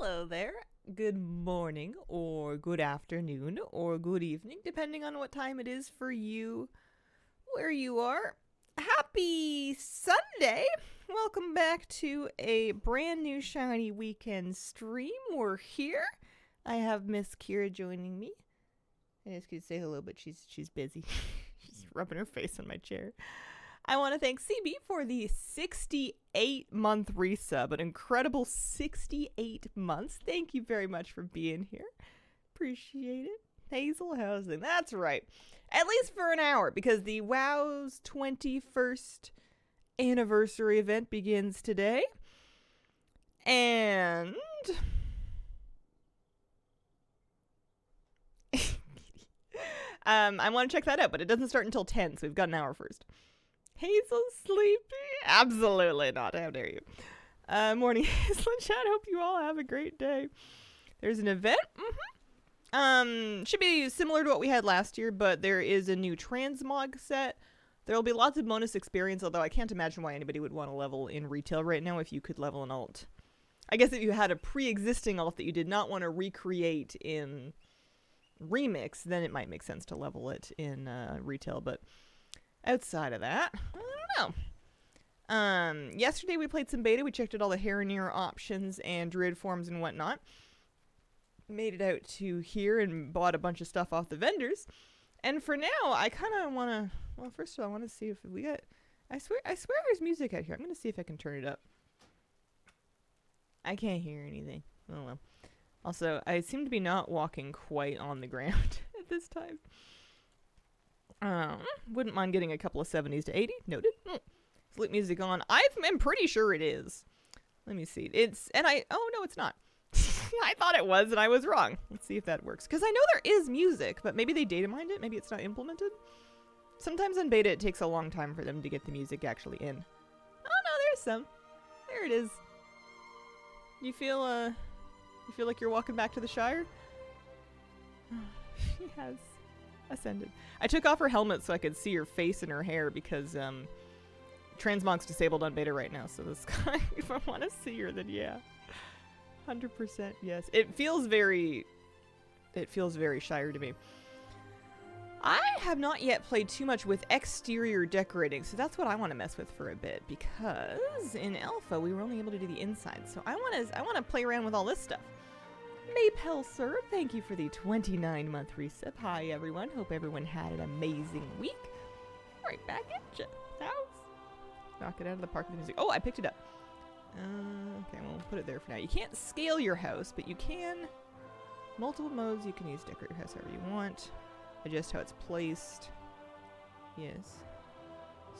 Hello there. Good morning, or good afternoon, or good evening, depending on what time it is for you, where you are. Happy Sunday! Welcome back to a brand new Shiny Weekend stream. We're here. I have Miss Kira joining me. I just could say hello, but she's busy. She's rubbing her face on my chair. I want to thank CB for the 68-month resub. An incredible 68 months. Thank you very much for being here. Appreciate it. Hazel Housing. That's right. At least for an hour, because the WoW's 21st anniversary event begins today. And I want to check that out, but it doesn't start until 10, so we've got an hour first. Hazel sleepy? Absolutely not. How dare you? Morning, Hazel chat. Hope you all have a great day. There's an event. Should be similar to what we had last year, but there is a new transmog set. There will be lots of bonus experience, although I can't imagine why anybody would want to level in retail right now if you could level an alt. I guess if you had a pre-existing alt that you did not want to recreate in Remix, then it might make sense to level it in retail, but outside of that, I don't know. Yesterday we played some beta. We checked out all the Haranier options and Druid forms and whatnot. Made it out to here and bought a bunch of stuff off the vendors. And for now, I kind of want to... Well, first of all, I want to see if we got... I swear there's music out here. I'm going to see if I can turn it up. I can't hear anything. Oh, well. Also, I seem to be not walking quite on the ground at this time. Wouldn't mind getting a couple of 70s to 80. Noted. Sleep music on. I'm pretty sure it is. Let me see. Oh, no, it's not. I thought it was, and I was wrong. Let's see if that works. Because I know there is music, but maybe they data mined it. Maybe it's not implemented. Sometimes in beta, it takes a long time for them to get the music actually in. Oh, no, there's some. There it is. You feel like you're walking back to the Shire? She has ascended. I took off her helmet so I could see her face and her hair because transmog's disabled on beta right now. So this guy, if I want to see her, then yeah, 100% yes. It feels very Shire to me. I have not yet played too much with exterior decorating, so that's what I want to mess with for a bit because in Alpha we were only able to do the inside. So I want to play around with all this stuff. Maypel Sir, thank you for the 29-month resub. Hi, everyone. Hope everyone had an amazing week. Right back at ya. House. Knock it out of the park with the music. Oh, I picked it up. Okay, we'll put it there for now. You can't scale your house, but you can... Multiple modes. You can use decorate your house however you want. Adjust how it's placed. Yes.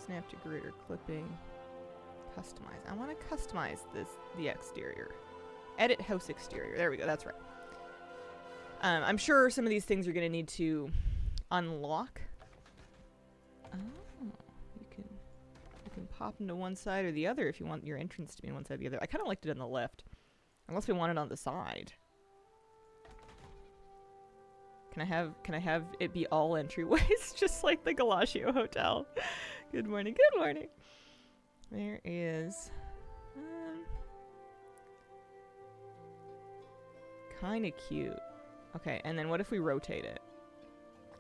Snap to grid or clipping. Customize. I want to customize the exterior. Edit house exterior. There we go. That's right. I'm sure some of these things are going to need to unlock. Oh, you can pop into one side or the other if you want your entrance to be on one side or the other. I kind of liked it on the left, unless we want it on the side. Can I have it be all entryways, just like the Galatio Hotel? Good morning. Good morning. There is. Kind of cute. Okay, and then what if we rotate it?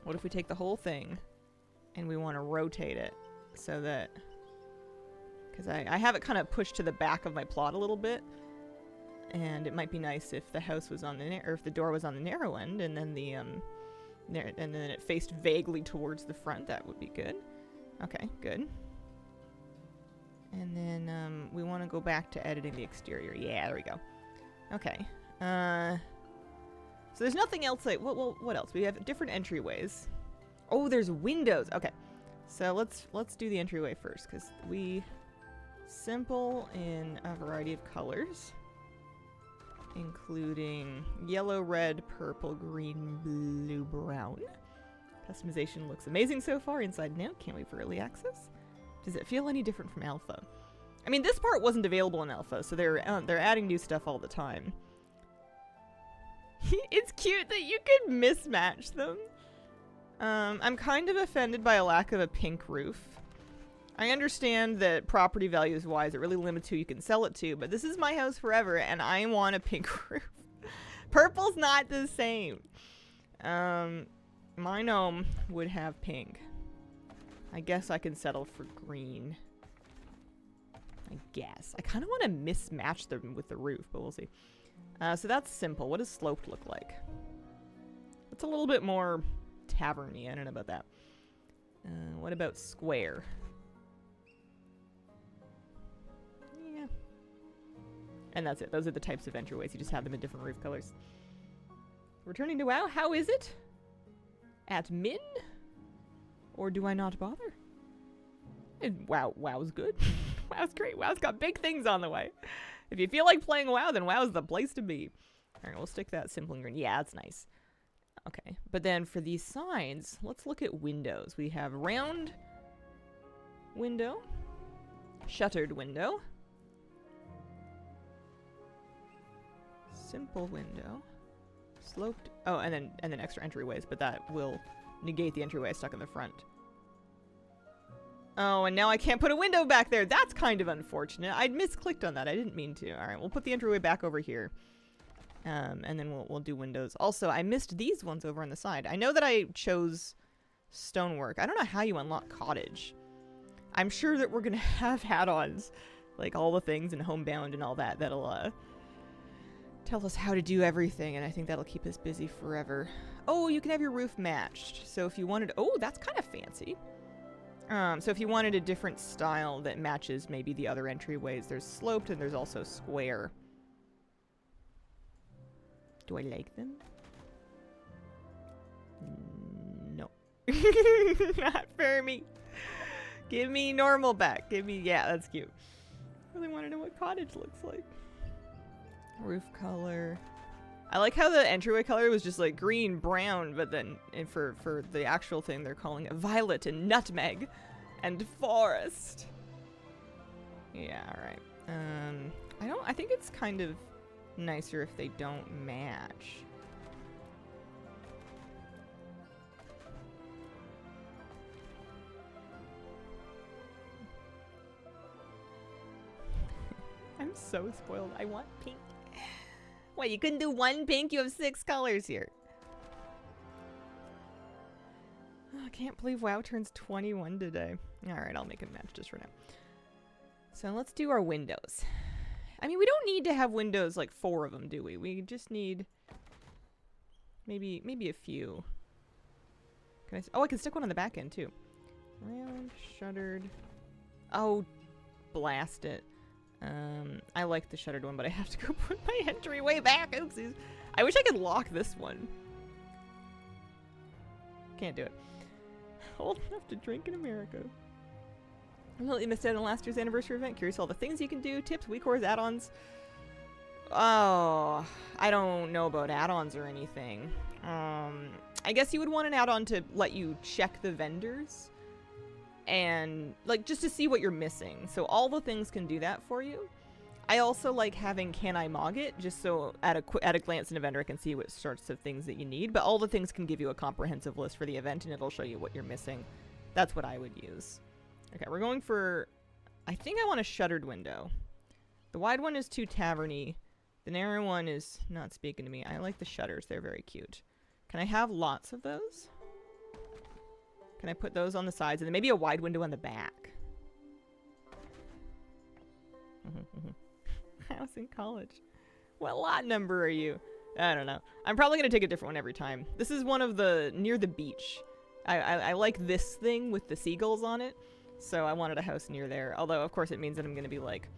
What if we take the whole thing and we want to rotate it so that... Because I have it kind of pushed to the back of my plot a little bit. And it might be nice if the house was on the... or if the door was on the narrow end and then the... and then it faced vaguely towards the front. That would be good. Okay, good. And then we want to go back to editing the exterior. Yeah, there we go. Okay. So there's nothing else like... what else? We have different entryways. Oh, there's windows. Okay. So let's do the entryway first, because we... Simple in a variety of colors. Including yellow, red, purple, green, blue, brown. Customization looks amazing so far. Inside and out. Can't wait for early access. Does it feel any different from alpha? I mean, this part wasn't available in alpha, so they're adding new stuff all the time. It's cute that you could mismatch them. I'm kind of offended by a lack of a pink roof. I understand that property values wise, it really limits who you can sell it to, but this is my house forever, and I want a pink roof. Purple's not the same. My gnome would have pink. I guess I can settle for green. I guess. I kind of want to mismatch them with the roof, but we'll see. So that's simple. What does sloped look like? It's a little bit more tavern-y. I don't know about that. What about square? Yeah. And that's it. Those are the types of entryways. You just have them in different roof colors. Returning to WoW. How is it? At min? Or do I not bother? And WoW's good. WoW's great. WoW's got big things on the way. If you feel like playing WoW, then WoW's the place to be. Alright, we'll stick that simple and green. Yeah, that's nice. Okay, but then for these signs, let's look at windows. We have round window, shuttered window, simple window, sloped. Oh, and then extra entryways, but that will negate the entryway stuck in the front. Oh, and now I can't put a window back there. That's kind of unfortunate. I'd misclicked on that. I didn't mean to. All right, we'll put the entryway back over here. And then we'll do windows. Also, I missed these ones over on the side. I know that I chose stonework. I don't know how you unlock cottage. I'm sure that we're going to have add-ons, like all the things in Homebound and all that, that'll tell us how to do everything, and I think that'll keep us busy forever. Oh, you can have your roof matched. So if you wanted... Oh, that's kind of fancy. So if you wanted a different style that matches maybe the other entryways, there's sloped and there's also square. Do I like them? No. Not for me. Give me normal back. Give me... Yeah, that's cute. I really want to know what cottage looks like. Roof color. I like how the entryway color was just like green, brown, but then for the actual thing they're calling it violet and nutmeg and forest. Yeah, alright. I think it's kind of nicer if they don't match. I'm so spoiled. I want pink. What, you couldn't do one pink? You have 6 colors here. Oh, I can't believe WoW turns 21 today. Alright, I'll make it match just for now. So let's do our windows. I mean, we don't need to have windows like 4 of them, do we? We just need maybe a few. Can I? Oh, I can stick one on the back end too. Round, shuttered. Oh, blast it. I like the shuttered one, but I have to go put my entryway back. Oopsies. I wish I could lock this one. Can't do it. Old enough to drink in America. Completely missed out on last year's anniversary event. Curious all the things you can do. Tips, weak cores, add-ons. Oh, I don't know about add-ons or anything. I guess you would want an add-on to let you check the vendors. And, like, just to see what you're missing. So all the things can do that for you. I also like having Can I Mog It, just so at a glance in a vendor I can see what sorts of things that you need. But all the things can give you a comprehensive list for the event, and it'll show you what you're missing. That's what I would use. Okay, we're going for... I think I want a shuttered window. The wide one is too taverny. The narrow one is not speaking to me. I like the shutters. They're very cute. Can I have lots of those? Can I put those on the sides and then maybe a wide window on the back? I was in college. What lot number are you? I don't know. I'm probably going to take a different one every time. This is one of the near the beach. I like this thing with the seagulls on it. So I wanted a house near there. Although, of course, it means that I'm going to be like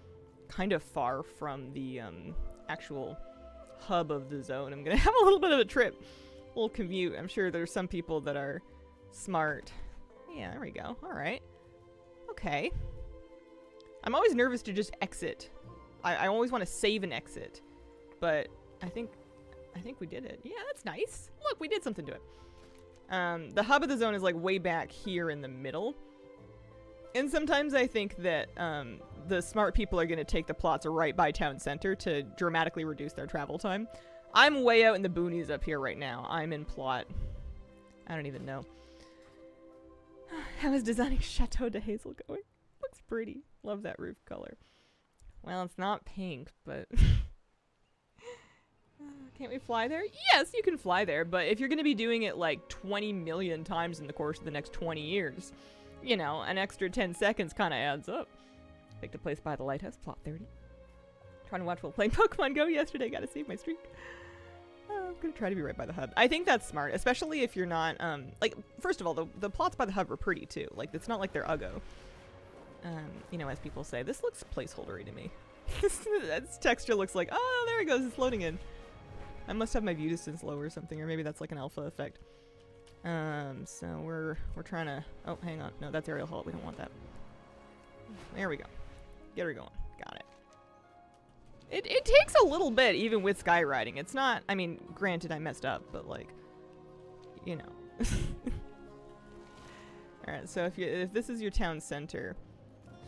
kind of far from the actual hub of the zone. I'm going to have a little bit of a trip. A little commute. I'm sure there's some people that are... smart. Yeah, there we go. All right. Okay. I'm always nervous to just exit. I always want to save and exit. But I think we did it. Yeah, that's nice. Look, we did something to it. The hub of the zone is like way back here in the middle. And sometimes I think that the smart people are going to take the plots right by town center to dramatically reduce their travel time. I'm way out in the boonies up here right now. I'm in plot. I don't even know. How is designing Chateau de Hazel going? pretty. Love that roof color. Well, it's not pink, but... Can't we fly there? Yes, you can fly there, but if you're going to be doing it like 20 million times in the course of the next 20 years, you know, an extra 10 seconds kind of adds up. Picked a place by the lighthouse, plot 30. Trying to watch while playing Pokemon Go yesterday, gotta save my streak. I'm gonna try to be right by the hub. I think that's smart, especially if you're not, like, first of all, the plots by the hub are pretty too. Like, it's not like they're uggo. You know, as people say, this looks placeholdery to me. This texture looks like, oh, there it goes, it's loading in. I must have my view distance low or something, or maybe that's like an alpha effect. So we're trying to, oh, hang on. No, that's aerial halt, we don't want that. There we go. Get her going. Got it. It takes a little bit, even with skywriting. It's not, I mean, granted I messed up, but like, you know. Alright, so if this is your town center,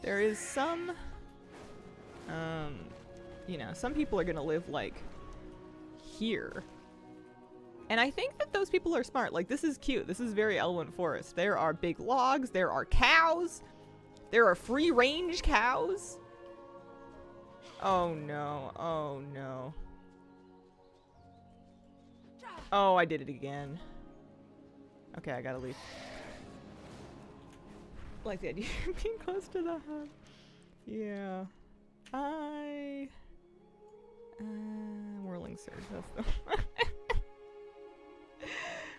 there is some, you know, some people are gonna live like here. And I think that those people are smart. Like, this is cute. This is very Elwynn Forest. There are big logs, there are cows, there are free-range cows. Oh no, oh no. Oh, I did it again. Okay, I gotta leave. Like the idea of being close to the hub. Yeah. Whirling Surge, that's the one.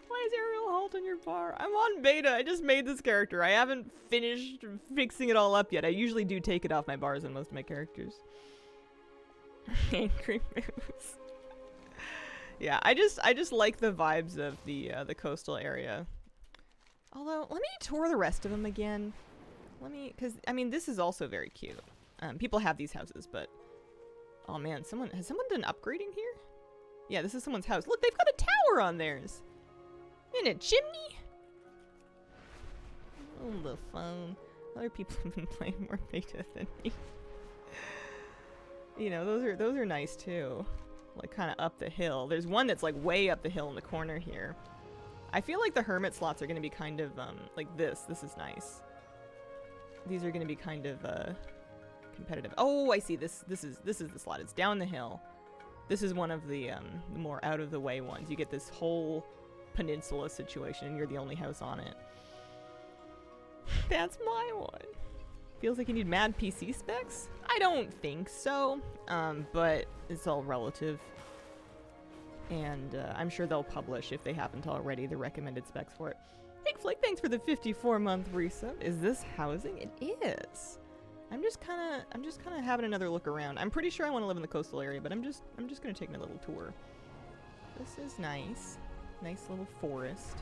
Why is Aerial Halt on your bar? I'm on beta, I just made this character. I haven't finished fixing it all up yet. I usually do take it off my bars in most of my characters. Angry Moose. Yeah, I just like the vibes of the coastal area. Although, let me tour the rest of them again. Let me, because I mean, this is also very cute. People have these houses, but oh man, has someone done upgrading here? Yeah, this is someone's house. Look, they've got a tower on theirs. And a chimney. Oh, the phone. Other people have been playing more beta than me. You know, those are nice too. Like kind of up the hill. There's one that's like way up the hill in the corner here. I feel like the hermit slots are going to be kind of like this. This is nice. These are going to be kind of competitive. Oh, I see. This is the slot. It's down the hill. This is one of the more out of the way ones. You get this whole peninsula situation and you're the only house on it. That's my one. Feels like you need mad PC specs? I don't think so, but it's all relative. And I'm sure they'll publish, if they haven't already, the recommended specs for it. Hey Flick, thanks for the 54-month resub. Is this housing? It is. I'm just kind of having another look around. I'm pretty sure I want to live in the coastal area, but I'm just gonna take my little tour. This is nice. Nice little forest.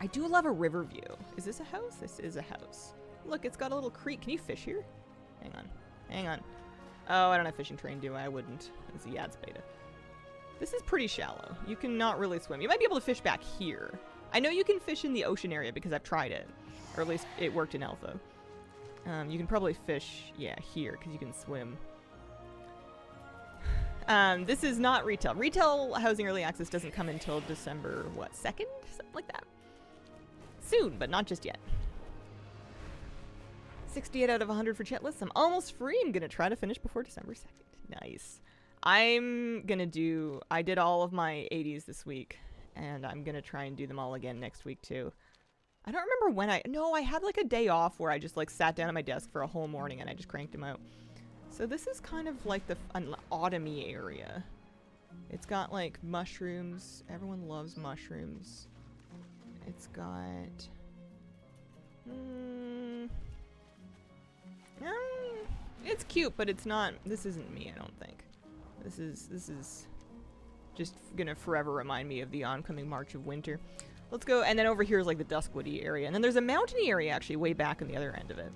I do love a river view. Is this a house? This is a house. Look, it's got a little creek. Can you fish here? Hang on. Hang on. Oh, I don't have fishing train, do I? I wouldn't. Yeah, it's beta. This is pretty shallow. You can not really swim. You might be able to fish back here. I know you can fish in the ocean area because I've tried it. Or at least it worked in alpha. You can probably fish, yeah, here because you can swim. This is not retail. Retail housing early access doesn't come until December, what, 2nd? Something like that. Soon, but not just yet. 68 out of 100 for chat lists. I'm almost free. I'm going to try to finish before December 2nd. Nice. I did all of my 80s this week, and I'm going to try and do them all again next week too. I don't remember when I had like a day off where I just like sat down at my desk for a whole morning and I just cranked them out. So this is kind of like an autumny area. It's got like mushrooms. Everyone loves mushrooms. It's got... it's cute, but it's not... This isn't me, I don't think. This is just gonna forever remind me of the oncoming March of Winter. Let's go, and then over here is like the Duskwoody area. And then there's a mountainy area actually way back on the other end of it.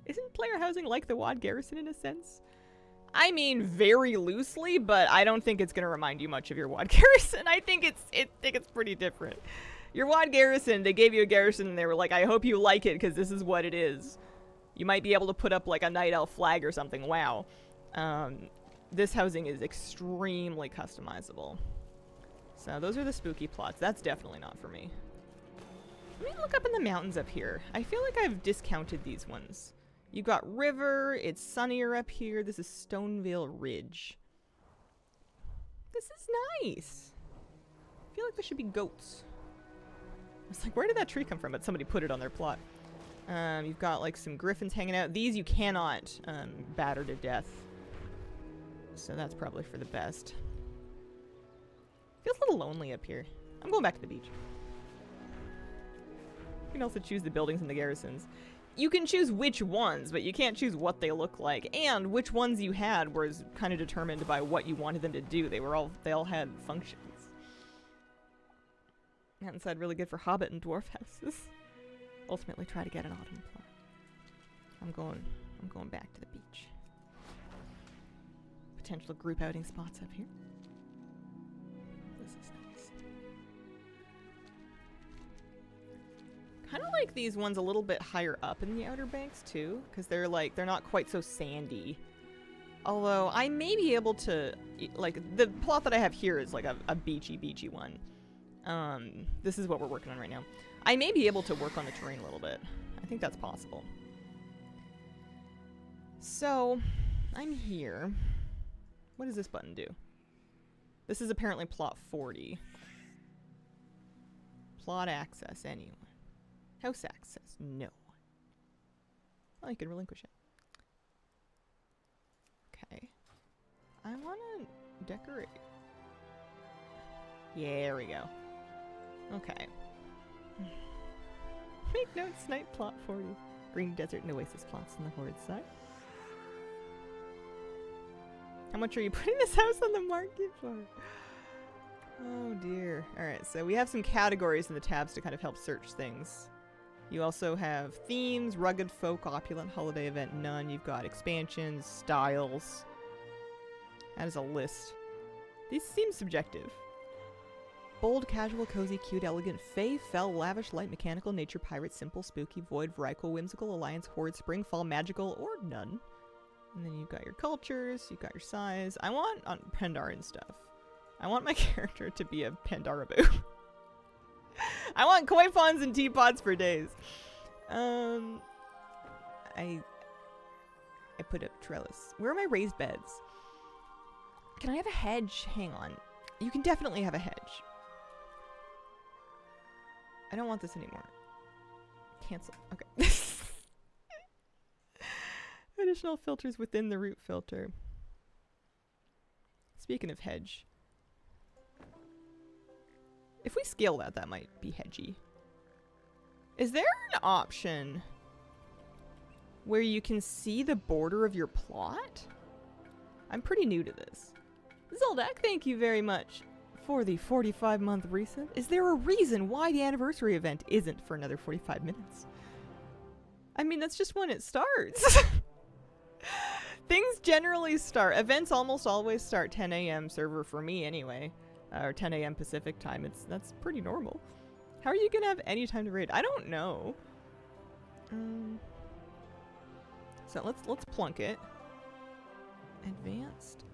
Isn't player housing like the WoD Garrison in a sense? I mean, very loosely, but I don't think it's gonna remind you much of your WoD Garrison. I think it's pretty different. Your WoD Garrison, they gave you a garrison and they were like, I hope you like it because this is what it is. You might be able to put up like a Night Elf flag or something. Wow. This housing is extremely customizable. So those are the spooky plots. That's definitely not for me. Let me look up in the mountains up here. I feel like I've discounted these ones. You got river, it's sunnier up here. This is Stonevale Ridge. This is nice. I feel like there should be goats. I was like, where did that tree come from? But somebody put it on their plot. You've got like some griffins hanging out. These you cannot batter to death. So that's probably for the best. Feels a little lonely up here. I'm going back to the beach. You can also choose the buildings and the garrisons. You can choose which ones, but you can't choose what they look like. And which ones you had was kind of determined by what you wanted them to do. They all had functions. Mountainside really good for hobbit and dwarf houses. Ultimately try to get an autumn plot. I'm going back to the beach. Potential group outing spots up here. This is nice. Kind of like these ones a little bit higher up in the Outer Banks too, because they're not quite so sandy. Although I may be able to, like, the plot that I have here is like a beachy one. This is what we're working on right now. I may be able to work on the terrain a little bit. I think that's possible. So, I'm here. What does this button do? This is apparently plot 40. Plot access, anyone. House access, no. Well, you can relinquish it. Okay. I want to decorate. Yeah, there we go. Okay. Make notes, night plot 40. Green desert and oasis plots on the Horde side. How much are you putting this house on the market for? Oh dear. Alright, so we have some categories in the tabs to kind of help search things. You also have themes, rugged folk, opulent, holiday event, none. You've got expansions, styles. That is a list. These seem subjective. Bold, casual, cozy, cute, elegant, fey, fell, lavish, light, mechanical, nature, pirate, simple, spooky, void, varical, whimsical, alliance, horde, spring, fall, magical, or none. And then you've got your cultures, you've got your size. I want on Pandaren stuff. I want my character to be a Pandaraboo. I want koi ponds and teapots for days. I put up trellis. Where are my raised beds? Can I have a hedge? Hang on. You can definitely have a hedge. I don't want this anymore. Cancel. Okay. Additional filters within the root filter. Speaking of hedge. If we scale that, that might be hedgy. Is there an option where you can see the border of your plot? I'm pretty new to this. Zoldak, thank you very much for the 45-month reset. Is there a reason why the anniversary event isn't for another 45 minutes? I mean, that's just when it starts. Things generally start. Events almost always start 10 a.m. server for me anyway. Or 10 a.m. Pacific time. That's pretty normal. How are you gonna have any time to raid? I don't know. So let's plunk it. Advanced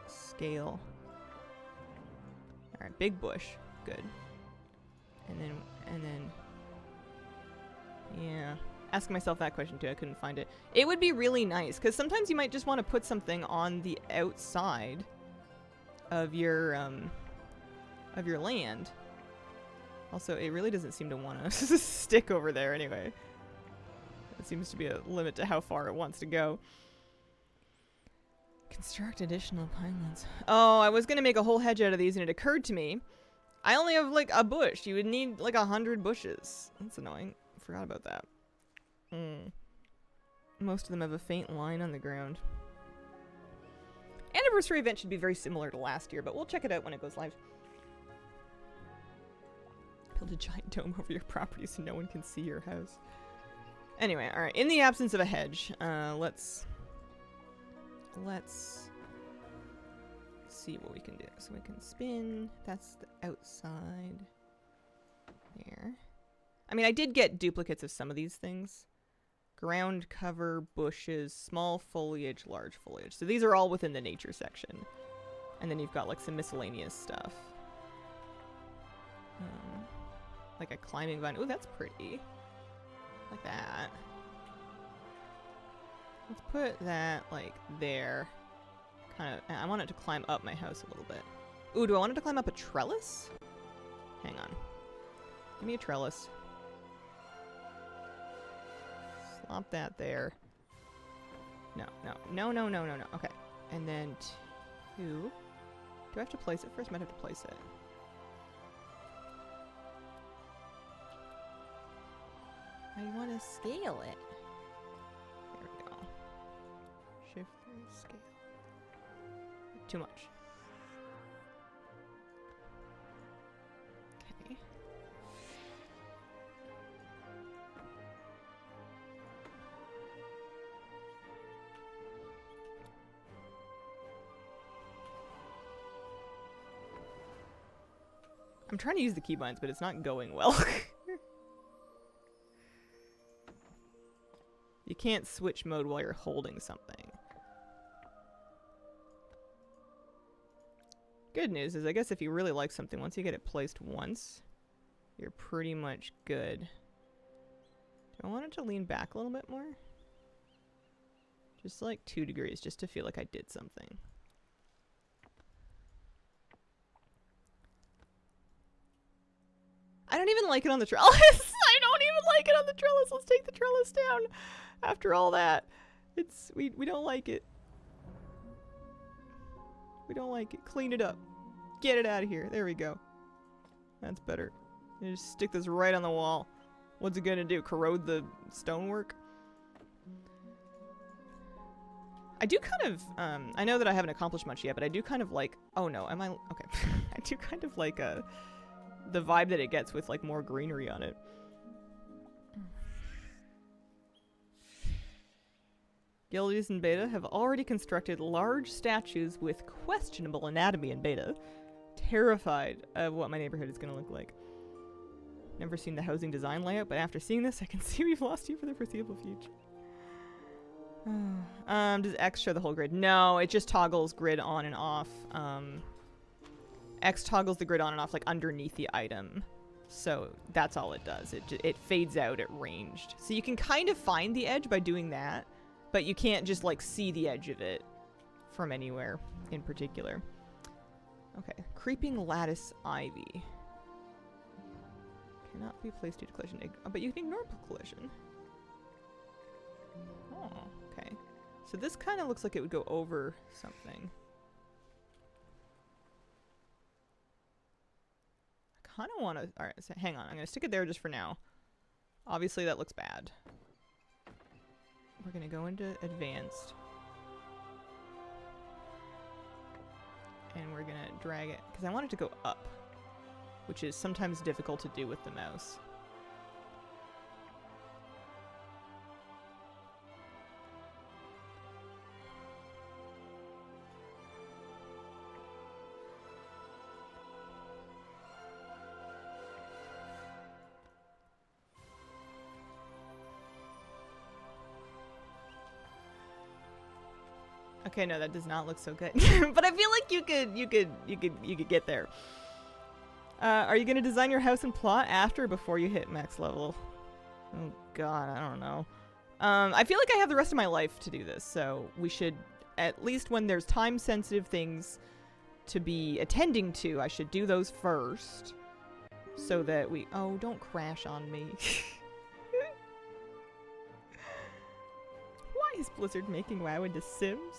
scale. All right, big bush, good. And then, yeah. Asking myself that question too. I couldn't find it. It would be really nice because sometimes you might just want to put something on the outside of your land. Also, it really doesn't seem to want to stick over there anyway. It seems to be a limit to how far it wants to go. Construct additional pinelands. Oh, I was going to make a whole hedge out of these and it occurred to me. I only have like a bush. You would need like 100 bushes. That's annoying. Forgot about that. Most of them have a faint line on the ground. Anniversary event should be very similar to last year, but we'll check it out when it goes live. Build a giant dome over your property so no one can see your house. Anyway, alright. In the absence of a hedge, let's see what we can do. So we can spin. That's the outside. There. I mean, I did get duplicates of some of these things. Ground cover, bushes, small foliage, large foliage. So these are all within the nature section. And then you've got like some miscellaneous stuff. like a climbing vine. Ooh, that's pretty. Like that. Let's put that like there. Kind of, I want it to climb up my house a little bit. Ooh, do I want it to climb up a trellis? Hang on. Give me a trellis. Slop that there. No, no, no, no, no, no, no. Okay. And then 2. Do I have to place it first? I might have to place it. I want to scale it. There we go. Shift 3, scale. Too much. Okay. I'm trying to use the keybinds, but it's not going well. You can't switch mode while you're holding something. Good news is, I guess if you really like something, once you get it placed once, you're pretty much good. Do I want it to lean back a little bit more? Just like 2 degrees, just to feel like I did something. I don't even like it on the trellis. I don't even like it on the trellis. Let's take the trellis down. After all that, we don't like it. We don't like it. Clean it up. Get it out of here. There we go. That's better. You just stick this right on the wall. What's it gonna do? Corrode the stonework? I do kind of, I know that I haven't accomplished much yet, but I do kind of like, oh no, am I, okay. I do kind of like the vibe that it gets with like more greenery on it. Guildies in beta have already constructed large statues with questionable anatomy in beta. Terrified of what my neighborhood is going to look like. Never seen the housing design layout, but after seeing this, I can see we've lost you for the foreseeable future. Does X show the whole grid? No, it just toggles grid on and off. X toggles the grid on and off like underneath the item. So that's all it does. It fades out at ranged. So you can kind of find the edge by doing that. But you can't just, like, see the edge of it from anywhere in particular. Okay. Creeping lattice ivy. Cannot be placed due to collision. But you can ignore collision. Oh, okay. So this kind of looks like it would go over something. I kind of want to... Alright, so hang on. I'm going to stick it there just for now. Obviously, that looks bad. We're going to go into advanced. And we're going to drag it, because I want it to go up, which is sometimes difficult to do with the mouse. Okay, no, that does not look so good. But I feel like you could get there. Are you gonna design your house and plot after or before you hit max level? Oh god, I don't know. I feel like I have the rest of my life to do this, so we should, at least when there's time-sensitive things to be attending to, I should do those first. So that we... Oh, don't crash on me. Why is Blizzard making WoW into Sims?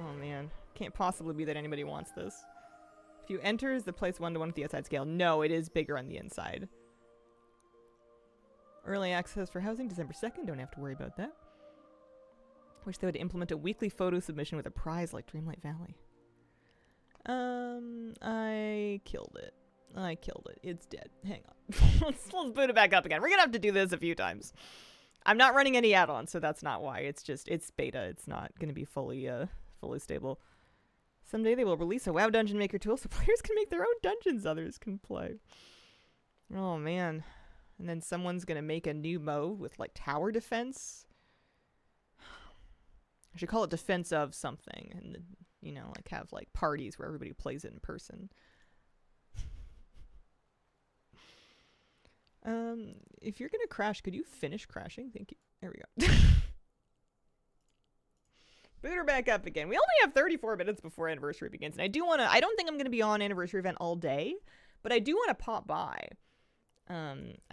Oh man, can't possibly be that anybody wants this. If you enter, is the place 1-to-1 with the outside scale? No, it is bigger on the inside. Early access for housing, December 2nd. Don't have to worry about that. Wish they would implement a weekly photo submission with a prize like Dreamlight Valley. I killed it. I killed it. It's dead. Hang on. let's boot it back up again. We're gonna have to do this a few times. I'm not running any add-ons, so that's not why. It's just, it's beta. It's not gonna be fully stable. Someday they will release a WoW Dungeon Maker tool so players can make their own dungeons others can play. Oh man. And then someone's gonna make a new mode with like tower defense. I should call it defense of something, and you know, like have like parties where everybody plays it in person. If you're gonna crash, could you finish crashing? Thank you. There we go. Boot her back up again. We only have 34 minutes before anniversary begins, and I don't think I'm gonna be on anniversary event all day, but I do want to pop by.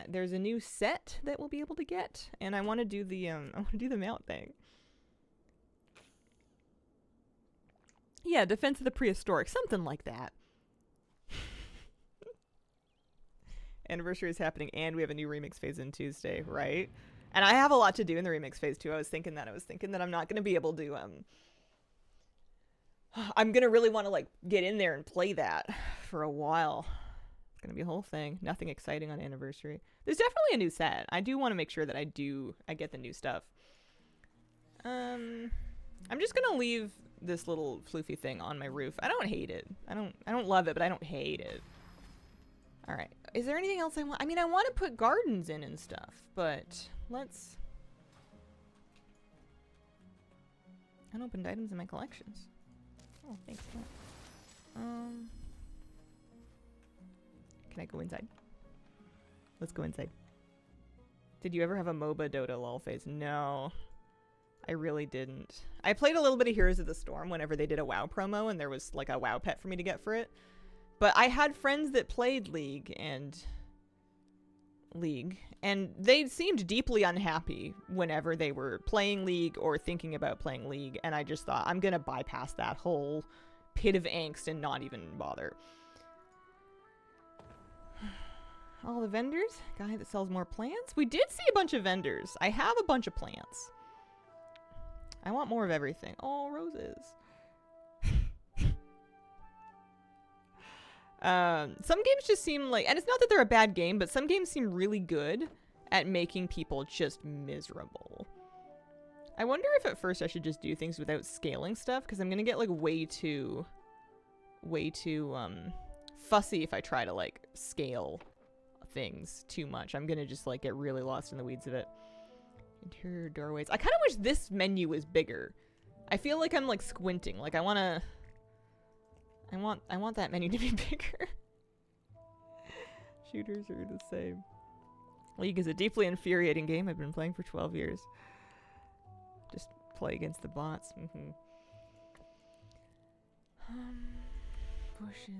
There's a new set that we'll be able to get, and I want to do the mount thing. Yeah, Defense of the Prehistoric, something like that. Anniversary is happening, and we have a new remix phase in Tuesday, right? And I have a lot to do in the remix phase too. I was thinking that I'm not going to be able to I'm going to really want to like get in there and play that for a while. It's going to be a whole thing. Nothing exciting on anniversary. There's definitely a new set. I do want to make sure that I get the new stuff. I'm just going to leave this little floofy thing on my roof. I don't hate it. I don't love it, but I don't hate it. All right. Is there anything else I want? I mean, I want to put gardens in and stuff, but let's... Unopened items in my collections. Oh, thanks. Can I go inside? Let's go inside. Did you ever have a MOBA Dota LOL phase? No. I really didn't. I played a little bit of Heroes of the Storm whenever they did a WoW promo, and there was like a WoW pet for me to get for it. But I had friends that played League, and they seemed deeply unhappy whenever they were playing League or thinking about playing League, and I just thought, I'm gonna bypass that whole pit of angst and not even bother. All the vendors? Guy that sells more plants? We did see a bunch of vendors. I have a bunch of plants. I want more of everything. Oh, roses. Some games just seem like, and it's not that they're a bad game, but some games seem really good at making people just miserable. I wonder if at first I should just do things without scaling stuff, because I'm gonna get like way too fussy if I try to like scale things too much. I'm gonna just like get really lost in the weeds of it. Interior doorways. I kind of wish this menu was bigger. I feel like I'm like squinting. Like I want that menu to be bigger. Shooters are the same. League is a deeply infuriating game I've been playing for 12 years. Just play against the bots. Bushes.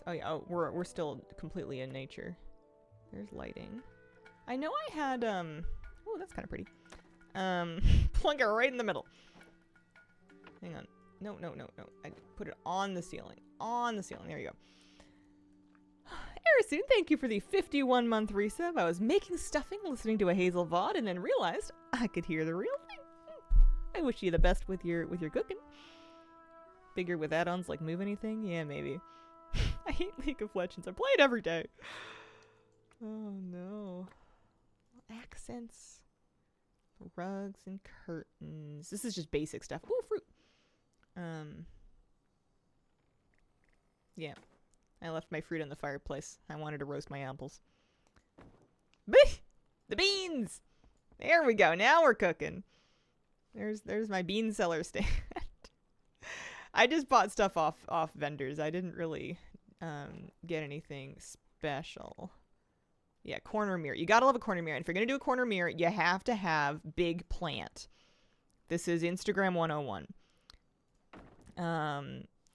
Oh yeah. Oh, we're still completely in nature. There's lighting. I know I had oh, that's kind of pretty. Plunk it right in the middle. Hang on. No. I put it on the ceiling. On the ceiling. There you go. Arisoon, thank you for the 51-month resub. I was making stuffing, listening to a Hazel VOD, and then realized I could hear the real thing. I wish you the best with your cooking. Bigger with add-ons like Move Anything? Yeah, maybe. I hate League of Legends. I play it every day. Oh no. Accents. Rugs and curtains. This is just basic stuff. Ooh, fruit. Yeah. I left my fruit in the fireplace. I wanted to roast my apples. The beans! There we go. Now we're cooking. There's my bean cellar stand. I just bought stuff off vendors. I didn't really get anything special. Yeah, corner mirror. You gotta love a corner mirror. And if you're gonna do a corner mirror, you have to have big plant. This is Instagram 101.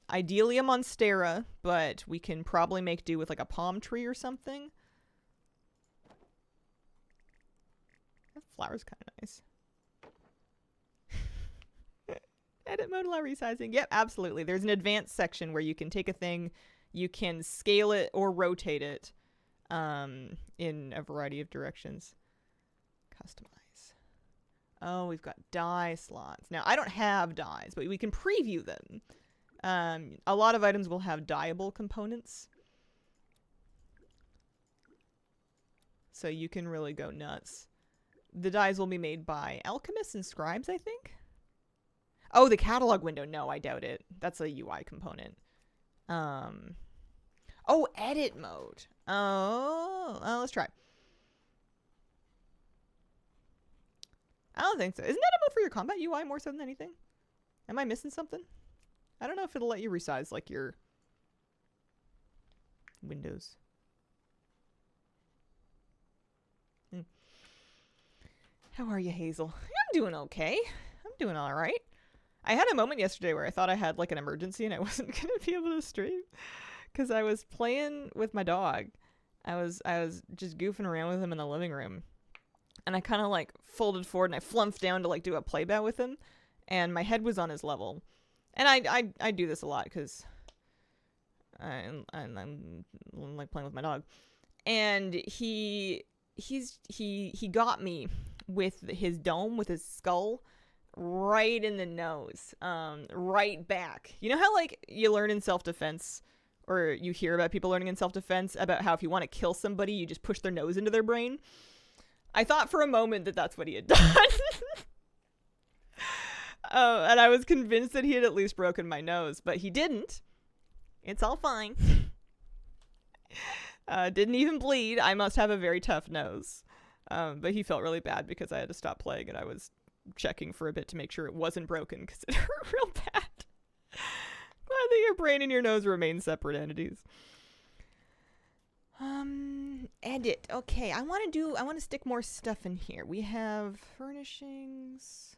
Ideally a monstera, but we can probably make do with like a palm tree or something. That flower's kind of nice. Edit mode allow resizing. Yep, absolutely. There's an advanced section where you can take a thing, you can scale it or rotate it in a variety of directions. Customize. Oh, we've got dye slots. Now, I don't have dyes, but we can preview them. A lot of items will have dyeable components. So you can really go nuts. The dyes will be made by alchemists and scribes, I think. Oh, the catalog window. No, I doubt it. That's a UI component. Oh, edit mode. Oh, let's try. I don't think so. Isn't that a mode for your combat UI more so than anything? Am I missing something? I don't know if it'll let you resize like your windows. How are you, Hazel? I'm doing okay. I'm doing all right. I had a moment yesterday where I thought I had like an emergency and I wasn't going to be able to stream because I was playing with my dog. I was just goofing around with him in the living room. And I kind of like folded forward and I flumped down to like do a playback with him. And my head was on his level. And I do this a lot because I'm like playing with my dog. And he got me with his dome, with his skull, right in the nose, right back. You know how like you learn in self-defense, or you hear about people learning in self-defense about how if you want to kill somebody, you just push their nose into their brain? I thought for a moment that that's what he had done. And I was convinced that he had at least broken my nose, but he didn't. It's all fine. Didn't even bleed. I must have a very tough nose. But he felt really bad because I had to stop playing and I was checking for a bit to make sure it wasn't broken because it hurt real bad. Glad that your brain and your nose remain separate entities. Edit. Okay, I want to stick more stuff in here. We have furnishings.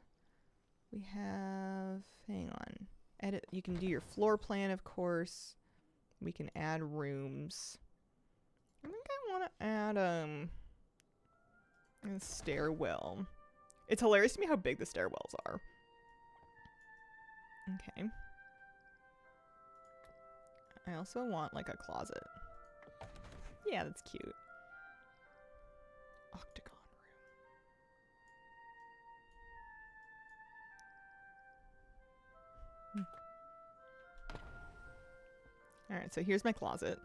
We have, hang on. Edit. You can do your floor plan, of course. We can add rooms. I think I want to add, a stairwell. It's hilarious to me how big the stairwells are. Okay. I also want, like, a closet. Yeah, that's cute. Octagon room. Alright, so here's my closet.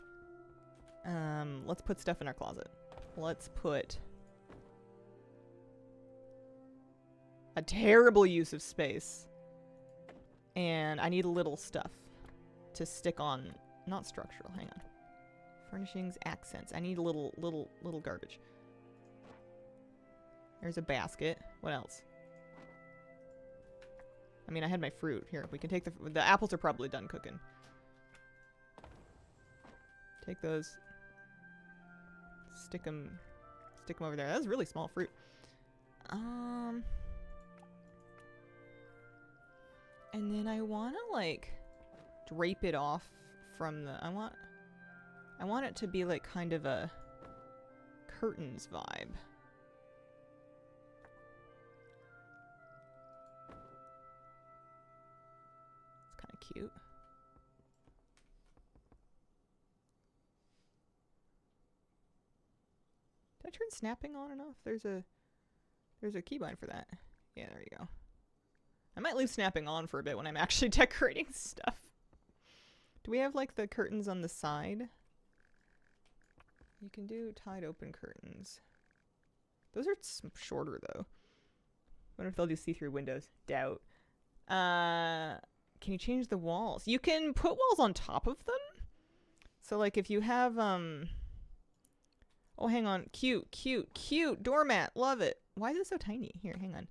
Let's put stuff in our closet. Let's put a terrible use of space. And I need a little stuff to stick on, not structural, hang on. Furnishings, accents. I need a little garbage. There's a basket. What else? I mean, I had my fruit. Here, we can take the apples are probably done cooking. Take those. Stick them over there. That was really small fruit. And then I want to like drape it off from the, I want it to be like kind of a curtains vibe. It's kind of cute. Did I turn snapping on enough? There's a keybind for that. Yeah, there you go. I might leave snapping on for a bit when I'm actually decorating stuff. Do we have like the curtains on the side? You can do tied open curtains. Those are shorter though. Wonder if they'll do see-through windows. Doubt. Can you change the walls? You can put walls on top of them. So like if you have oh, hang on. Cute, cute, cute doormat. Love it. Why is it so tiny? Here, hang on.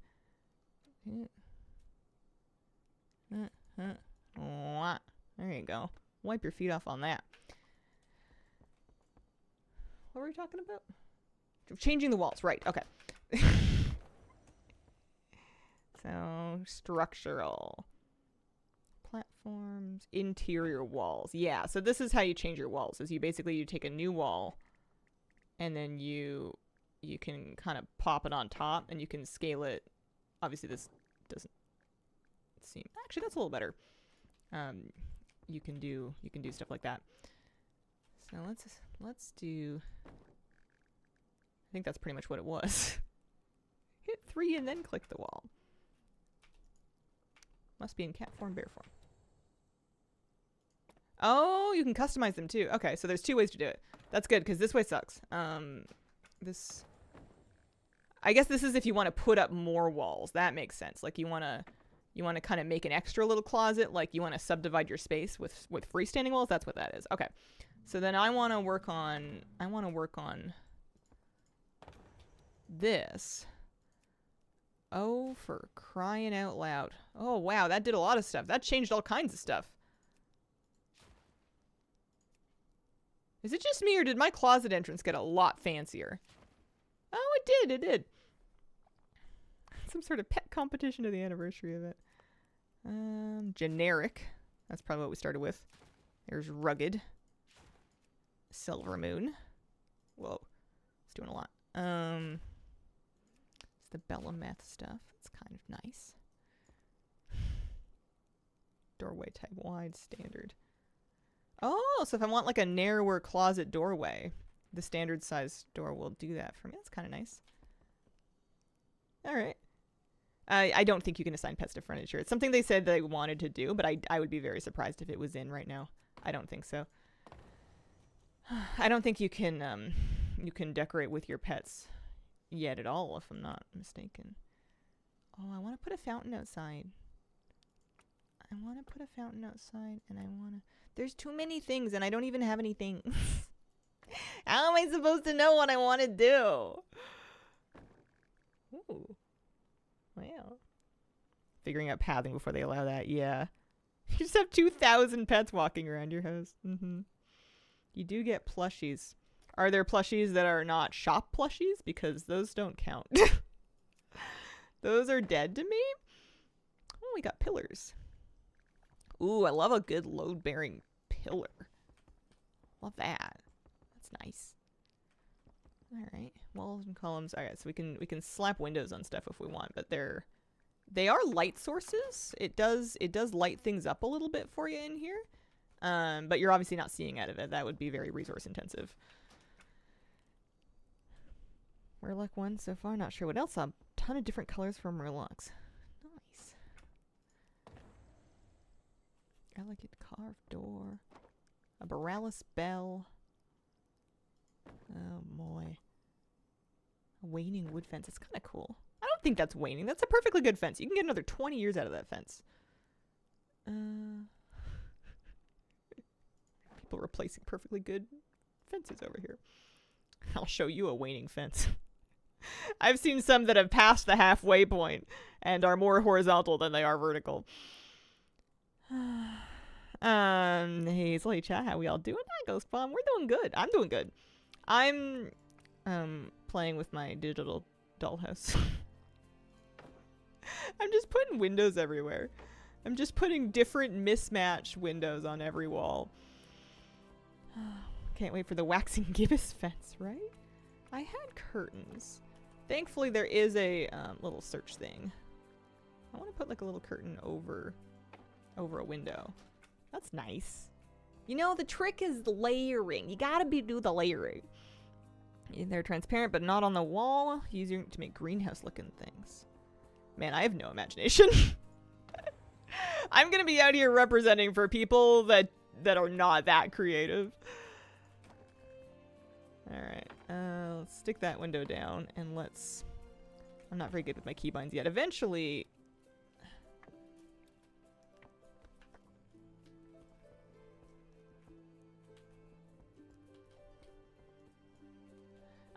There you go. Wipe your feet off on that. What were we talking about? Changing the walls. Right. Okay. So, structural. Platforms. Interior walls. Yeah. So this is how you change your walls. Is you take a new wall and then you can kind of pop it on top and you can scale it. Obviously this doesn't seem, actually that's a little better. You can do stuff like that. So let's do, I think that's pretty much what it was. Hit 3 and then click the wall. Must be in cat form, bear form. Oh, you can customize them too. Okay, so there's 2 ways to do it. That's good because this way sucks. This, I guess this is if you want to put up more walls. That makes sense. Like you want to kind of make an extra little closet. Like you want to subdivide your space with freestanding walls. That's what that is. Okay. So then I want to work on this. Oh, for crying out loud. Oh, wow. That did a lot of stuff. That changed all kinds of stuff. Is it just me or did my closet entrance get a lot fancier? Oh, it did. It did. Some sort of pet competition to the anniversary of it. Generic. That's probably what we started with. There's rugged. Silver Moon. Whoa. It's doing a lot. It's the Bellameth stuff. It's kind of nice. Doorway type wide standard. Oh, so if I want like a narrower closet doorway, the standard size door will do that for me. That's kind of nice. All right. I don't think you can assign pets to furniture. It's something they said they wanted to do, but I would be very surprised if it was in right now. I don't think so. I don't think you can decorate with your pets yet at all, if I'm not mistaken. Oh, I want to put a fountain outside. I want to put a fountain outside, and I want to... There's too many things, and I don't even have any things. How am I supposed to know what I want to do? Ooh. Wow. Figuring out pathing before they allow that, yeah. You just have 2,000 pets walking around your house. You do get plushies. Are there plushies that are not shop plushies? Because those don't count. Those are dead to me. Oh, we got pillars. Ooh, I love a good load-bearing pillar. Love that. That's nice. All right, walls and columns. All right, so we can slap windows on stuff if we want, but they are light sources. It does light things up a little bit for you in here, but you're obviously not seeing out of it. That would be very resource intensive. Murloc one so far. Not sure what else. A ton of different colors for Murlocs. Nice. Elegant carved door. A Borealis bell. Oh boy. A waning wood fence. It's kind of cool. I don't think that's waning. That's a perfectly good fence. You can get another 20 years out of that fence. People replacing perfectly good fences over here. I'll show you a waning fence. I've seen some that have passed the halfway point and are more horizontal than they are vertical. Hazel, chat, how we all doing? Hi, Ghost Bomb. We're doing good. I'm doing good. I'm playing with my digital dollhouse. I'm just putting windows everywhere. I'm just putting different mismatched windows on every wall. Can't wait for the waxing gibbous fence, right? I had curtains. Thankfully, there is a little search thing. I want to put like a little curtain over a window. That's nice. You know, the trick is the layering. You gotta do the layering. They're transparent, but not on the wall. Easier to make greenhouse-looking things. Man, I have no imagination. I'm gonna be out here representing for people that are not that creative. Alright, let's stick that window down, and let's... I'm not very good with my keybinds yet. Eventually...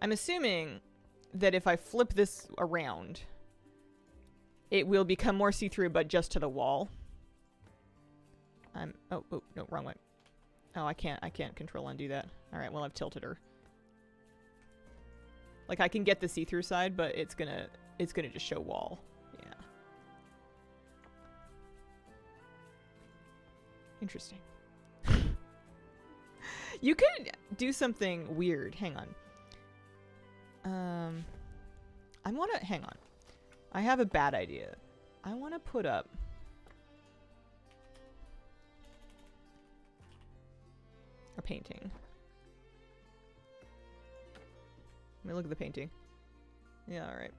I'm assuming that if I flip this around, it will become more see-through, but just to the wall. Oh, no, wrong way. Oh, I can't control undo that. Alright, well, I've tilted her. Like, I can get the see-through side, but it's gonna just show wall. Yeah. Interesting. You could do something weird. Hang on. Hang on. I have a bad idea. I want to put up a painting. Let me look at the painting. Yeah, alright.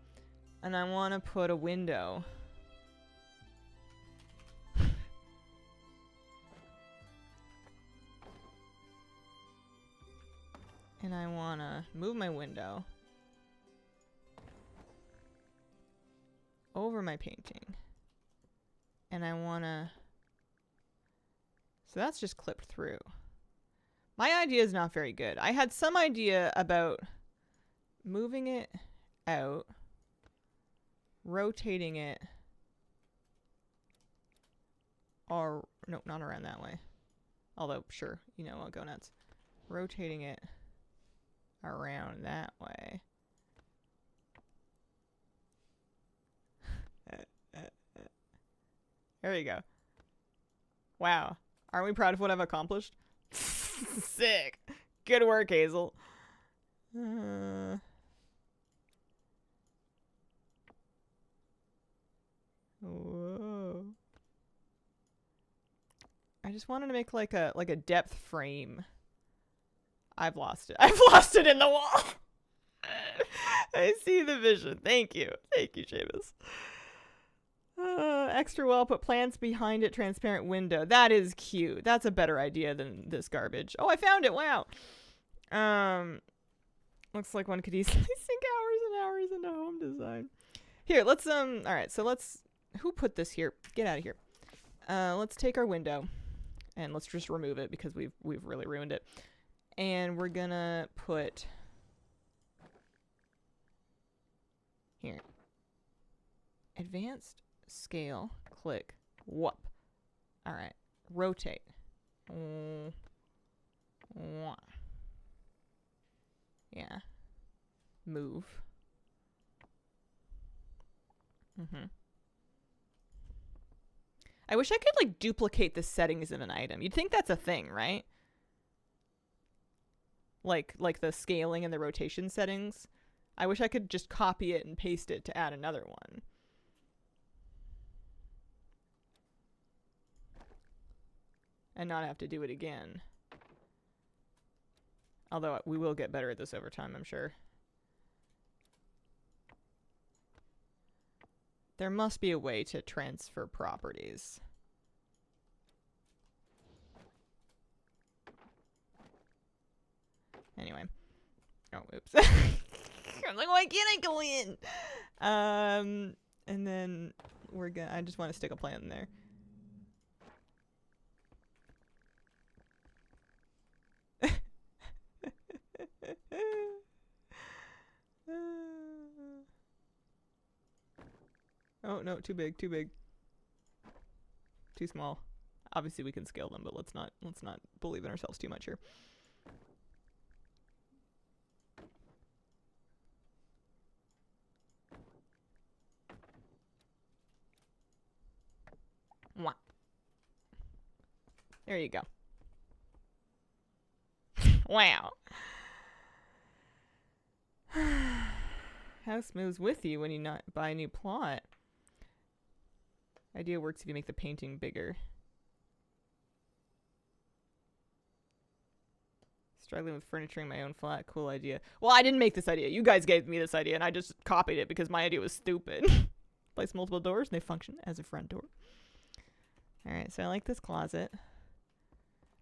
And I want to put a window. And I want to move my window over my painting. And I want to... So that's just clipped through. My idea is not very good. I had some idea about moving it out, rotating it, or... No, not around that way. Although, sure, you know, I'll go nuts. Rotating it around that way. There you go. Wow. Aren't we proud of what I've accomplished? Sick. Good work, Hazel. Whoa. I just wanted to make like a depth frame. I've lost it. I've lost it in the wall. I see the vision. Thank you. Thank you, Seamus. Extra well, put plants behind it, transparent window. That is cute. That's a better idea than this garbage. Oh, I found it. Wow. Looks like one could easily sink hours and hours into home design. Here, let's all right, so let's who put this here? Get out of here. Let's take our window and let's just remove it because we've really ruined it. And we're gonna put here. Advanced scale, click, whoop. All right, rotate. Yeah. Move. I wish I could like duplicate the settings of an item. You'd think that's a thing, right? Like the scaling and the rotation settings. I wish I could just copy it and paste it to add another one. And not have to do it again. Although we will get better at this over time, I'm sure. There must be a way to transfer properties. Anyway. Oh, oops. I'm like, why can't I go in? And then I just want to stick a plant in there. Oh no, too big, too big. Too small. Obviously we can scale them, but let's not believe in ourselves too much here. Mwah. There you go. Wow. House moves with you when you not buy a new plot. Idea works if you make the painting bigger. Struggling with furnituring my own flat. Cool idea. Well, I didn't make this idea. You guys gave me this idea, and I just copied it because my idea was stupid. Place multiple doors, and they function as a front door. Alright, so I like this closet.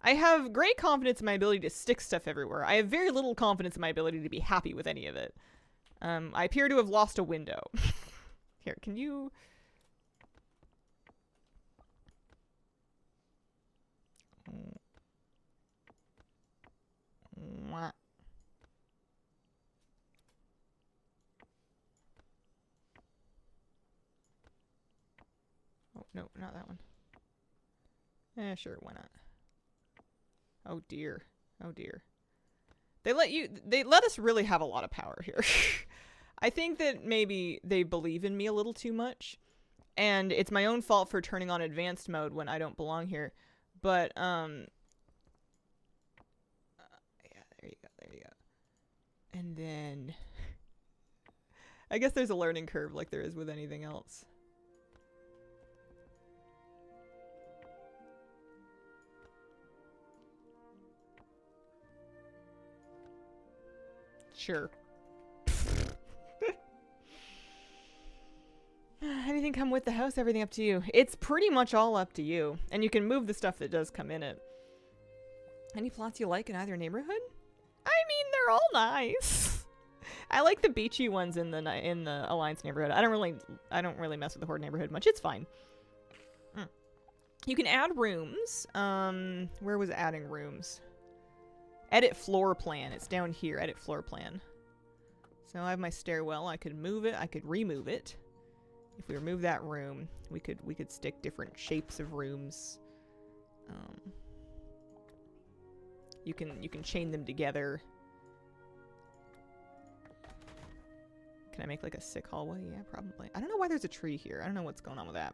I have great confidence in my ability to stick stuff everywhere. I have very little confidence in my ability to be happy with any of it. I appear to have lost a window. Here, can you... Oh, no, not that one. Sure, why not? Oh dear. Oh dear. They let us really have a lot of power here. I think that maybe they believe in me a little too much. And it's my own fault for turning on advanced mode when I don't belong here. But, yeah, there you go, there you go. And then... I guess there's a learning curve like there is with anything else. Sure. Anything come with the house, everything up to you. It's pretty much all up to you. And you can move the stuff that does come in it. Any plots you like in either neighborhood? I mean, they're all nice. I like the beachy ones in the Alliance neighborhood. I don't really mess with the Horde neighborhood much. It's fine. You can add rooms. Where was adding rooms? Edit floor plan. It's down here. Edit floor plan. So I have my stairwell. I could move it. I could remove it. If we remove that room, we could stick different shapes of rooms. You can chain them together. Can I make like a sick hallway? Yeah, probably. I don't know why there's a tree here. I don't know what's going on with that.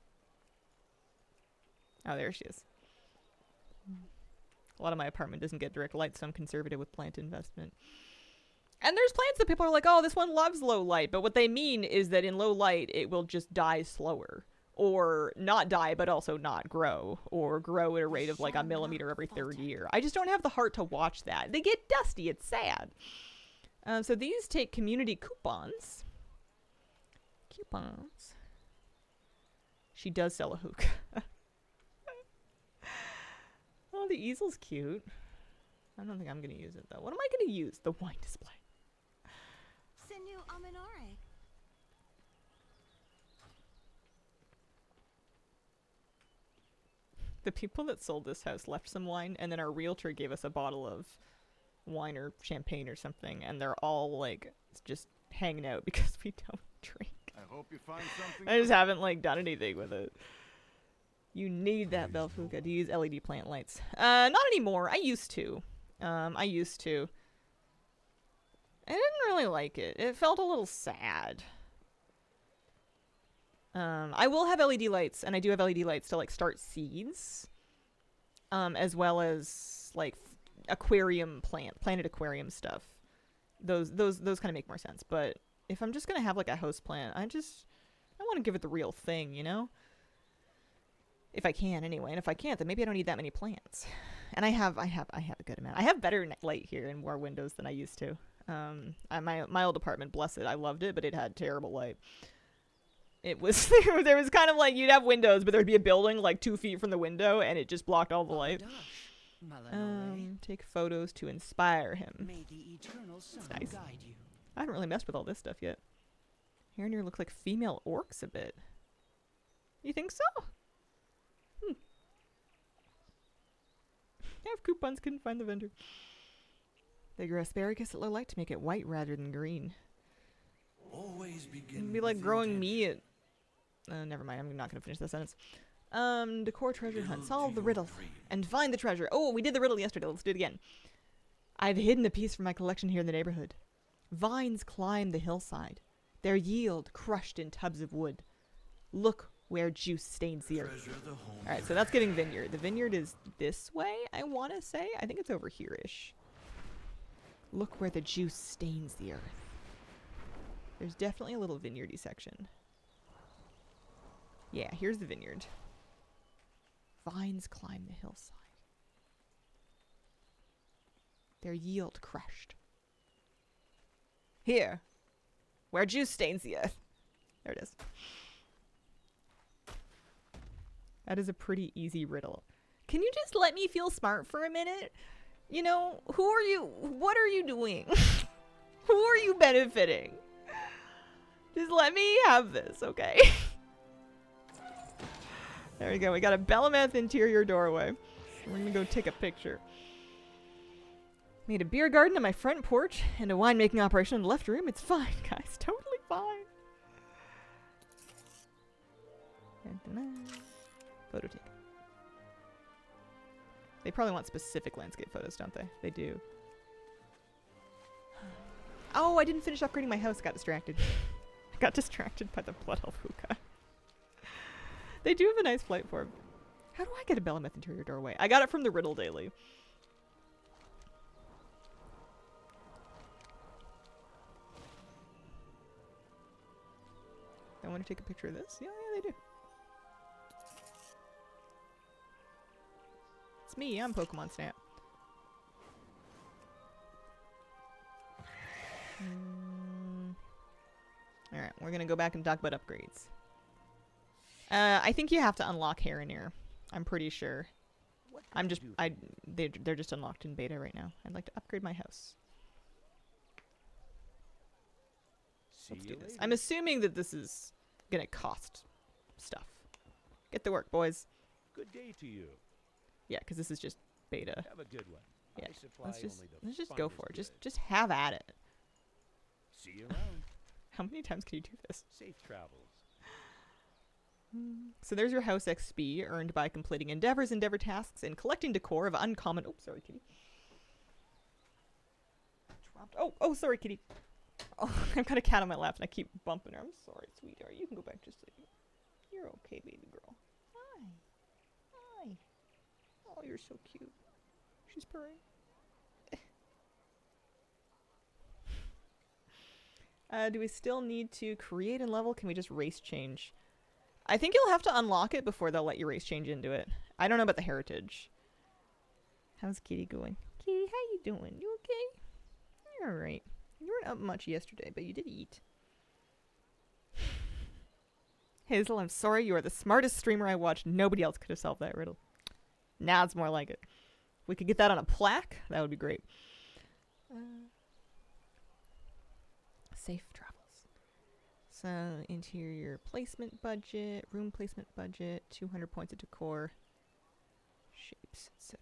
Oh, there she is. A lot of my apartment doesn't get direct light, so I'm conservative with plant investment. And there's plants that people are like, oh, this one loves low light. But what they mean is that in low light, it will just die slower. Or not die, but also not grow. Or grow at a rate of like a millimeter every third year. I just don't have the heart to watch that. They get dusty. It's sad. So these take community coupons. Coupons. She does sell a hookah. Oh, the easel's cute. I don't think I'm going to use it, though. What am I going to use? The wine display. Sinu Aminare. The people that sold this house left some wine, and then our realtor gave us a bottle of wine or champagne or something, and they're all, like, just hanging out because we don't drink. I hope you find something. I just haven't, like, done anything with it. You need that Belfuca to use LED plant lights. Not anymore. I used to. I didn't really like it. It felt a little sad. I will have LED lights, and I do have LED lights to, like, start seeds. As well as, like, planted aquarium stuff. Those kind of make more sense. But if I'm just gonna have, like, a house plant, I want to give it the real thing, you know? If I can, anyway. And if I can't, then maybe I don't need that many plants. And I have a good amount. I have better light here and more windows than I used to. My old apartment, bless it, I loved it, but it had terrible light. It was there was kind of like you'd have windows, but there'd be a building like 2 feet from the window, and it just blocked all the light. Take photos to inspire him. May the eternal sun nice. guide you. I haven't really messed with all this stuff yet. Here looks like female orcs a bit. You think so? I have coupons, couldn't find the vendor. They grow asparagus at low light to make it white rather than green. Always begin. It'd be like growing me at... never mind, I'm not going to finish that sentence. Decor treasure hunt. Solve the riddle. And find the treasure. Oh, we did the riddle yesterday. Let's do it again. I've hidden a piece from my collection here in the neighborhood. Vines climb the hillside. Their yield crushed in tubs of wood. Look where juice stains the earth. Alright, so that's getting vineyard. The vineyard is this way, I want to say. I think it's over here-ish. Look where the juice stains the earth. There's definitely a little vineyardy section. Yeah, here's the vineyard. Vines climb the hillside. Their yield crushed. Here, where juice stains the earth. There it is. That is a pretty easy riddle. Can you just let me feel smart for a minute? You know, who are you? What are you doing? Who are you benefiting? Just let me have this, okay? There we go. We got a Belemeth interior doorway. We're gonna go take a picture. Made a beer garden on my front porch and a winemaking operation in the left room. It's fine, guys. Totally fine. Photo take. They probably want specific landscape photos, don't they? They do. Oh, I didn't finish upgrading my house. Got distracted. I got distracted by the Blood Elf hookah. They do have a nice flight form. How do I get a Belemeth interior doorway? I got it from the Riddle Daily. I want to take a picture of this. Yeah, they do. It's me, I'm Pokemon Snap. Alright, we're gonna go back and talk about upgrades. I think you have to unlock Heronir. I'm pretty sure. They're just unlocked in beta right now. I'd like to upgrade my house. Let's do this. I'm assuming that this is gonna cost stuff. Get to work, boys. Good day to you. Yeah, because this is just beta. Have a good one. Yeah, I supply let's just only the go for it. finest Just have at it. See you around. How many times can you do this? Safe travels. So there's your house XP earned by completing endeavor tasks, and collecting decor of uncommon. Oh, sorry, kitty. Dropped. Oh, sorry, kitty. Oh, I've got a cat on my lap and I keep bumping her. I'm sorry, sweetheart. You can go back to sleep. You're okay, baby girl. Hi. Oh, you're so cute. She's purring. Do we still need to create and level? Can we just race change? I think you'll have to unlock it before they'll let you race change into it. I don't know about the heritage. How's Kitty going? Kitty, how you doing? You okay? You're alright. You weren't up much yesterday, but you did eat. Hazel, I'm sorry. You are the smartest streamer I watched. Nobody else could have solved that riddle. Now it's more like it. If we could get that on a plaque, that would be great. Safe travels. So, interior placement budget, room placement budget, 200 points of decor, shapes, etc.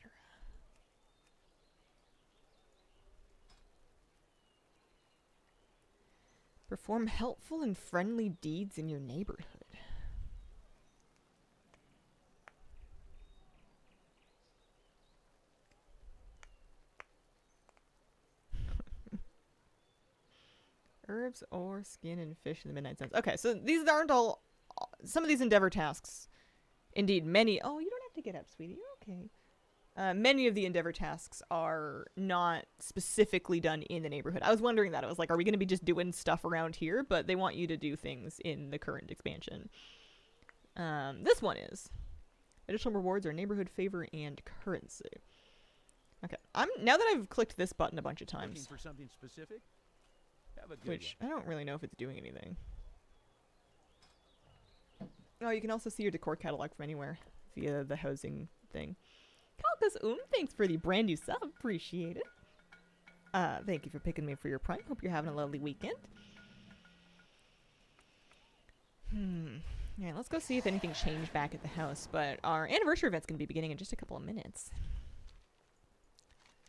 Perform helpful and friendly deeds in your neighborhood. Herbs or skin and fish in the midnight suns. Okay, so these aren't all... Some of these endeavor tasks. Indeed, many... Oh, you don't have to get up, sweetie. You're okay. Many of the endeavor tasks are not specifically done in the neighborhood. I was wondering that. I was like, are we going to be just doing stuff around here? But they want you to do things in the current expansion. This one is. Additional rewards are neighborhood favor and currency. Okay. Now that I've clicked this button a bunch of Looking times... for something specific? Have a good Which, one. I don't really know if it's doing anything. Oh, you can also see your decor catalog from anywhere via the housing thing. Kalkas thanks for the brand new sub. Appreciate it. Thank you for picking me for your prime. Hope you're having a lovely weekend. Yeah, let's go see if anything changed back at the house. But our anniversary event's going to be beginning in just a couple of minutes.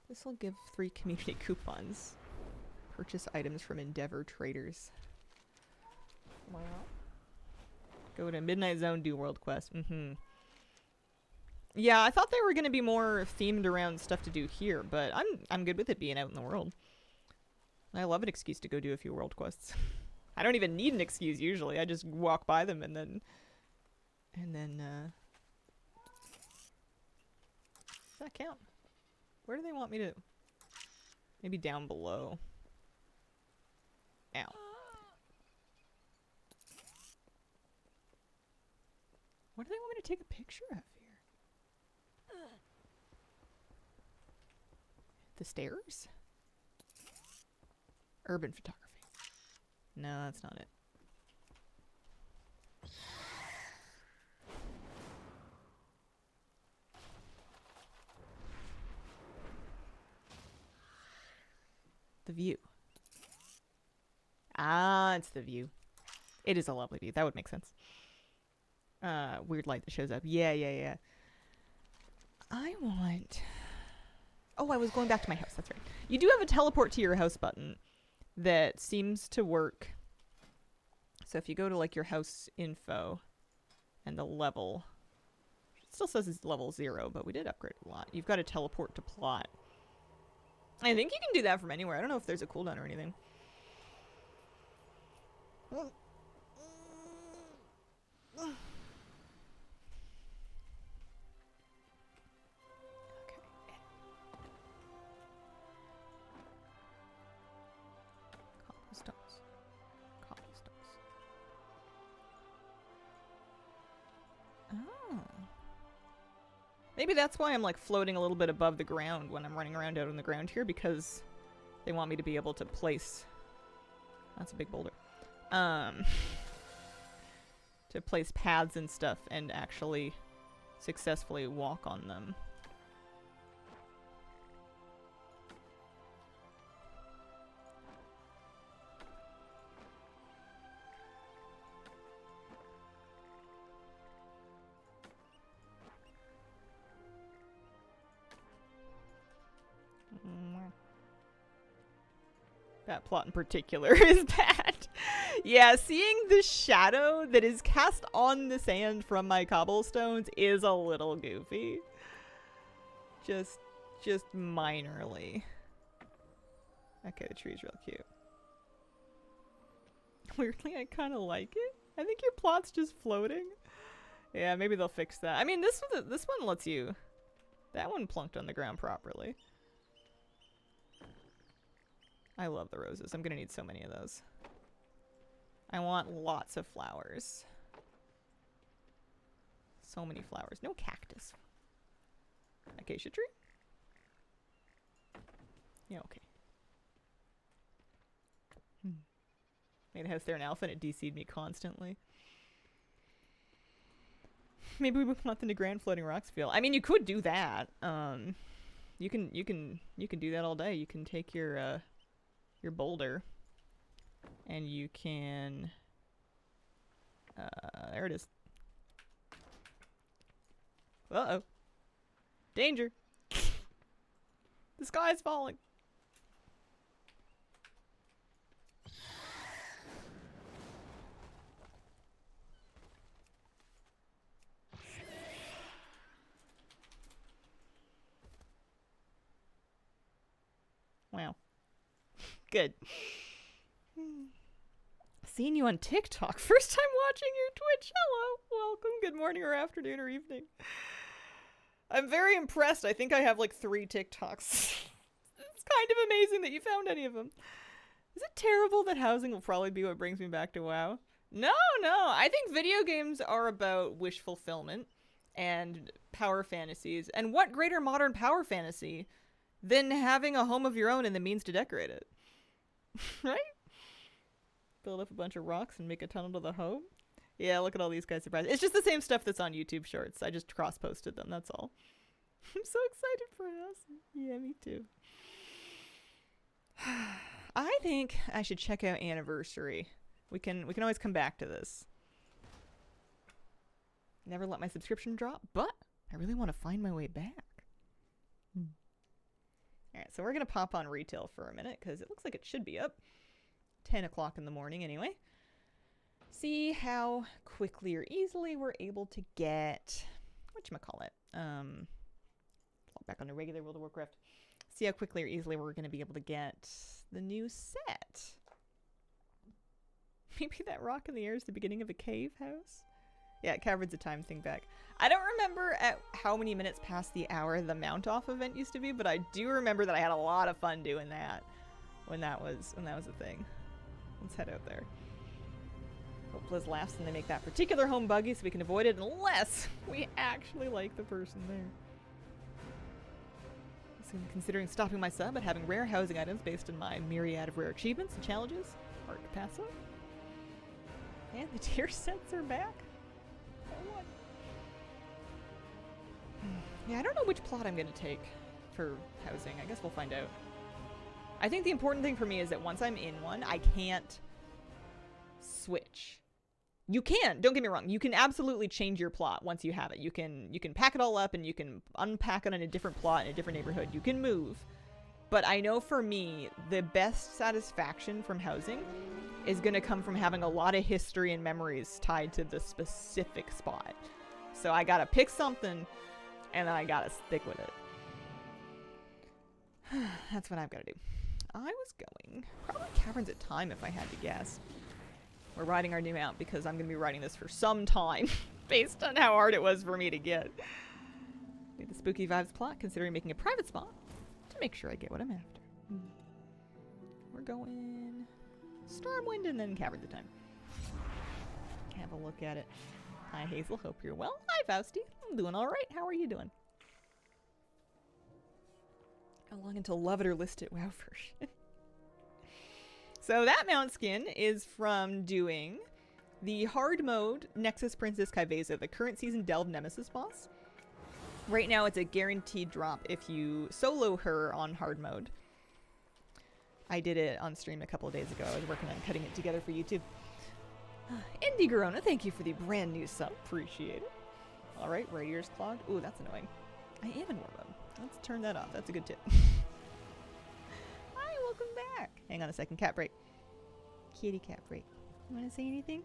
This will give 3 community coupons. Purchase items from Endeavor Traders. Go to Midnight Zone, do World Quest. Yeah, I thought they were going to be more themed around stuff to do here, but I'm good with it being out in the world. I love an excuse to go do a few World Quests. I don't even need an excuse usually. I just walk by them and then does that count? Where do they want me to? Maybe down below. Ow. What do they want me to take a picture of here? The stairs? Urban photography. No, that's not it. The view. Ah, it's the view. It is a lovely view. That would make sense. Weird light that shows up. Yeah. I want... Oh, I was going back to my house. That's right. You do have a teleport to your house button that seems to work. So if you go to like your house info and the level, it still says it's level 0, but we did upgrade a lot. You've got to teleport to plot. I think you can do that from anywhere. I don't know if there's a cooldown or anything. Cobblestones. Oh. Maybe that's why I'm like floating a little bit above the ground when I'm running around out on the ground here, because they want me to be able to place... That's a big boulder. To place paths and stuff and actually successfully walk on them. That plot in particular is bad. Yeah, seeing the shadow that is cast on the sand from my cobblestones is a little goofy. Just minorly. Okay, the tree's real cute. Weirdly, I kind of like it. I think your plot's just floating. Yeah, maybe they'll fix that. I mean, this one lets you That one plunked on the ground properly. I love the roses. I'm gonna need so many of those. I want lots of flowers. So many flowers. No cactus. Acacia tree? Yeah, okay. Made a house there in Alpha and it DC'd me constantly. Maybe we move nothing to Grand Floating Rocksville. I mean, you could do that. You can do that all day. You can take your boulder and you can there it is. Uh-oh. Danger. The sky is falling. Wow. Good. Seeing you on TikTok. First time watching your Twitch. Hello. Welcome. Good morning or afternoon or evening. I'm very impressed. I think I have like 3 TikToks. It's kind of amazing that you found any of them. Is it terrible that housing will probably be what brings me back to WoW? No. I think video games are about wish fulfillment and power fantasies. And what greater modern power fantasy than having a home of your own and the means to decorate it? Right? Build up a bunch of rocks and make a tunnel to the home. Yeah, look at all these guys surprised. It's just the same stuff that's on YouTube Shorts. I just cross-posted them, that's all. I'm so excited for us. Yeah, me too. I think I should check out Anniversary. We can always come back to this. Never let my subscription drop, but I really want to find my way back. Alright, so we're going to pop on retail for a minute because it looks like it should be up. 10 o'clock in the morning anyway. See how quickly or easily we're able to get... whatchamacallit? Back on the regular World of Warcraft. See how quickly or easily we're going to be able to get the new set. Maybe that rock in the air is the beginning of a cave house? Yeah, Cavern's a time thing back. I don't remember at how many minutes past the hour the mount off event used to be, but I do remember that I had a lot of fun doing that when that was a thing. Let's head out there. Hope Liz laughs and they make that particular home buggy so we can avoid it unless we actually like the person there. So I'm considering stopping my sub at having rare housing items based on my myriad of rare achievements and challenges. Hard to pass up. And the tier sets are back. Oh, what? Yeah, I don't know which plot I'm going to take for housing. I guess we'll find out. I think the important thing for me is that once I'm in one, I can't switch. You can, don't get me wrong. You can absolutely change your plot once you have it. You can pack it all up and you can unpack it in a different plot in a different neighborhood. You can move. But I know for me, the best satisfaction from housing is going to come from having a lot of history and memories tied to the specific spot. So I got to pick something and then I got to stick with it. That's what I've got to do. I was going probably Caverns at Time if I had to guess. We're riding our new mount because I'm going to be riding this for some time based on how hard it was for me to get. Need the Spooky Vibes plot, considering making a private spot to make sure I get what I'm after. We're going Stormwind and then Caverns at Time. Have a look at it. Hi Hazel, hope you're well. Hi Fausty, I'm doing alright. How are you doing? How long until Love It or List It WoW version? So that mount skin is from doing the hard mode Nexus Princess Kaiveza, the current season Delve Nemesis boss. Right now it's a guaranteed drop if you solo her on hard mode. I did it on stream a couple of days ago. I was working on cutting it together for YouTube. Indy Garona, thank you for the brand new sub. Appreciate it. Alright, Radier's clogged. Ooh, that's annoying. I am in war mode. Let's turn that off. That's a good tip. Hi, welcome back. Hang on a second. Cat break. Kitty cat break. You want to say anything?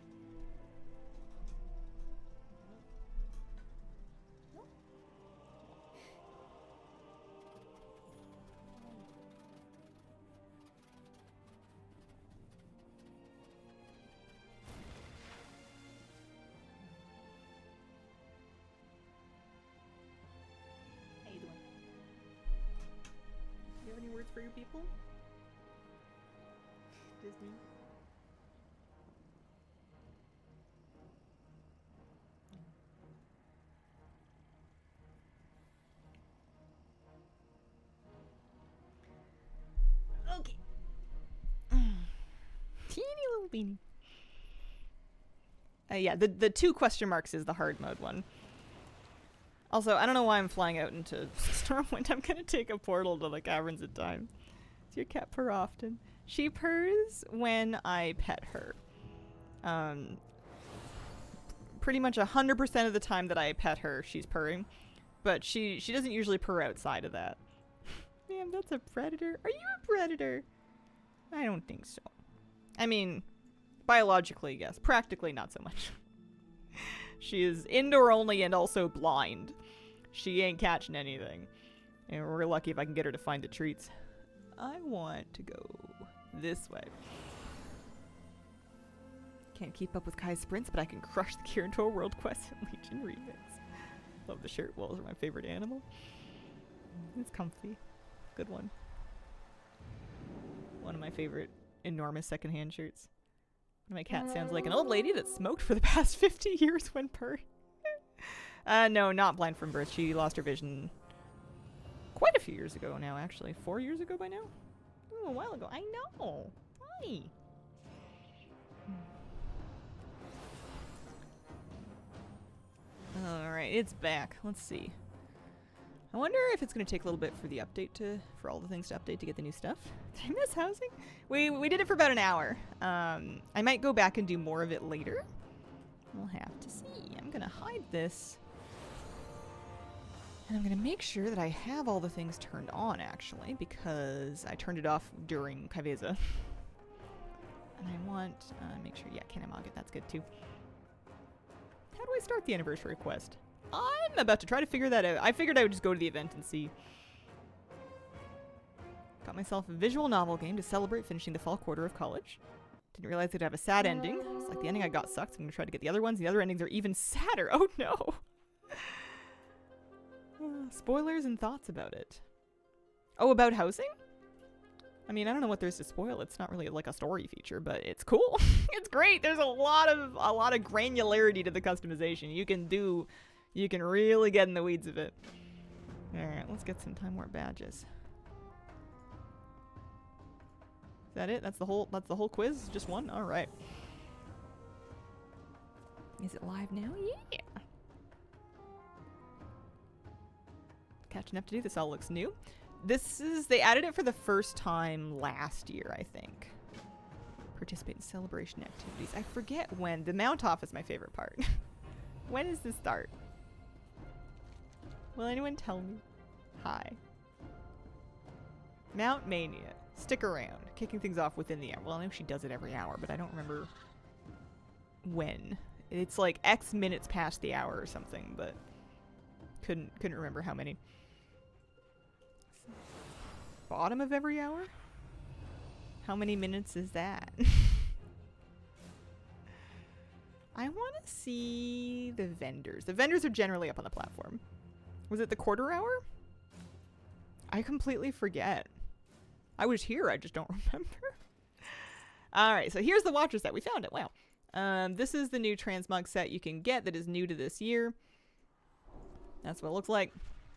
How you doing? favorites for you people? Disney. Okay. Teeny little beanie. Yeah, the 2 question marks is the hard mode one. Also, I don't know why I'm flying out into Stormwind. I'm gonna take a portal to the Caverns of Time. Does your cat purr often? She purrs when I pet her. Pretty much 100% of the time that I pet her, she's purring. But she doesn't usually purr outside of that. Damn, that's a predator. Are you a predator? I don't think so. I mean, biologically, yes. Practically, not so much. She is indoor only and also blind. She ain't catching anything. And we're lucky if I can get her to find the treats. I want to go this way. Can't keep up with Kai's sprints, but I can crush the Kieran Tour World Quest and Legion remix. Love the shirt. Walls are my favorite animal. It's comfy. Good one. One of my favorite enormous secondhand shirts. My cat sounds like an old lady that smoked for the past 50 years when purring. No, not blind from birth. She lost her vision quite a few years ago now, actually. 4 years ago by now? Ooh, a while ago. I know. Hi. Alright, it's back. Let's see. I wonder if it's going to take a little bit for the update for all the things to update to get the new stuff. Did I miss housing? We did it for about an hour. I might go back and do more of it later. We'll have to see. I'm going to hide this. And I'm going to make sure that I have all the things turned on, actually, because I turned it off during Kaiveza. And I want to make sure, yeah, Kanemage, that's good too. How do I start the anniversary quest? I'm about to try to figure that out. I figured I would just go to the event and see. Got myself a visual novel game to celebrate finishing the fall quarter of college. Didn't realize it'd have a sad ending. It's like the ending I got sucks. I'm going to try to get the other ones. The other endings are even sadder. Oh no. Spoilers and thoughts about it. Oh, about housing? I mean, I don't know what there's to spoil. It's not really like a story feature, but it's cool. It's great. There's a lot of granularity to the customization. You can really get in the weeds of it. All right, let's get some Time Warp badges. Is that it? That's the whole quiz? Just one? All right. Is it live now? Yeah. Catching up to do. This all looks new. They added it for the first time last year, I think. Participate in celebration activities. I forget when. The mount off is my favorite part. When does this start? Will anyone tell me? Hi. Mount Mania. Stick around. Kicking things off within the hour. Well, I know she does it every hour, but I don't remember when. It's like X minutes past the hour or something, but couldn't remember how many. Bottom of every hour? How many minutes is that? I want to see the vendors. The vendors are generally up on the platform. Was it the quarter hour? I completely forget. I was here, I just don't remember. Alright, so here's the Watcher set. We found it. Wow. This is the new Transmog set you can get that is new to this year. That's what it looks like.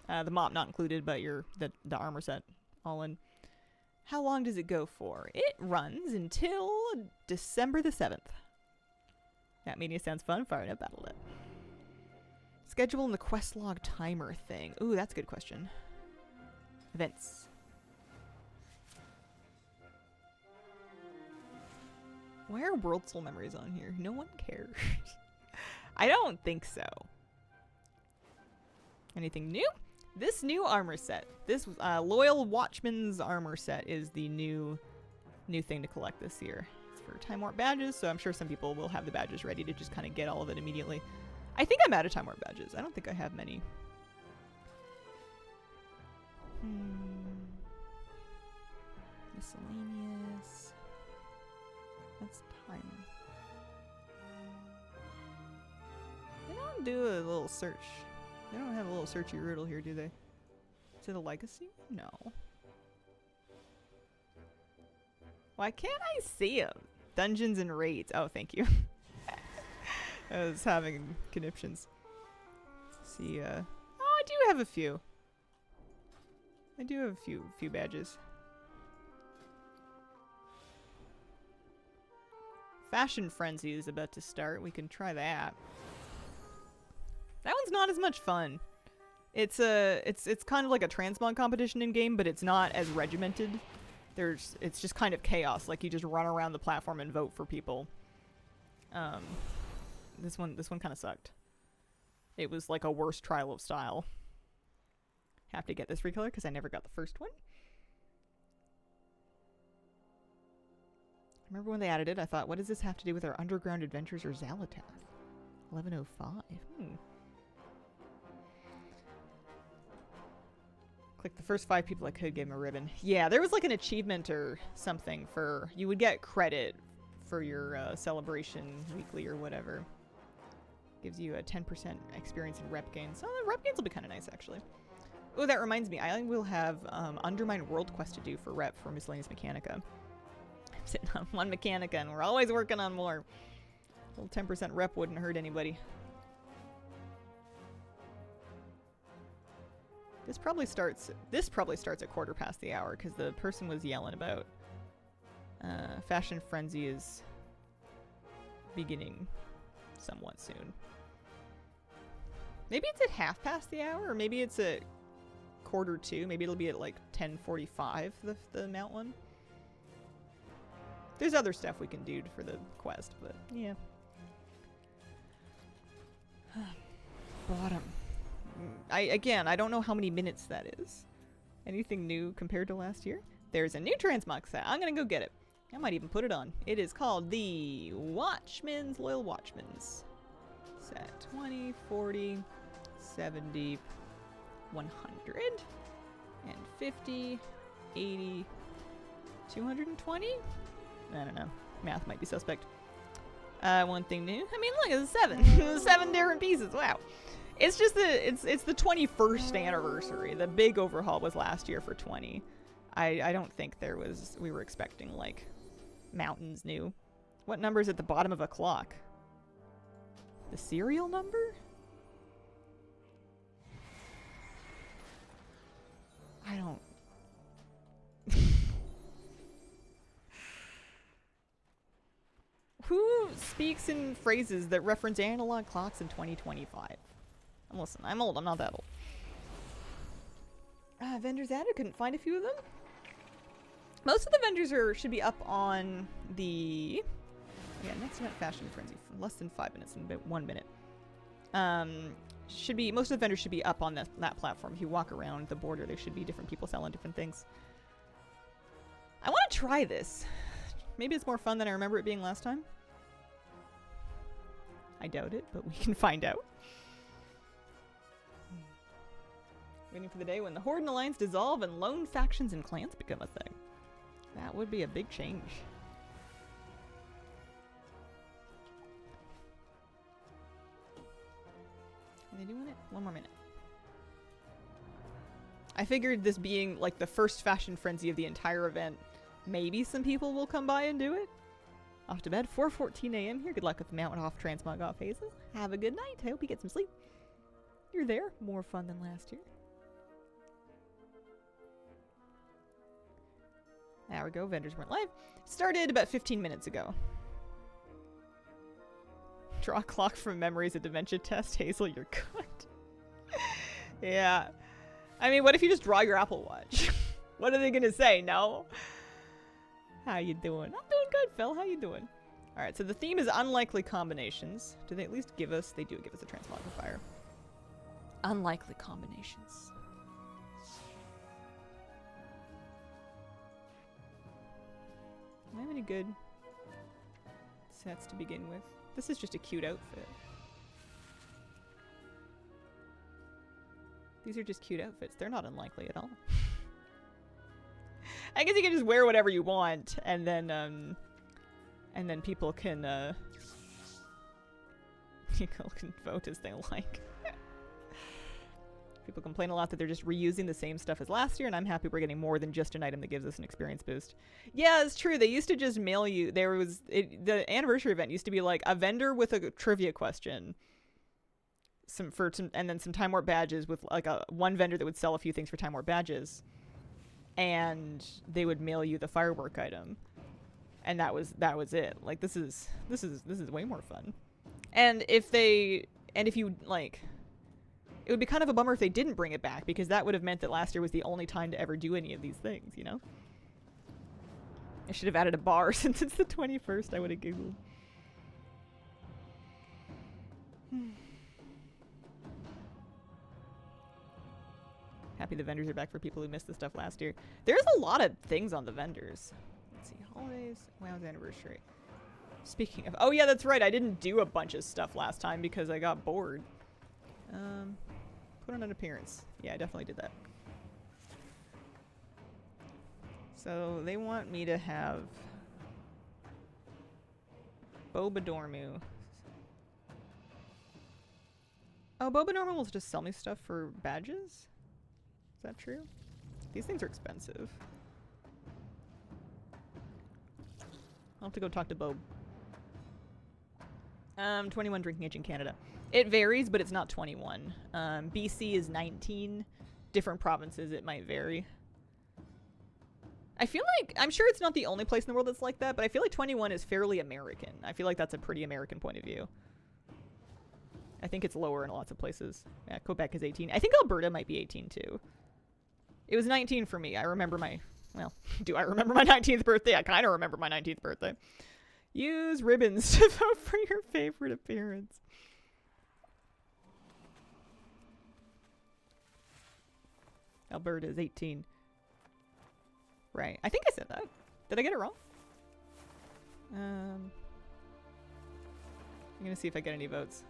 The mop not included, but the armor set all in. How long does it go for? It runs until December the 7th. That media sounds fun. Firing up Battle.net. Schedule in the quest log timer thing. Ooh, that's a good question. Events. Why are World Soul memories on here? No one cares. I don't think so. Anything new? This new armor set. This Loyal Watchman's armor set is the new thing to collect this year. It's for Time Warp badges, so I'm sure some people will have the badges ready to just kind of get all of it immediately. I think I'm out of Time Warp badges. I don't think I have many. Miscellaneous. That's time. They don't do a little search. They don't have a little searchy riddle here, do they? Is it a legacy? No. Why can't I see them? Dungeons and raids. Oh, thank you. I was having conniptions. See, oh, I do have a few. I do have a few badges. Fashion Frenzy is about to start. We can try that. That one's not as much fun. It's kind of like a transmog competition in game, but it's not as regimented. It's just kind of chaos. Like you just run around the platform and vote for people. This one kind of sucked. It was like a worse trial of style. Have to get this recolor because I never got the first one. Remember when they added it? I thought, what does this have to do with our Underground Adventures or Xalatath? 1105. Click the first 5 people I could, give them a ribbon. Yeah, there was like an achievement or something for... You would get credit for your celebration weekly or whatever. Gives you a 10% experience in rep gains. Oh, the rep gains will be kind of nice, actually. Oh, that reminds me. I will have Undermine World Quest to do for rep for Miscellaneous Mechanica. I'm sitting on 1 Mechanica, and we're always working on more. A little 10% rep wouldn't hurt anybody. This probably starts at quarter past the hour because the person was yelling about Fashion Frenzy is beginning somewhat soon. Maybe it's at half past the hour, or maybe it's at quarter to. Maybe it'll be at like 10:45. The mount one. There's other stuff we can do for the quest, but yeah. Bottom. I don't know how many minutes that is. Anything new compared to last year? There's a new transmog set. I'm gonna go get it. I might even put it on. It is called the Watchman's Loyal Watchman's set. 20, 40, 70, 100, and 50, 80, 220? I don't know. Math might be suspect. One thing new. I mean, look, it's 7. 7 different pieces. Wow. It's just it's the 21st anniversary. The big overhaul was last year for 20. I don't think we were expecting like mountains new. What number is at the bottom of a clock? The serial number? I don't. Who speaks in phrases that reference analog clocks in 2025? Listen, I'm old. I'm not that old. Vendors added. Couldn't find a few of them. Most of the vendors should be up on the... Yeah, next event, Fashion Frenzy. Less than 5 minutes, in about 1 minute. Most of the vendors should be up on that platform. If you walk around the border, there should be different people selling different things. I want to try this. Maybe it's more fun than I remember it being last time. I doubt it, but we can find out. Waiting for the day when the Horde and Alliance dissolve and lone factions and clans become a thing. That would be a big change. Are they doing it? 1 more minute. I figured this being like the first Fashion Frenzy of the entire event, maybe some people will come by and do it. Off to bed, 4:14 a.m. here. Good luck with the mount off transmog off phases. Have a good night. I hope you get some sleep. You're there. More fun than last year. There we go. Vendors weren't live. Started about 15 minutes ago. Draw a clock from memories a dementia test. Hazel, you're good. Yeah. I mean, what if you just draw your Apple Watch? What are they going to say? No? How you doing? I'm doing good, Phil. How you doing? All right, so the theme is unlikely combinations. Do they at least give us? They do give us a transmogrifier. Unlikely combinations. Do I have any good sets to begin with? This is just a cute outfit. These are just cute outfits. They're not unlikely at all. I guess you can just wear whatever you want, and then people can people can vote as they like. People complain a lot that they're just reusing the same stuff as last year, and I'm happy we're getting more than just an item that gives us an experience boost. Yeah, it's true. They used to just mail you. The anniversary event used to be like a vendor with a trivia question, and then some Time Warp badges with like one vendor that would sell a few things for Time Warp badges, and they would mail you the firework item, and that was it. Like this is way more fun. And if you like. It would be kind of a bummer if they didn't bring it back, because that would have meant that last year was the only time to ever do any of these things, you know? I should have added a bar since it's the 21st. I would have giggled. Happy the vendors are back for people who missed the stuff last year. There's a lot of things on the vendors. Let's see. Holidays. WoW's anniversary. Speaking of... Oh, yeah, that's right. I didn't do a bunch of stuff last time because I got bored. Put on an appearance. Yeah, I definitely did that. So they want me to have Boba Dormu. Oh, Boba Dormu will just sell me stuff for badges? Is that true? These things are expensive. I'll have to go talk to Bob. 21 drinking age in Canada. It varies, but it's not 21. BC is 19. Different provinces, it might vary. I feel like, I'm sure it's not the only place in the world that's like that, but I feel like 21 is fairly American. I feel like that's a pretty American point of view. I think it's lower in lots of places. Yeah, Quebec is 18. I think Alberta might be 18 too. It was 19 for me. I remember do I remember my 19th birthday? I kind of remember my 19th birthday. Use ribbons to vote for your favorite appearance. Alberta is 18. Right. I think I said that. Did I get it wrong? I'm gonna see if I get any votes.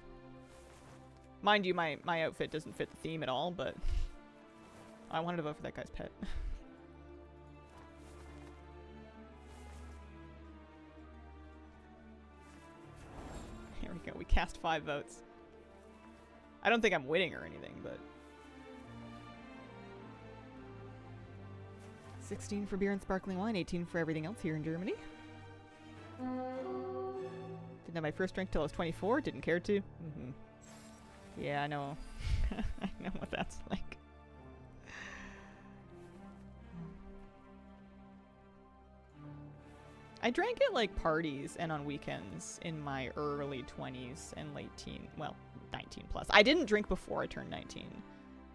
Mind you, my outfit doesn't fit the theme at all, but I wanted to vote for that guy's pet. Here we go. We cast 5 votes. I don't think I'm winning or anything, but... 16 for beer and sparkling wine, 18 for everything else here in Germany. Didn't have my first drink till I was 24, didn't care to. Yeah, I know. I know what that's like. I drank at like parties and on weekends in my early 20s and late teen, well, 19 plus. I didn't drink before I turned 19,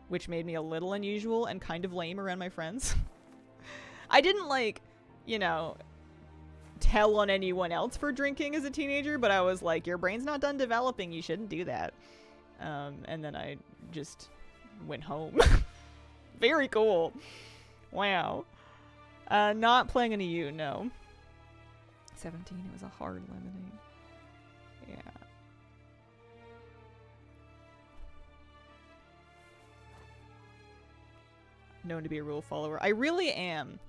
which made me a little unusual and kind of lame around my friends. I didn't like, you know, tell on anyone else for drinking as a teenager, but I was like, your brain's not done developing, you shouldn't do that. And then I just went home. Very cool. Wow. Not playing any U, no. 17, it was a hard lemonade. Yeah. Known to be a rule follower. I really am.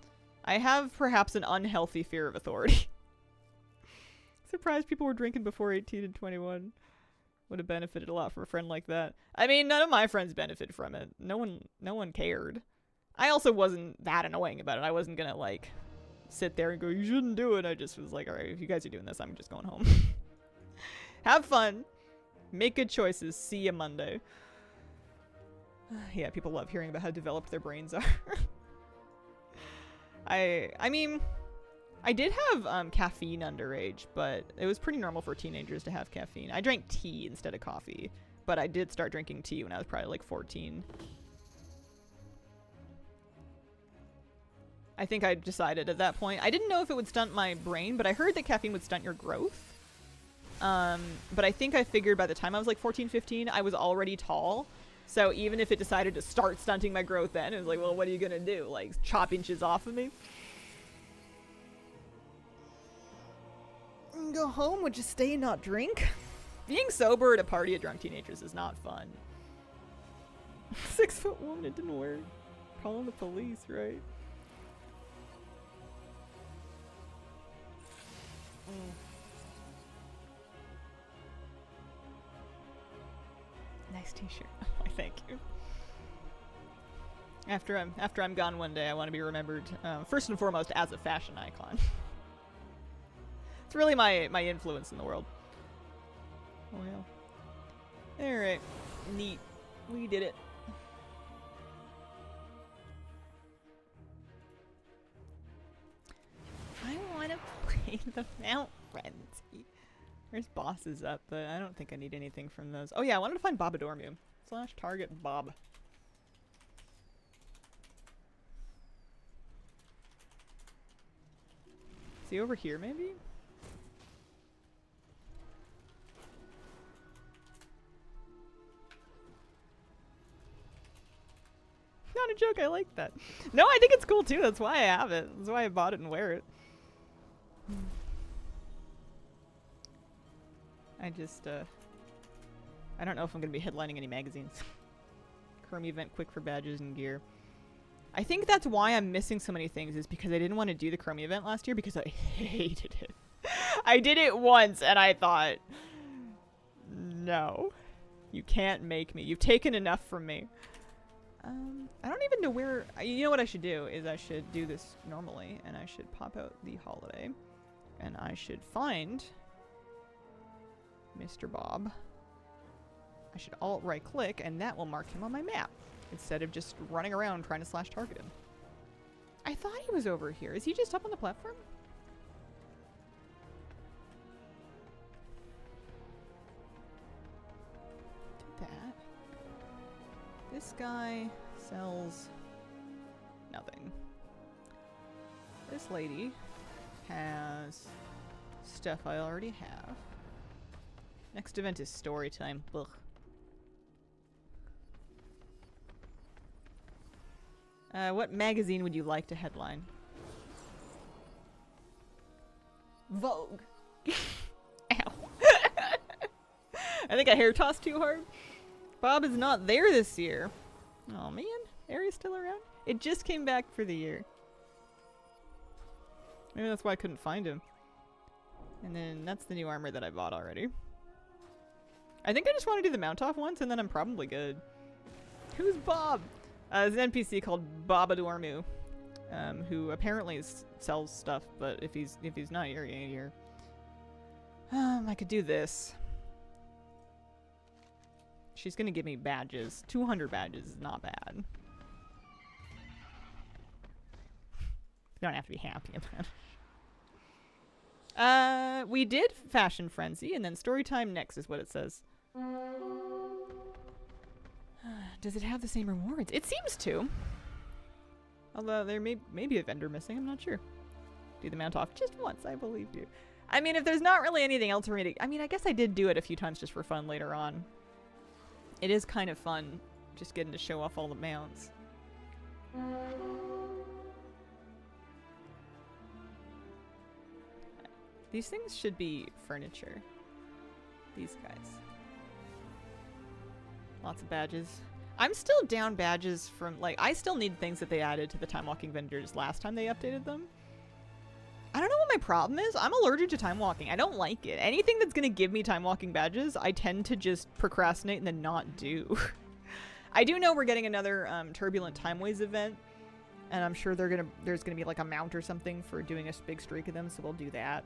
I have perhaps an unhealthy fear of authority. Surprised people were drinking before 18 and 21. Would have benefited a lot from a friend like that. I mean, none of my friends benefited from it. No one cared. I also wasn't that annoying about it. I wasn't gonna like sit there and go, you shouldn't do it. I just was like, all right, if you guys are doing this, I'm just going home. Have fun. Make good choices. See you Monday. Yeah, people love hearing about how developed their brains are. I mean, I did have caffeine underage, but it was pretty normal for teenagers to have caffeine. I drank tea instead of coffee, but I did start drinking tea when I was probably like 14. I think I decided at that point. I didn't know if it would stunt my brain, but I heard that caffeine would stunt your growth. But I think I figured by the time I was like 14, 15, I was already tall. So even if it decided to start stunting my growth then, it was like, well, what are you gonna do? Like, chop inches off of me? Go home, would just stay and not drink? Being sober at a party of drunk teenagers is not fun. 6 foot woman, it didn't work. Calling the police, right? Nice t-shirt. Why, thank you. After I'm gone one day, I want to be remembered first and foremost as a fashion icon. It's really my influence in the world. Well, all right, neat. We did it. I want to play the Mount Frenzy. There's bosses up, but I don't think I need anything from those. Oh yeah, I wanted to find Bobadormu. / target Bob. Is he over here, maybe? Not a joke, I like that. No, I think it's cool too, that's why I have it. That's why I bought it and wear it. I just, I don't know if I'm gonna be headlining any magazines. Chrome event quick for badges and gear. I think that's why I'm missing so many things, is because I didn't want to do the Chrome event last year because I hated it. I did it once and I thought, no, you can't make me. You've taken enough from me. I don't even know where, you know what I should do is I should do this normally and I should pop out the holiday and I should find Mr. Bob. I should alt right click and that will mark him on my map instead of just running around trying to / target him. I thought he was over here. Is he just up on the platform? Do that. This guy sells nothing. This lady has stuff I already have. Next event is story time. Ugh. What magazine would you like to headline? Vogue. Ow. I think I hair tossed too hard. Bob is not there this year. Oh man, Aries still around? It just came back for the year. Maybe that's why I couldn't find him. And then that's the new armor that I bought already. I think I just want to do the mount off once and then I'm probably good. Who's Bob? There's an NPC called Bobadormu, who apparently sells stuff, but if he's not here, he ain't here. I could do this. She's gonna give me badges. 200 badges is not bad. You don't have to be happy about it. We did Fashion Frenzy, and then Storytime next is what it says. Does it have the same rewards? It seems to. Although there may be a vendor missing, I'm not sure. Do the mount off just once, I believe you. I mean, if there's not really anything else for me to... I mean, I guess I did do it a few times just for fun later on. It is kind of fun just getting to show off all the mounts. These things should be furniture. These guys. Lots of badges. I'm still down badges from, like, I still need things that they added to the time walking vendors last time they updated them. I don't know what my problem is. I'm allergic to time walking. I don't like it. Anything that's gonna give me time walking badges, I tend to just procrastinate and then not do. I do know we're getting another Turbulent Timeways event, and I'm sure there's gonna be like a mount or something for doing a big streak of them, so we'll do that.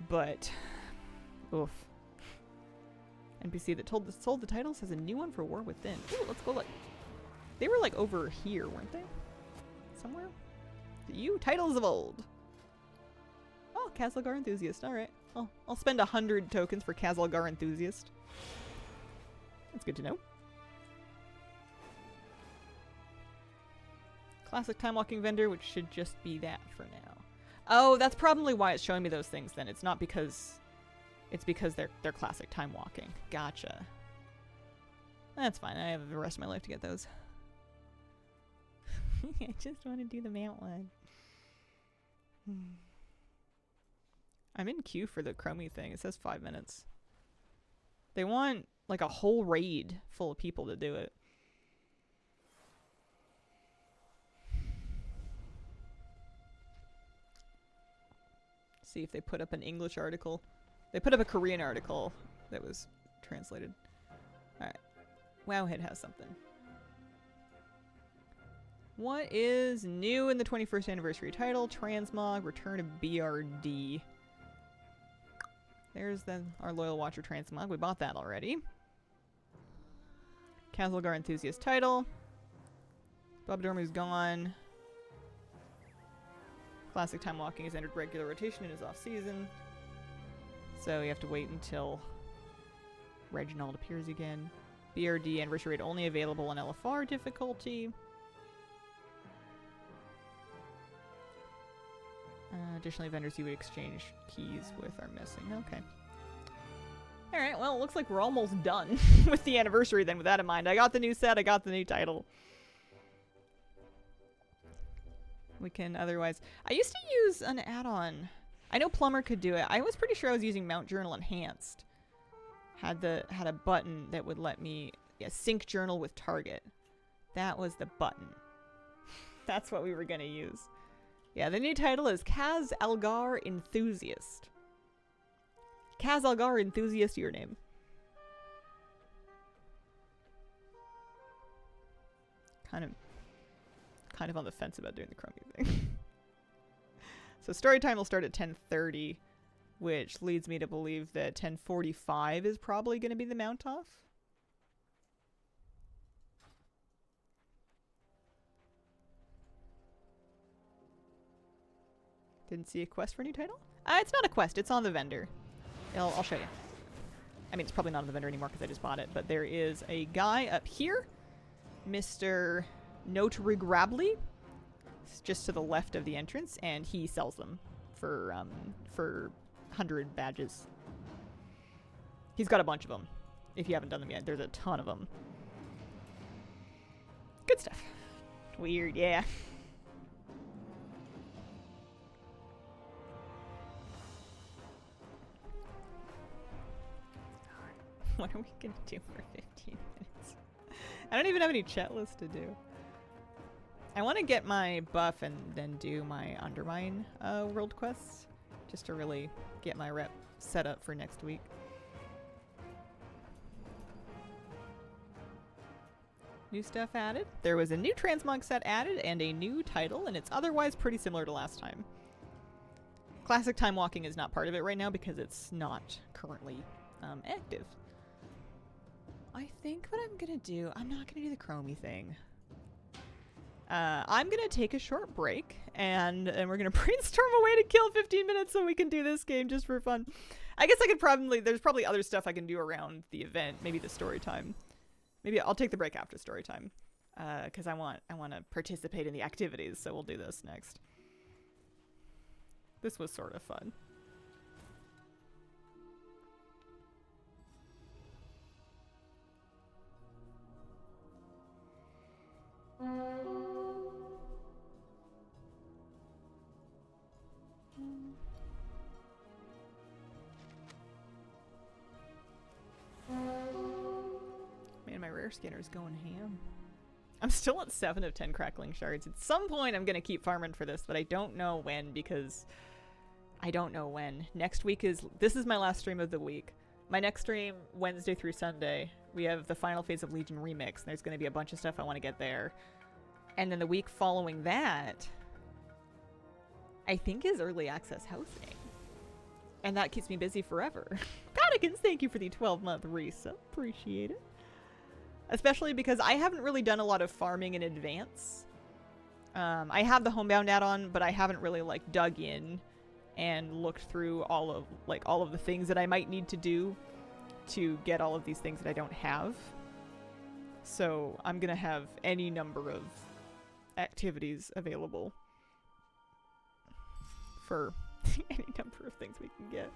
But, oof. NPC that sold the titles has a new one for War Within. Ooh, let's go look. They were like over here, weren't they? Somewhere? You titles of old. Oh, Kazalgar Enthusiast. Alright. I'll spend 100 tokens for Kazalgar Enthusiast. That's good to know. Classic time walking vendor, which should just be that for now. Oh, that's probably why it's showing me those things then. It's not because... It's because they're classic time walking. Gotcha. That's fine. I have the rest of my life to get those. I just want to do the mount one. I'm in queue for the Chromie thing. It says 5 minutes. They want like a whole raid full of people to do it. See if they put up an English article. They put up a Korean article that was translated. Alright. Wowhead has something. What is new in the 21st anniversary title? Transmog, Return of BRD. There's our Loyal Watcher Transmog. We bought that already. Kazalgar Enthusiast title. Bob Dormu's gone. Classic Time Walking has entered regular rotation in his off-season. So you have to wait until Reginald appears again. BRD Anniversary Raid only available on LFR difficulty. Additionally, vendors you would exchange keys with are missing. Okay. Alright, well, it looks like we're almost done with the anniversary then, with that in mind. I got the new set, I got the new title. We can otherwise... I used to use an add-on. I know Plumber could do it. I was pretty sure I was using Mount Journal Enhanced. Had a button that would let me sync journal with target. That was the button. That's what we were going to use. Yeah, the new title is Kaz Algar Enthusiast. Kaz Algar Enthusiast, your name. Kind of on the fence about doing the Chromie thing. So story time will start at 10:30, which leads me to believe that 10:45 is probably going to be the mount off. Didn't see a quest for a new title? It's not a quest. It's on the vendor. I'll show you. I mean, it's probably not on the vendor anymore because I just bought it, but there is a guy up here, Mr. Notary Grably. It's just to the left of the entrance, and he sells them for 100 badges. He's got a bunch of them. If you haven't done them yet, there's a ton of them. Good stuff. Weird, yeah. What are we gonna do for 15 minutes? I don't even have any chat list to do. I want to get my buff and then do my Undermine world quests, just to really get my rep set up for next week. New stuff added. There was a new Transmog set added and a new title, and it's otherwise pretty similar to last time. Classic Time Walking is not part of it right now because it's not currently active. I think what I'm gonna do, I'm not gonna do the Chromie thing. I'm gonna take a short break and we're gonna brainstorm a way to kill 15 minutes so we can do this game just for fun. I guess I could there's probably other stuff I can do around the event, maybe the story time. Maybe I'll take the break after story time, because I want to participate in the activities, so we'll do this next. This was sort of fun. Man, my rare scanner's going ham. I'm still at 7 of 10 crackling shards. At some point I'm gonna keep farming for this, but I don't know when, because I don't know when. Next week this is my last stream of the week. My next stream, Wednesday through Sunday, we have the final phase of Legion Remix, and there's gonna be a bunch of stuff I want to get there. And then the week following that, I think, is early access hosting. And that keeps me busy forever. Godikins, thank you for the 12-month resub. Appreciate it. Especially because I haven't really done a lot of farming in advance. I have the Homebound add-on, but I haven't really dug in and looked through all of the things that I might need to do to get all of these things that I don't have. So I'm gonna have any number of activities available for any number of things we can get.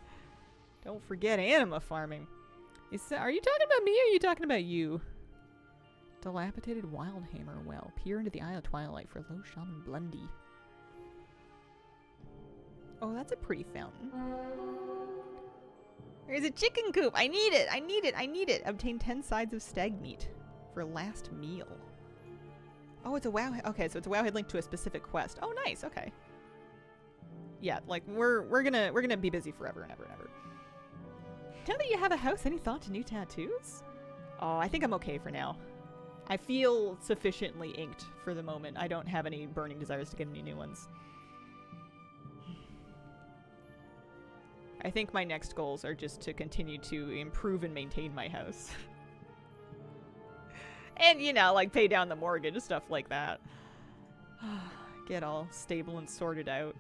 Don't forget anima farming. Are you talking about me or are you talking about you? Dilapidated Wildhammer well. Peer into the Eye of Twilight for low shaman Blundy. Oh, that's a pretty fountain. There's a chicken coop. I need it. I need it. I need it. Obtain 10 sides of stag meat for last meal. Oh, it's a WoW. Okay, so it's a WoW linked to a specific quest. Oh, nice. Okay. Yeah, we're gonna be busy forever and ever and ever. Now that you have a house, any thought to new tattoos? Oh, I think I'm okay for now. I feel sufficiently inked for the moment. I don't have any burning desires to get any new ones. I think my next goals are just to continue to improve and maintain my house. And, you know, like pay down the mortgage, stuff like that. Get all stable and sorted out.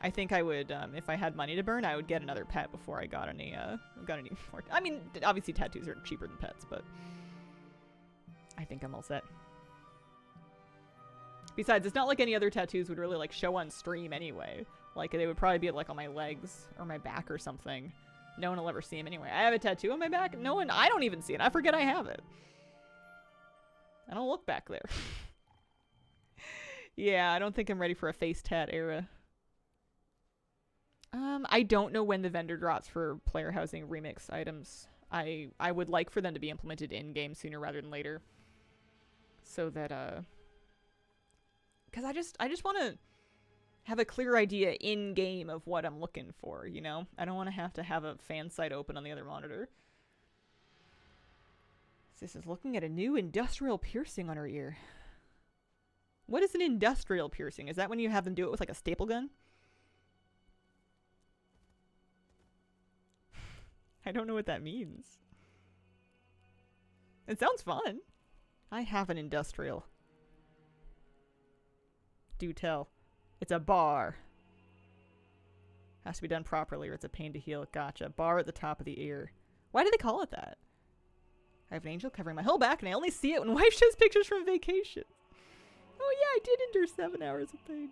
I think I would, if I had money to burn, I would get another pet before I got any more. I mean, obviously tattoos are cheaper than pets, but I think I'm all set. Besides, it's not like any other tattoos would really like show on stream anyway. Like they would probably be like on my legs or my back or something. No one will ever see them anyway. I have a tattoo on my back. No one, I don't even see it. I forget I have it. I don't look back there. Yeah, I don't think I'm ready for a face tat era. I don't know when the vendor drops for player housing remix items. I would like for them to be implemented in game sooner rather than later. So that cuz I just want to have a clear idea in game of what I'm looking for, you know? I don't want to have a fan site open on the other monitor. This is looking at a new industrial piercing on her ear. What is an industrial piercing? Is that when you have them do it with like a staple gun? I don't know what that means. It sounds fun. I have an industrial. Do tell. It's a bar. Has to be done properly or it's a pain to heal. Gotcha. Bar at the top of the ear. Why do they call it that? I have an angel covering my whole back and I only see it when wife shows pictures from vacation. Oh yeah, I did endure 7 hours of pain.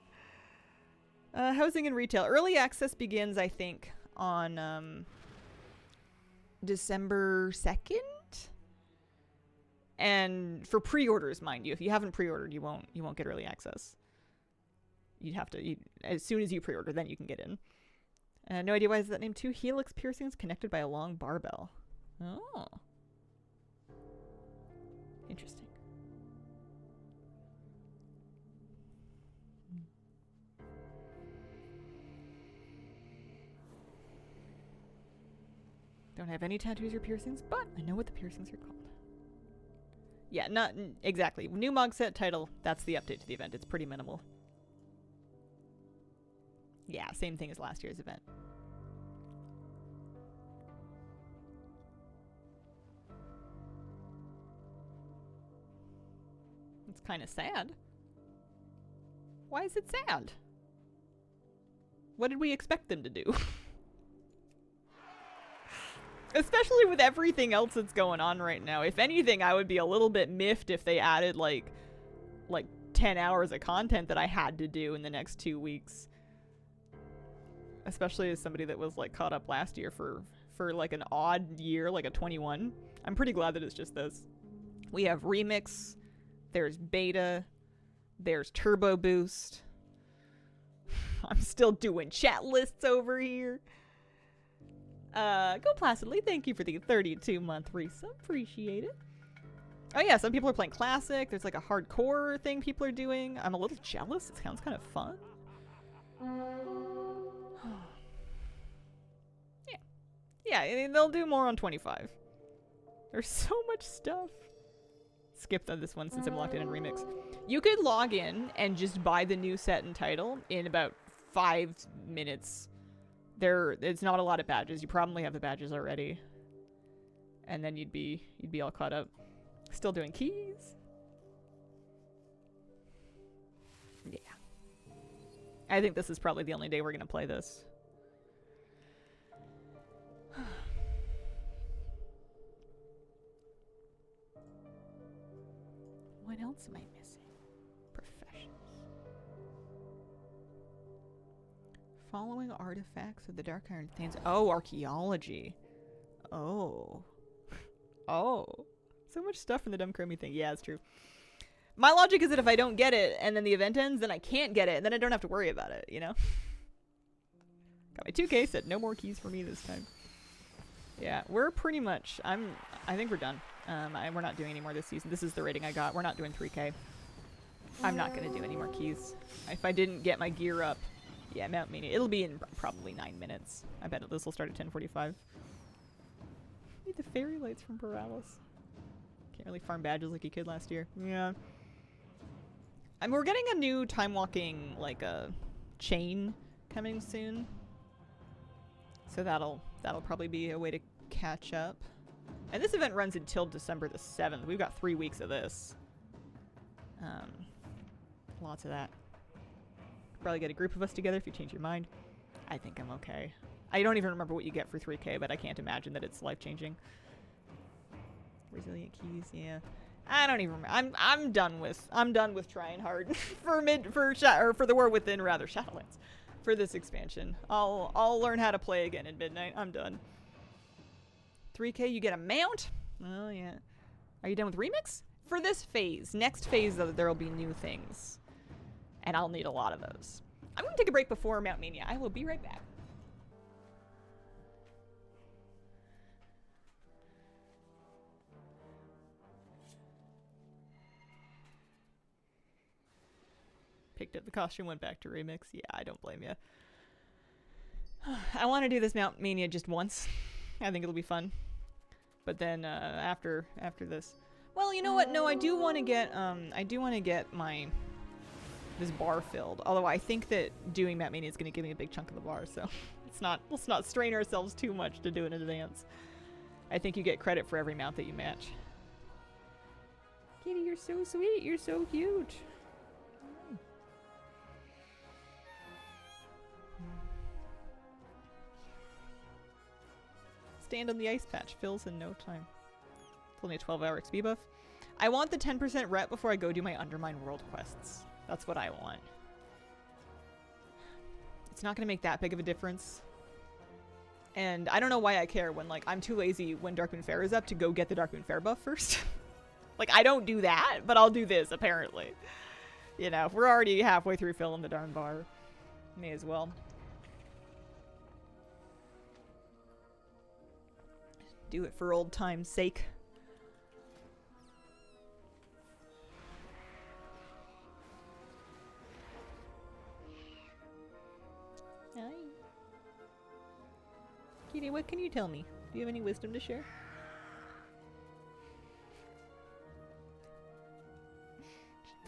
Housing and retail. Early access begins, I think, on December 2nd? And for pre-orders, mind you. If you haven't pre-ordered, you won't get early access. You'd have to, as soon as you pre-order, then you can get in. No idea why is that named. 2 helix piercings connected by a long barbell. Oh. Interesting. Don't have any tattoos or piercings, but I know what the piercings are called. Yeah, not exactly. New Mog set title, that's the update to the event. It's pretty minimal. Yeah, same thing as last year's event. It's kind of sad. Why is it sad? What did we expect them to do? Especially with everything else that's going on right now. If anything, I would be a little bit miffed if they added like 10 hours of content that I had to do in the next 2 weeks. Especially as somebody that was like caught up last year for like an odd year, like a 21. I'm pretty glad that it's just this. We have Remix, there's Beta, there's Turbo Boost. I'm still doing chat lists over here. Go Placidly, thank you for the 32-month resub. Appreciate it. Oh yeah, some people are playing Classic. There's like a hardcore thing people are doing. I'm a little jealous. It sounds kind of fun. Yeah, I mean, they'll do more on 25. There's so much stuff. Skipped on this one since I'm locked in Remix. You could log in and just buy the new set and title in about 5 minutes. It's not a lot of badges. You probably have the badges already. And then you'd be all caught up. Still doing keys. Yeah. I think this is probably the only day we're going to play this. What else am I missing? Professions. Following artifacts of the Dark Iron Thanes. Oh, archaeology. Oh. Oh. So much stuff in the Dumb Chromie thing. Yeah, it's true. My logic is that if I don't get it and then the event ends, then I can't get it and then I don't have to worry about it, you know? Got my 2K set. No more keys for me this time. Yeah, we're pretty much... I think we're done. We're not doing any more this season. This is the rating I got. We're not doing 3K. I'm not going to do any more keys. If I didn't get my gear up... Yeah, Mount Meaning. It'll be in probably 9 minutes. I bet this will start at 10:45. Need the fairy lights from Paralis. Can't really farm badges like you could last year. Yeah. We're getting a new time walking like a chain coming soon. So that'll probably be a way to catch up. And this event runs until December the 7th. We've got 3 weeks of this. Lots of that. Probably get a group of us together if you change your mind. I think I'm okay. I don't even remember what you get for 3K, but I can't imagine that it's life-changing. Resilient keys, yeah. I don't even remember. I'm done with trying hard for the War Within, rather, Shadowlands, for this expansion. I'll learn how to play again in Midnight. I'm done. 3K, you get a mount? Oh yeah. Are you done with remix? For this phase. Next phase, though, there will be new things. And I'll need a lot of those. I'm going to take a break before Mount Mania. I will be right back. Picked up the costume, went back to remix. Yeah, I don't blame you. I want to do this Mount Mania just once. I think it'll be fun. But then after this, well, you know what? No, I do want to get this bar filled. Although I think that doing Mount Mania is going to give me a big chunk of the bar, so let's not strain ourselves too much to do it in advance. I think you get credit for every mount that you match. Kitty, you're so sweet. You're so cute. Stand on the ice patch. Fills in no time. It's only a 12-hour XP buff. I want the 10% rep before I go do my Undermine World quests. That's what I want. It's not going to make that big of a difference. And I don't know why I care when, like, I'm too lazy when Darkmoon Faire is up to go get the Darkmoon Faire buff first. Like, I don't do that, but I'll do this, apparently. You know, if we're already halfway through filling the darn bar, may as well. Do it for old time's sake. Hi. Kitty, what can you tell me? Do you have any wisdom to share?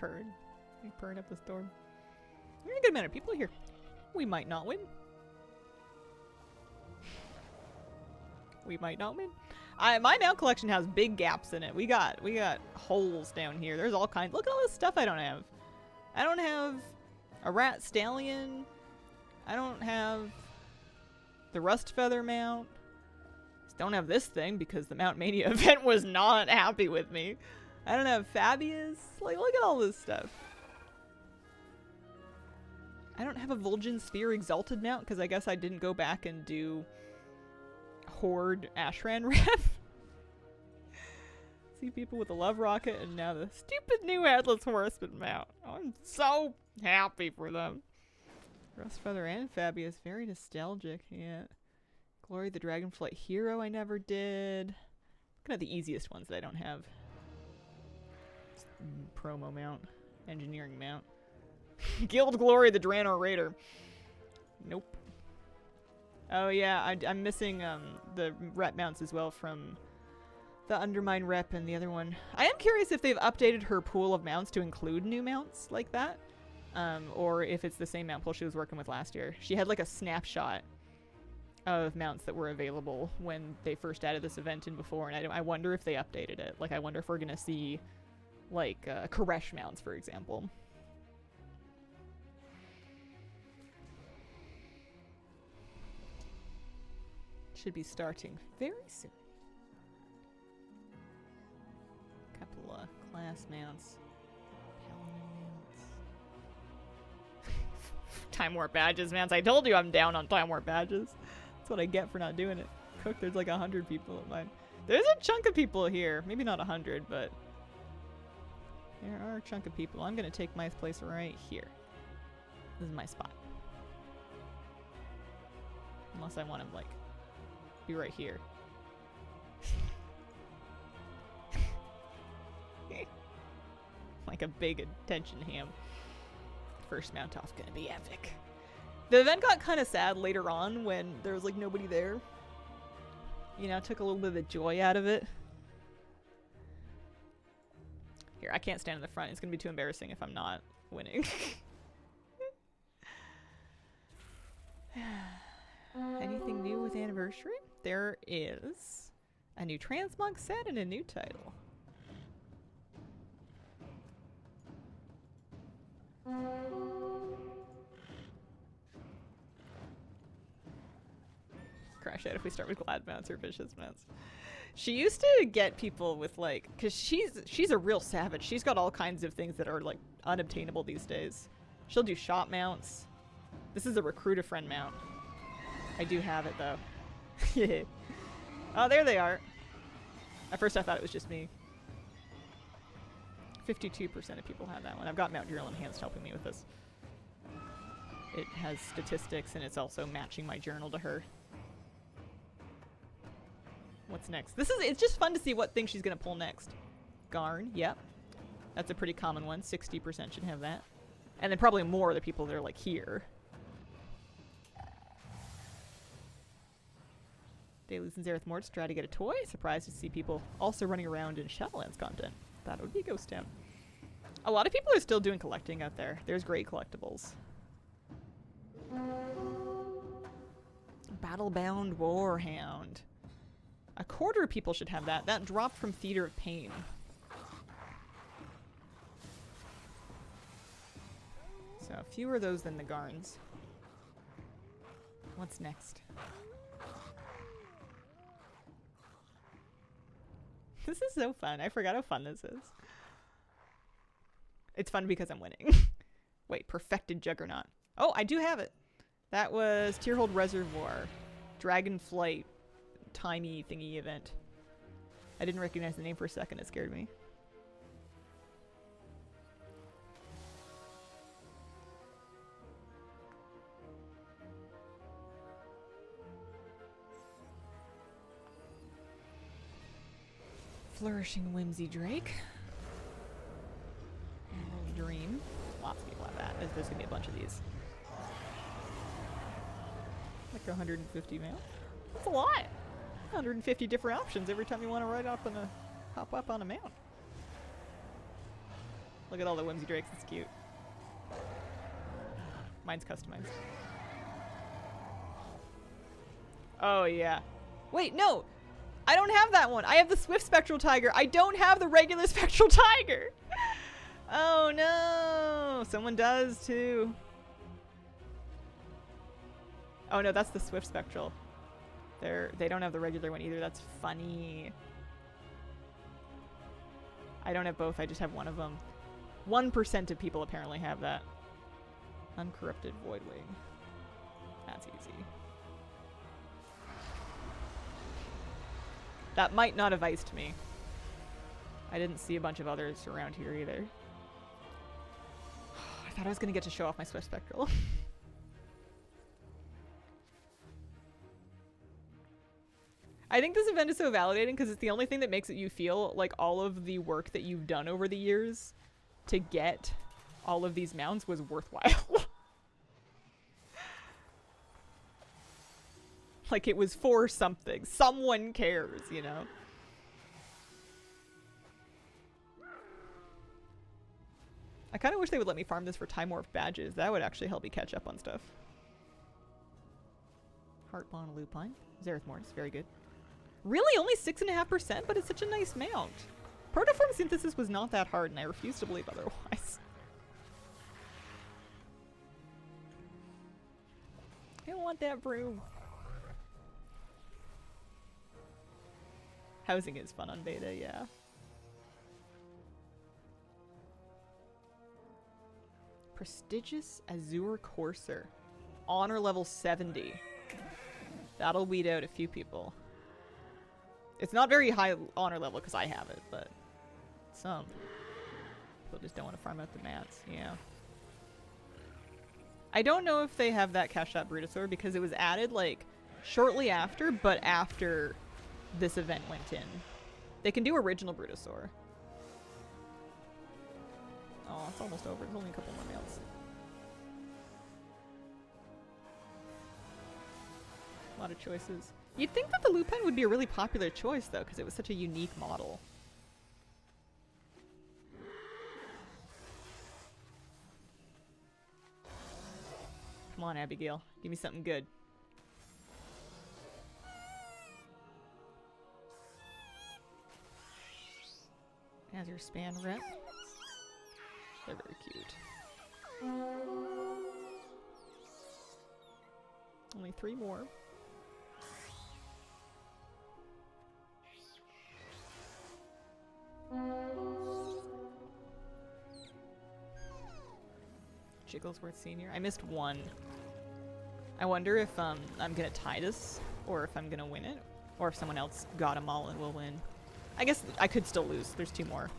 Purring. You purring up the storm. There's a good amount of people here. We might not win. We might not win. My mount collection has big gaps in it. We got holes down here. There's all kinds. Look at all this stuff I don't have. I don't have a rat stallion. I don't have the rust feather mount. Just don't have this thing because the Mount Mania event was not happy with me. I don't have Fabius. Like, look at all this stuff. I don't have a Vol'jin Sphere Exalted mount because I guess I didn't go back and do Horde Ashran ref. See people with the Love Rocket and now the stupid new Headless Horseman mount. I'm so happy for them. Rust Feather and Fabius, very nostalgic. Yeah. Glory the Dragonflight Hero I never did. Looking at the easiest ones that I don't have. Promo mount. Engineering mount. Guild Glory the Draenor Raider. Nope. Oh yeah, I'm missing the rep mounts as well from the Undermine rep and the other one. I am curious if they've updated her pool of mounts to include new mounts like that. Or if it's the same mount pool she was working with last year. She had like a snapshot of mounts that were available when they first added this event in before, and I wonder if they updated it. Like, I wonder if we're gonna see like Koresh mounts, for example. Should be starting very soon. Couple of class mounts. Paladin mounts. Time Warp badges, mounts. I told you I'm down on Time Warp badges. That's what I get for not doing it. Cook, there's like 100 people at mine. There's a chunk of people here. Maybe not 100, but there are a chunk of people. I'm gonna take my place right here. This is my spot. Unless I want to, like, be right here. Like a big attention ham. First mount off gonna be epic. The event got kind of sad later on when there was like nobody there. You know, took a little bit of the joy out of it. Here, I can't stand in the front. It's gonna be too embarrassing if I'm not winning. Anything new with Anniversary? There is a new Transmog set and a new title. Crash out if we start with glad mounts or vicious mounts. She used to get people with like, cause she's a real savage. She's got all kinds of things that are like unobtainable these days. She'll do shop mounts. This is a recruit a friend mount. I do have it though. Oh, there they are. At first I thought it was just me. 52% of people have that one. I've got Mount Journal Enhanced helping me with this. It has statistics and it's also matching my journal to her. What's next? It's just fun to see what thing she's gonna pull next. Garn, yep. That's a pretty common one. 60% should have that. And then probably more of the people that are like here. Dailies and Zareth Mortis try to get a toy. Surprised to see people also running around in Shadowlands content. That would be Ghost Town. A lot of people are still doing collecting out there. There's great collectibles. Battlebound Warhound. A quarter of people should have that. That dropped from Theater of Pain. So fewer of those than the Garns. What's next? This is so fun. I forgot how fun this is. It's fun because I'm winning. Wait, Perfected Juggernaut. Oh, I do have it. That was Tierhold Reservoir. Dragonflight timey thingy event. I didn't recognize the name for a second. It scared me. Flourishing Whimsy Drake. Emerald Dream. Lots of people have that. There's gonna be a bunch of these. Like 150 mail. That's a lot. 150 different options every time you want to hop up on a mount. Look at all the Whimsy Drakes. It's cute. Mine's customized. Oh yeah. Wait, no. I don't have that one. I have the Swift Spectral Tiger. I don't have the regular Spectral Tiger. Oh no. Someone does too. Oh no, that's the Swift Spectral. They don't have the regular one either. That's funny. I don't have both. I just have one of them. 1% of people apparently have that. Uncorrupted Voidwing. That's easy. That might not have iced me. I didn't see a bunch of others around here either. I thought I was going to get to show off my Swift Spectral. I think this event is so validating because it's the only thing that makes it you feel like all of the work that you've done over the years to get all of these mounts was worthwhile. Like it was for something. Someone cares, you know? I kind of wish they would let me farm this for Time Warp badges. That would actually help me catch up on stuff. Heartbond Lupine. Zareth Mortis, very good. Really? Only 6.5%? But it's such a nice mount. Protoform Synthesis was not that hard, and I refuse to believe otherwise. I don't want that broom. Housing is fun on beta, yeah. Prestigious Azure Courser. Honor level 70. That'll weed out a few people. It's not very high honor level because I have it, but some people just don't want to farm out the mats, yeah. I don't know if they have that Cash Shot Brutosaur because it was added like shortly after, but after this event went in. They can do original Brutosaur. Oh, it's almost over. There's only a couple more mails. A lot of choices. You'd think that the Lupine would be a really popular choice, though, because it was such a unique model. on, Abigail. Give me something good. As your span rep. They're very cute. Only 3 more. Jigglesworth Senior. I missed 1. I wonder if I'm gonna tie this, or if I'm gonna win it, or if someone else got them all and will win. I guess I could still lose. There's 2 more.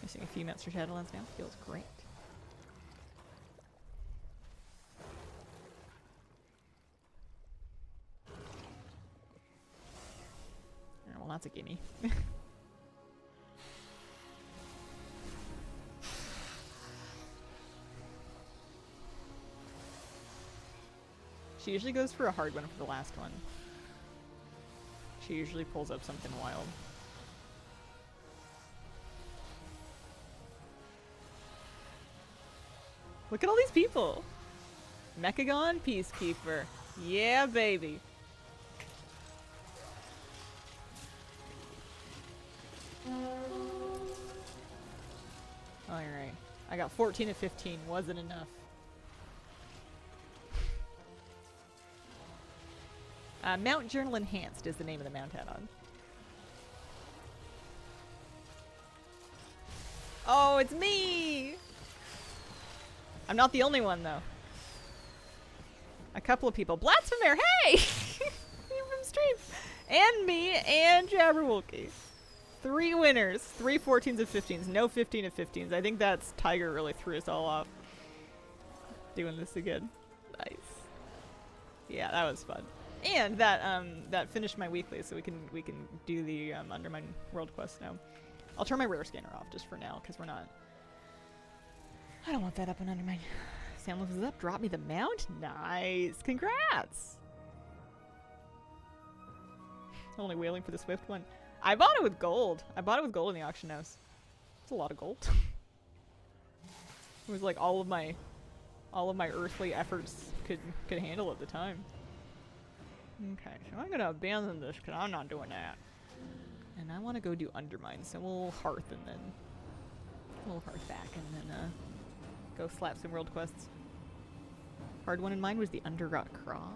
Missing a few mounts for Shadowlands now. Feels great. Oh, well, that's a gimme. She usually goes for a hard one for the last one. She usually pulls up something wild. Look at all these people! Mechagon Peacekeeper. Yeah, baby. Alright. I got 14 of 15. Wasn't enough. Mount Journal Enhanced is the name of the mount add-on. Oh, it's me! I'm not the only one, though. A couple of people. Blasphemer, hey! You're from stream. And me, and Jabberwocky. 3 winners. 3 14s of 15s. No 15 of 15s. I think that's Tiger really threw us all off. Doing this again. Nice. Yeah, that was fun. And that finished my weekly, so we can do the Undermine World Quest now. I'll turn my rare scanner off just for now, because we're not. I don't want that up on Undermine. Sam is up. Drop me the mount. Nice. Congrats. Only wailing for the Swift one. I bought it with gold. I bought it with gold in the auction house. It's a lot of gold. It was like all of my earthly efforts could handle at the time. Okay, so I'm gonna abandon this because I'm not doing that. And I want to go do Undermine, so we'll Hearth and then we'll Hearth back and then go slap some world quests. Hard one in mind was the Underrot Craw.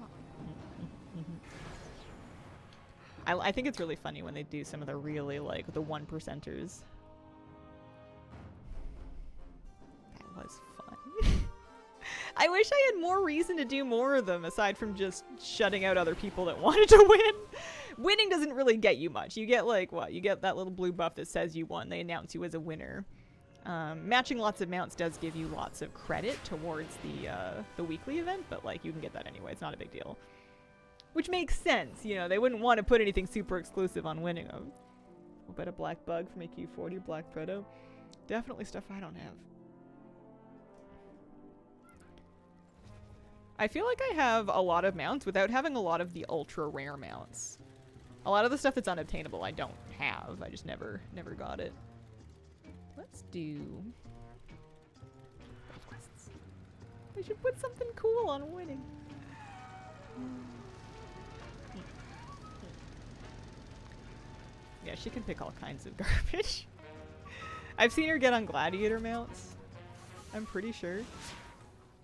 I think it's really funny when they do some of the really like the 1%ers. That was fun. I wish I had more reason to do more of them aside from just shutting out other people that wanted to win. Winning doesn't really get you much. You get like what? You get that little blue buff that says you won. They announce you as a winner. Matching lots of mounts does give you lots of credit towards the weekly event, but like you can get that anyway. It's not a big deal. Which makes sense, you know. They wouldn't want to put anything super exclusive on winning them. We'll bet a black bug from a Q40, black Predo. Definitely stuff I don't have. I feel like I have a lot of mounts without having a lot of the ultra rare mounts. A lot of the stuff that's unobtainable I don't have. I just never got it. Let's do quests. I should put something cool on winning. Yeah, she can pick all kinds of garbage. I've seen her get on gladiator mounts. I'm pretty sure.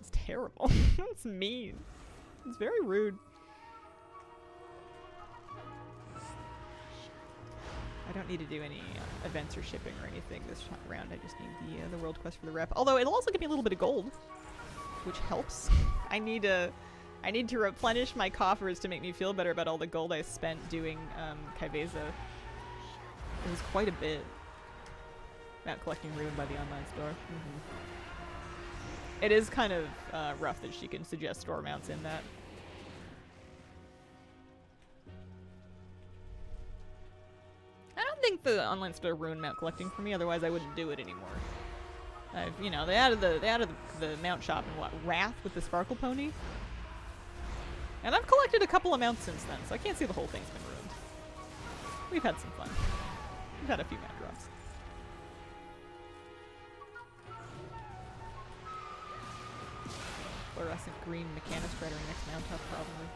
It's terrible. It's mean. It's very rude. I don't need to do any events or shipping or anything this round. I just need the world quest for the rep. Although it'll also give me a little bit of gold, which helps. I need to replenish my coffers to make me feel better about all the gold I spent doing Kaiveza. It was quite a bit. Not collecting Rune by the online store. It is kind of rough that she can suggest store mounts in that. I don't think the online store ruined mount collecting for me. Otherwise, I wouldn't do it anymore. You know, they added the mount shop in what, Wrath with the Sparkle Pony, and I've collected a couple of mounts since then, so I can't see the whole thing's been ruined. We've had some fun. We've had a few mount drops. fluorescent green Mechanic Spreader next mount up, probably.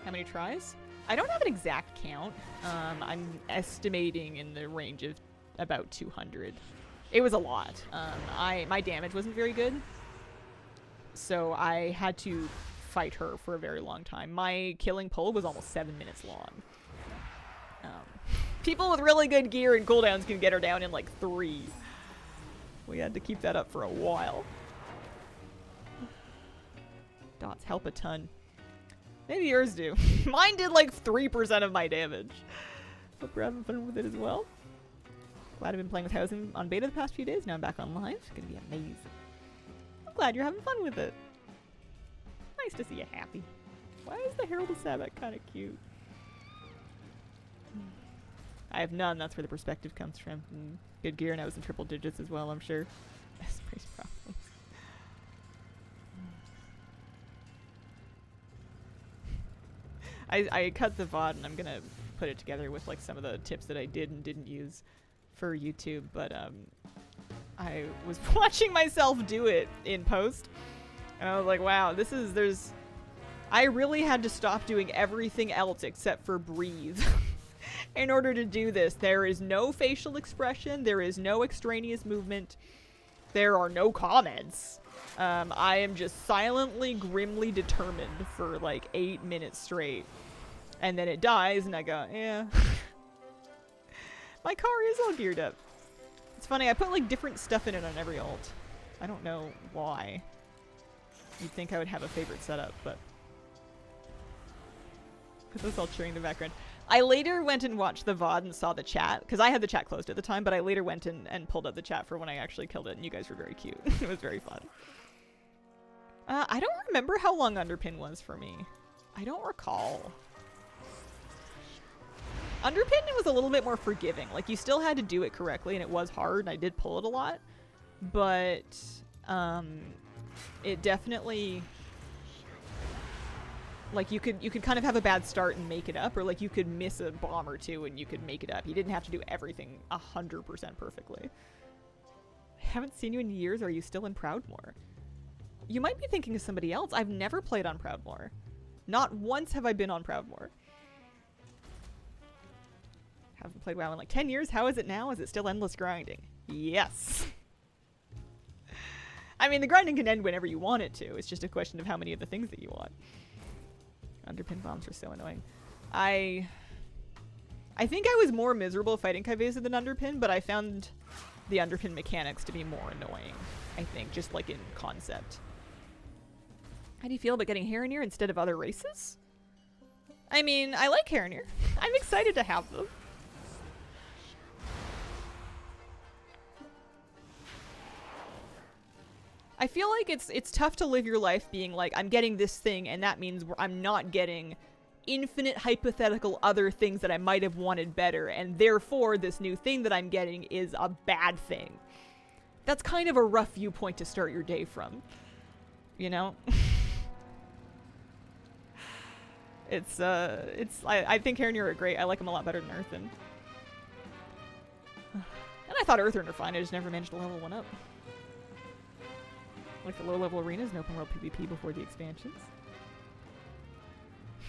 How many tries? I don't have an exact count. I'm estimating in the range of about 200. It was a lot. My damage wasn't very good, so I had to fight her for a very long time. My killing pull was almost 7 minutes long. People with really good gear and cooldowns can get her down in like 3. We had to keep that up for a while. Dots help a ton. Maybe yours do. Mine did like 3% of my damage. Hope you're having fun with it as well. Glad I've been playing with Housing on beta the past few days. Now I'm back on live. It's gonna be amazing. I'm glad you're having fun with it. Nice to see you happy. Why is the Herald of Sabbath kind of cute? I have none. That's where the perspective comes from. Good gear, and I was in triple digits as well, I'm sure. Best price problems. I cut the VOD, and I'm gonna put it together with like some of the tips that I did and didn't use for YouTube, but I was watching myself do it in post, and I was like, wow, I really had to stop doing everything else except for breathe. In order to do this. There is no facial expression, there is no extraneous movement, there are no comments. I am just silently, grimly determined for like 8 minutes straight. And then it dies, and I go, yeah. My car is all geared up. It's funny, I put like different stuff in it on every ult. I don't know why. You'd think I would have a favorite setup, but... Put this all cheering in the background. I later went and watched the VOD and saw the chat, because I had the chat closed at the time, but I later went and pulled up the chat for when I actually killed it, and you guys were very cute. It was very fun. I don't remember how long Underpin was for me. I don't recall. Underpin was a little bit more forgiving. Like, you still had to do it correctly, and it was hard, and I did pull it a lot. But, it definitely... Like, you could kind of have a bad start and make it up, or like you could miss a bomb or two and you could make it up. You didn't have to do everything 100% perfectly. I haven't seen you in years. Are you still in Proudmoore? You might be thinking of somebody else. I've never played on Proudmoore. Not once have I been on Proudmoore. Haven't played WoW in like 10 years. How is it now? Is it still endless grinding? Yes. I mean, the grinding can end whenever you want it to. It's just a question of how many of the things that you want. Underpin bombs are so annoying. I think I was more miserable fighting Kaiveza than Underpin, but I found the Underpin mechanics to be more annoying, I think, just like in concept. How do you feel about getting Harenir instead of other races? I mean, I like Harenir. I'm excited to have them. I feel like it's tough to live your life being like, I'm getting this thing, and that means I'm not getting infinite hypothetical other things that I might have wanted better, and therefore this new thing that I'm getting is a bad thing. That's kind of a rough viewpoint to start your day from. You know? I think Harenir are great. I like them a lot better than Earthen. And I thought Earthen are fine, I just never managed to level one up. Like the low-level arenas and open world PvP before the expansions.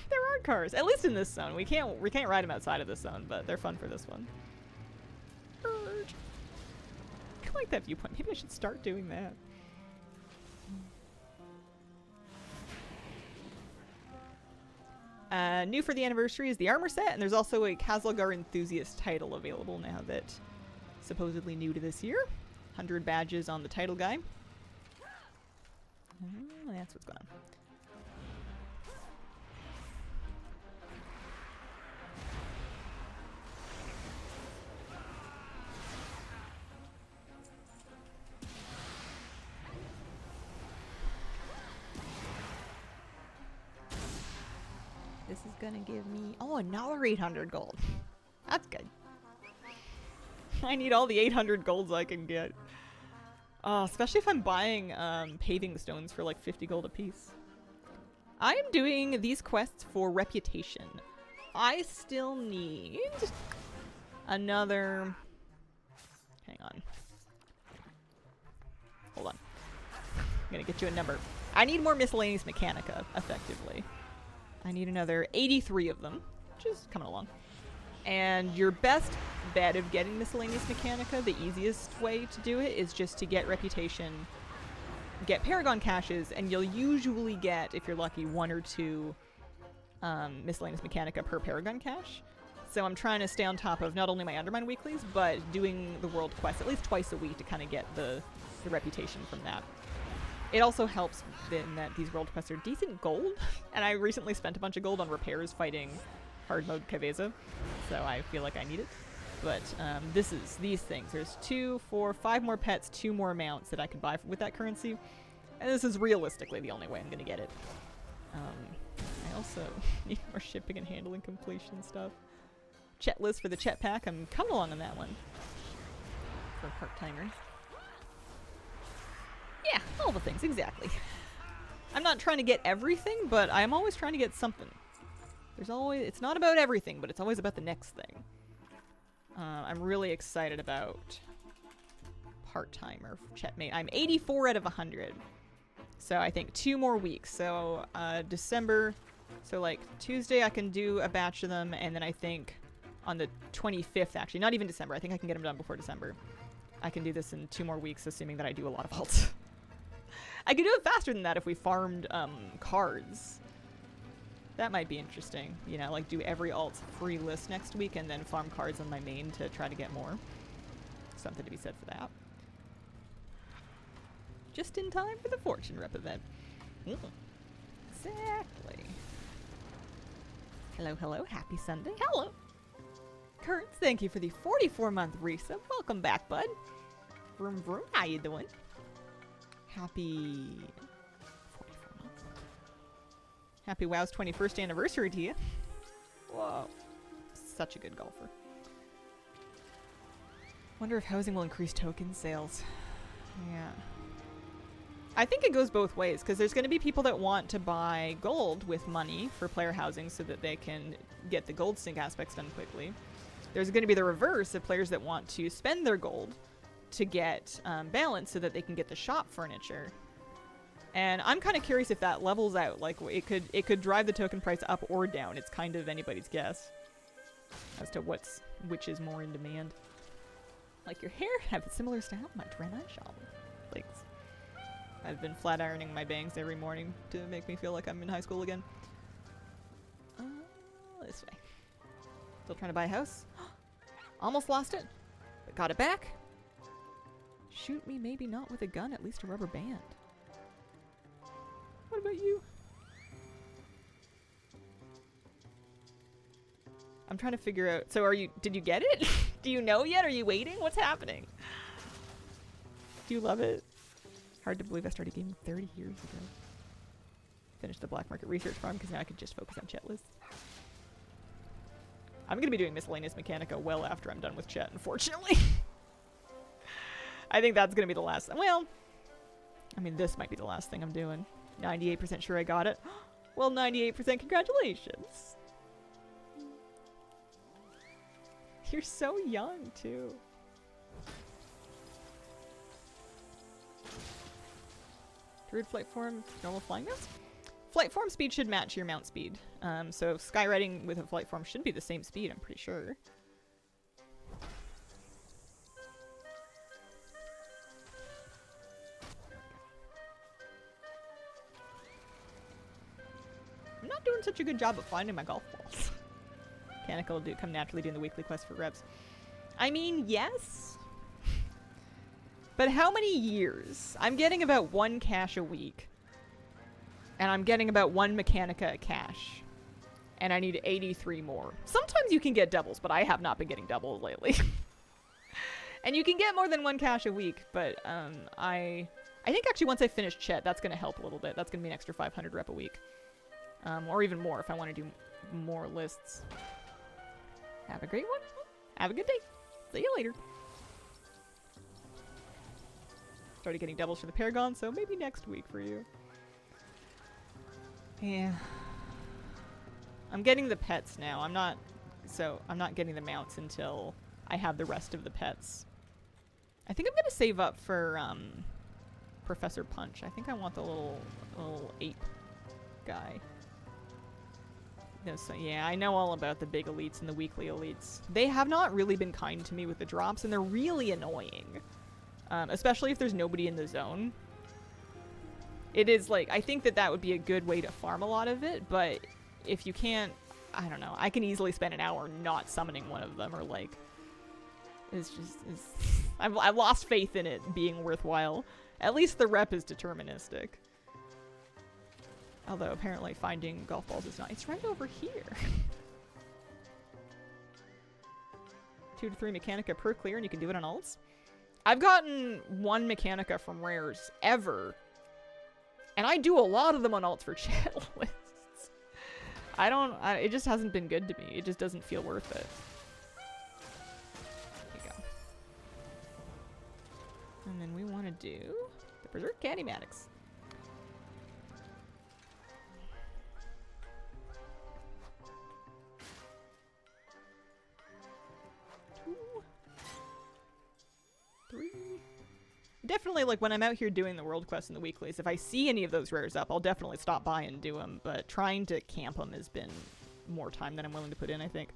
There are cars, at least in this zone. We can't ride them outside of this zone, but they're fun for this one. Urge. I like that viewpoint. Maybe I should start doing that. New for the anniversary is the armor set, and there's also a Khazalgar Enthusiast title available now that supposedly new to this year. 100 badges on the title guy. That's what's going on. This is gonna give me, another 800 gold. That's good. I need all the 800 golds I can get. Especially if I'm buying paving stones for like 50 gold a piece. I am doing these quests for reputation. I still need another... Hang on. Hold on. I'm gonna get you a number. I need more miscellaneous Mechanica, effectively. I need another 83 of them, which is coming along. And your best bet of getting miscellaneous Mechanica, the easiest way to do it, is just to get reputation, get Paragon caches, and you'll usually get, if you're lucky, 1 or 2 miscellaneous Mechanica per Paragon cache. So I'm trying to stay on top of not only my Undermine weeklies, but doing the world quest at least twice a week to kind of get the reputation from that. It also helps in that these world quests are decent gold, and I recently spent a bunch of gold on repairs fighting hard mode Kaveza, so I feel like I need it. But these things. There's 2, 4, 5 more pets, 2 more mounts that I can buy with that currency, and this is realistically the only way I'm going to get it. I also need more shipping and handling completion stuff. Chet list for the Chet pack. I'm coming along on that one. For part-timer. Yeah, all the things, exactly. I'm not trying to get everything, but I'm always trying to get something. There's always, it's not about everything, but it's always about the next thing. I'm really excited about part-timer Chetmate. I'm 84 out of 100. So I think 2 more weeks. So December, so like Tuesday I can do a batch of them, and then I think on the 25th, actually, not even December, I think I can get them done before December. I can do this in 2 more weeks, assuming that I do a lot of alts. I could do it faster than that if we farmed cards. That might be interesting. You know, like do every alt free list next week and then farm cards on my main to try to get more. Something to be said for that. Just in time for the Fortune Rep event. Exactly. Hello, hello. Happy Sunday. Hello. Kurt, thank you for the 44-month resub. Welcome back, bud. Vroom vroom. How you doing? Happy 44 months. Happy WoW's 21st anniversary to you. Whoa. Such a good golfer. Wonder if housing will increase token sales. Yeah. I think it goes both ways, because there's going to be people that want to buy gold with money for player housing so that they can get the gold sync aspects done quickly. There's going to be the reverse of players that want to spend their gold to get balance so that they can get the shop furniture. And I'm kind of curious if that levels out. Like, it could drive the token price up or down. It's kind of anybody's guess as to which is more in demand. Like your hair have a similar style to my Draenei shop. Thanks. I've been flat ironing my bangs every morning to make me feel like I'm in high school again. This way. Still trying to buy a house. Almost lost it, but got it back. Shoot me, maybe not with a gun, at least a rubber band. What about you? I'm trying to figure out. So did you get it? Do you know yet? Are you waiting? What's happening? Do you love it? Hard to believe I started gaming 30 years ago. Finished the black market research farm because now I can just focus on Chet lists. I'm going to be doing miscellaneous Mechanica well after I'm done with Chet, unfortunately. I think that's going to be the last. Well, I mean, this might be the last thing I'm doing. 98% sure I got it. Well, 98% congratulations. You're so young, too. Druid flight form, normal flying mounts? Flight form speed should match your mount speed. So skywriting with a flight form should be the same speed, I'm pretty sure. I'm not doing such a good job of finding my golf balls. Mechanical will come naturally doing the weekly quest for reps. I mean, yes. But how many years? I'm getting about 1 cache a week. And I'm getting about 1 Mechanica a cache. And I need 83 more. Sometimes you can get doubles, but I have not been getting doubles lately. And you can get more than 1 cache a week, but I think actually once I finish Chet, that's going to help a little bit. That's going to be an extra 500 rep a week. Or even more if I want to do more lists. Have a great one. Have a good day. See you later. Started getting doubles for the Paragon, so maybe next week for you. Yeah. I'm getting the pets now. I'm not getting the mounts until I have the rest of the pets. I think I'm gonna save up for Professor Punch. I think I want the little ape guy. No, so yeah, I know all about the big elites and the weekly elites. They have not really been kind to me with the drops, and they're really annoying. Especially if there's nobody in the zone. It is like, I think that that would be a good way to farm a lot of it, but if you can't, I don't know, I can easily spend an hour not summoning one of them, or like, I've lost faith in it being worthwhile. At least the rep is deterministic. Although apparently finding golf balls is not. It's right over here. 2 to 3 Mechanica per clear, and you can do it on ults. I've gotten 1 Mechanica from rares ever, and I do a lot of them on ults for chat lists. It just hasn't been good to me. It just doesn't feel worth it. There you go. And then we want to do the Berserk Cadymatics. Definitely, like, when I'm out here doing the world quests and the weeklies, if I see any of those rares up, I'll definitely stop by and do them, but trying to camp them has been more time than I'm willing to put in, I think.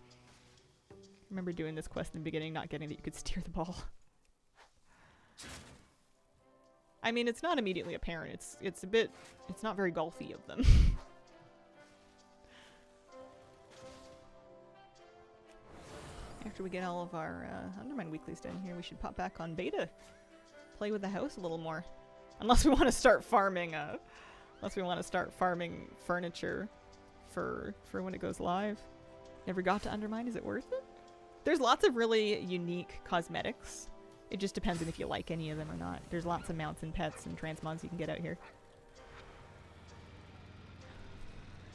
I remember doing this quest in the beginning, not getting that you could steer the ball. I mean, it's not immediately apparent. It's not very golfy of them. After we get all of our Undermine weeklies done here, we should pop back on beta. Play with the house a little more. Unless we want to start farming, furniture for when it goes live. Never got to Undermine, is it worth it? There's lots of really unique cosmetics. It just depends on if you like any of them or not. There's lots of mounts and pets and transmogs you can get out here.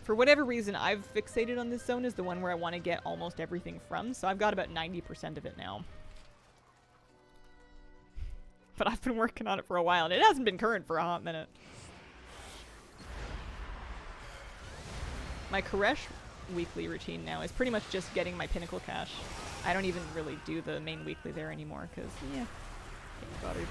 For whatever reason, I've fixated on this zone as the one where I want to get almost everything from, so I've got about 90% of it now. But I've been working on it for a while, and it hasn't been current for a hot minute. My Koresh weekly routine now is pretty much just getting my Pinnacle cache. I don't even really do the main weekly there anymore, because, yeah, getting bothered.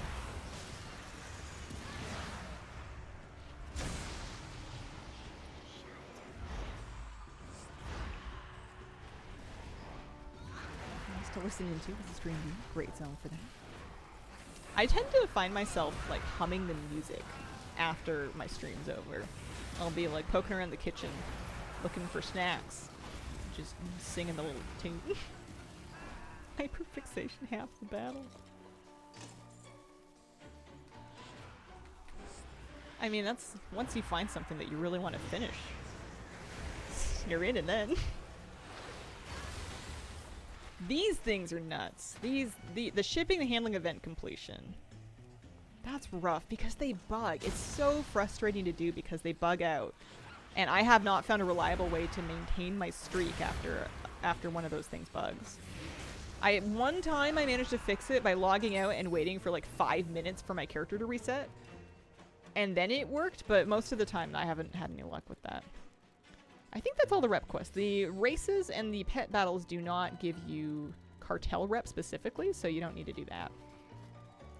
To listen into is a stream, great zone for that. I tend to find myself like humming the music after my stream's over. I'll be like poking around the kitchen looking for snacks, just singing the little tune. Hyperfixation half the battle. I mean, that's once you find something that you really want to finish, you're in and then. These things are nuts. The shipping and handling event completion. That's rough because they bug. It's so frustrating to do because they bug out. And I have not found a reliable way to maintain my streak after one of those things bugs. One time I managed to fix it by logging out and waiting for like 5 minutes for my character to reset. And then it worked, but most of the time I haven't had any luck with that. I think that's all the rep quests. The races and the pet battles do not give you cartel rep specifically, so you don't need to do that.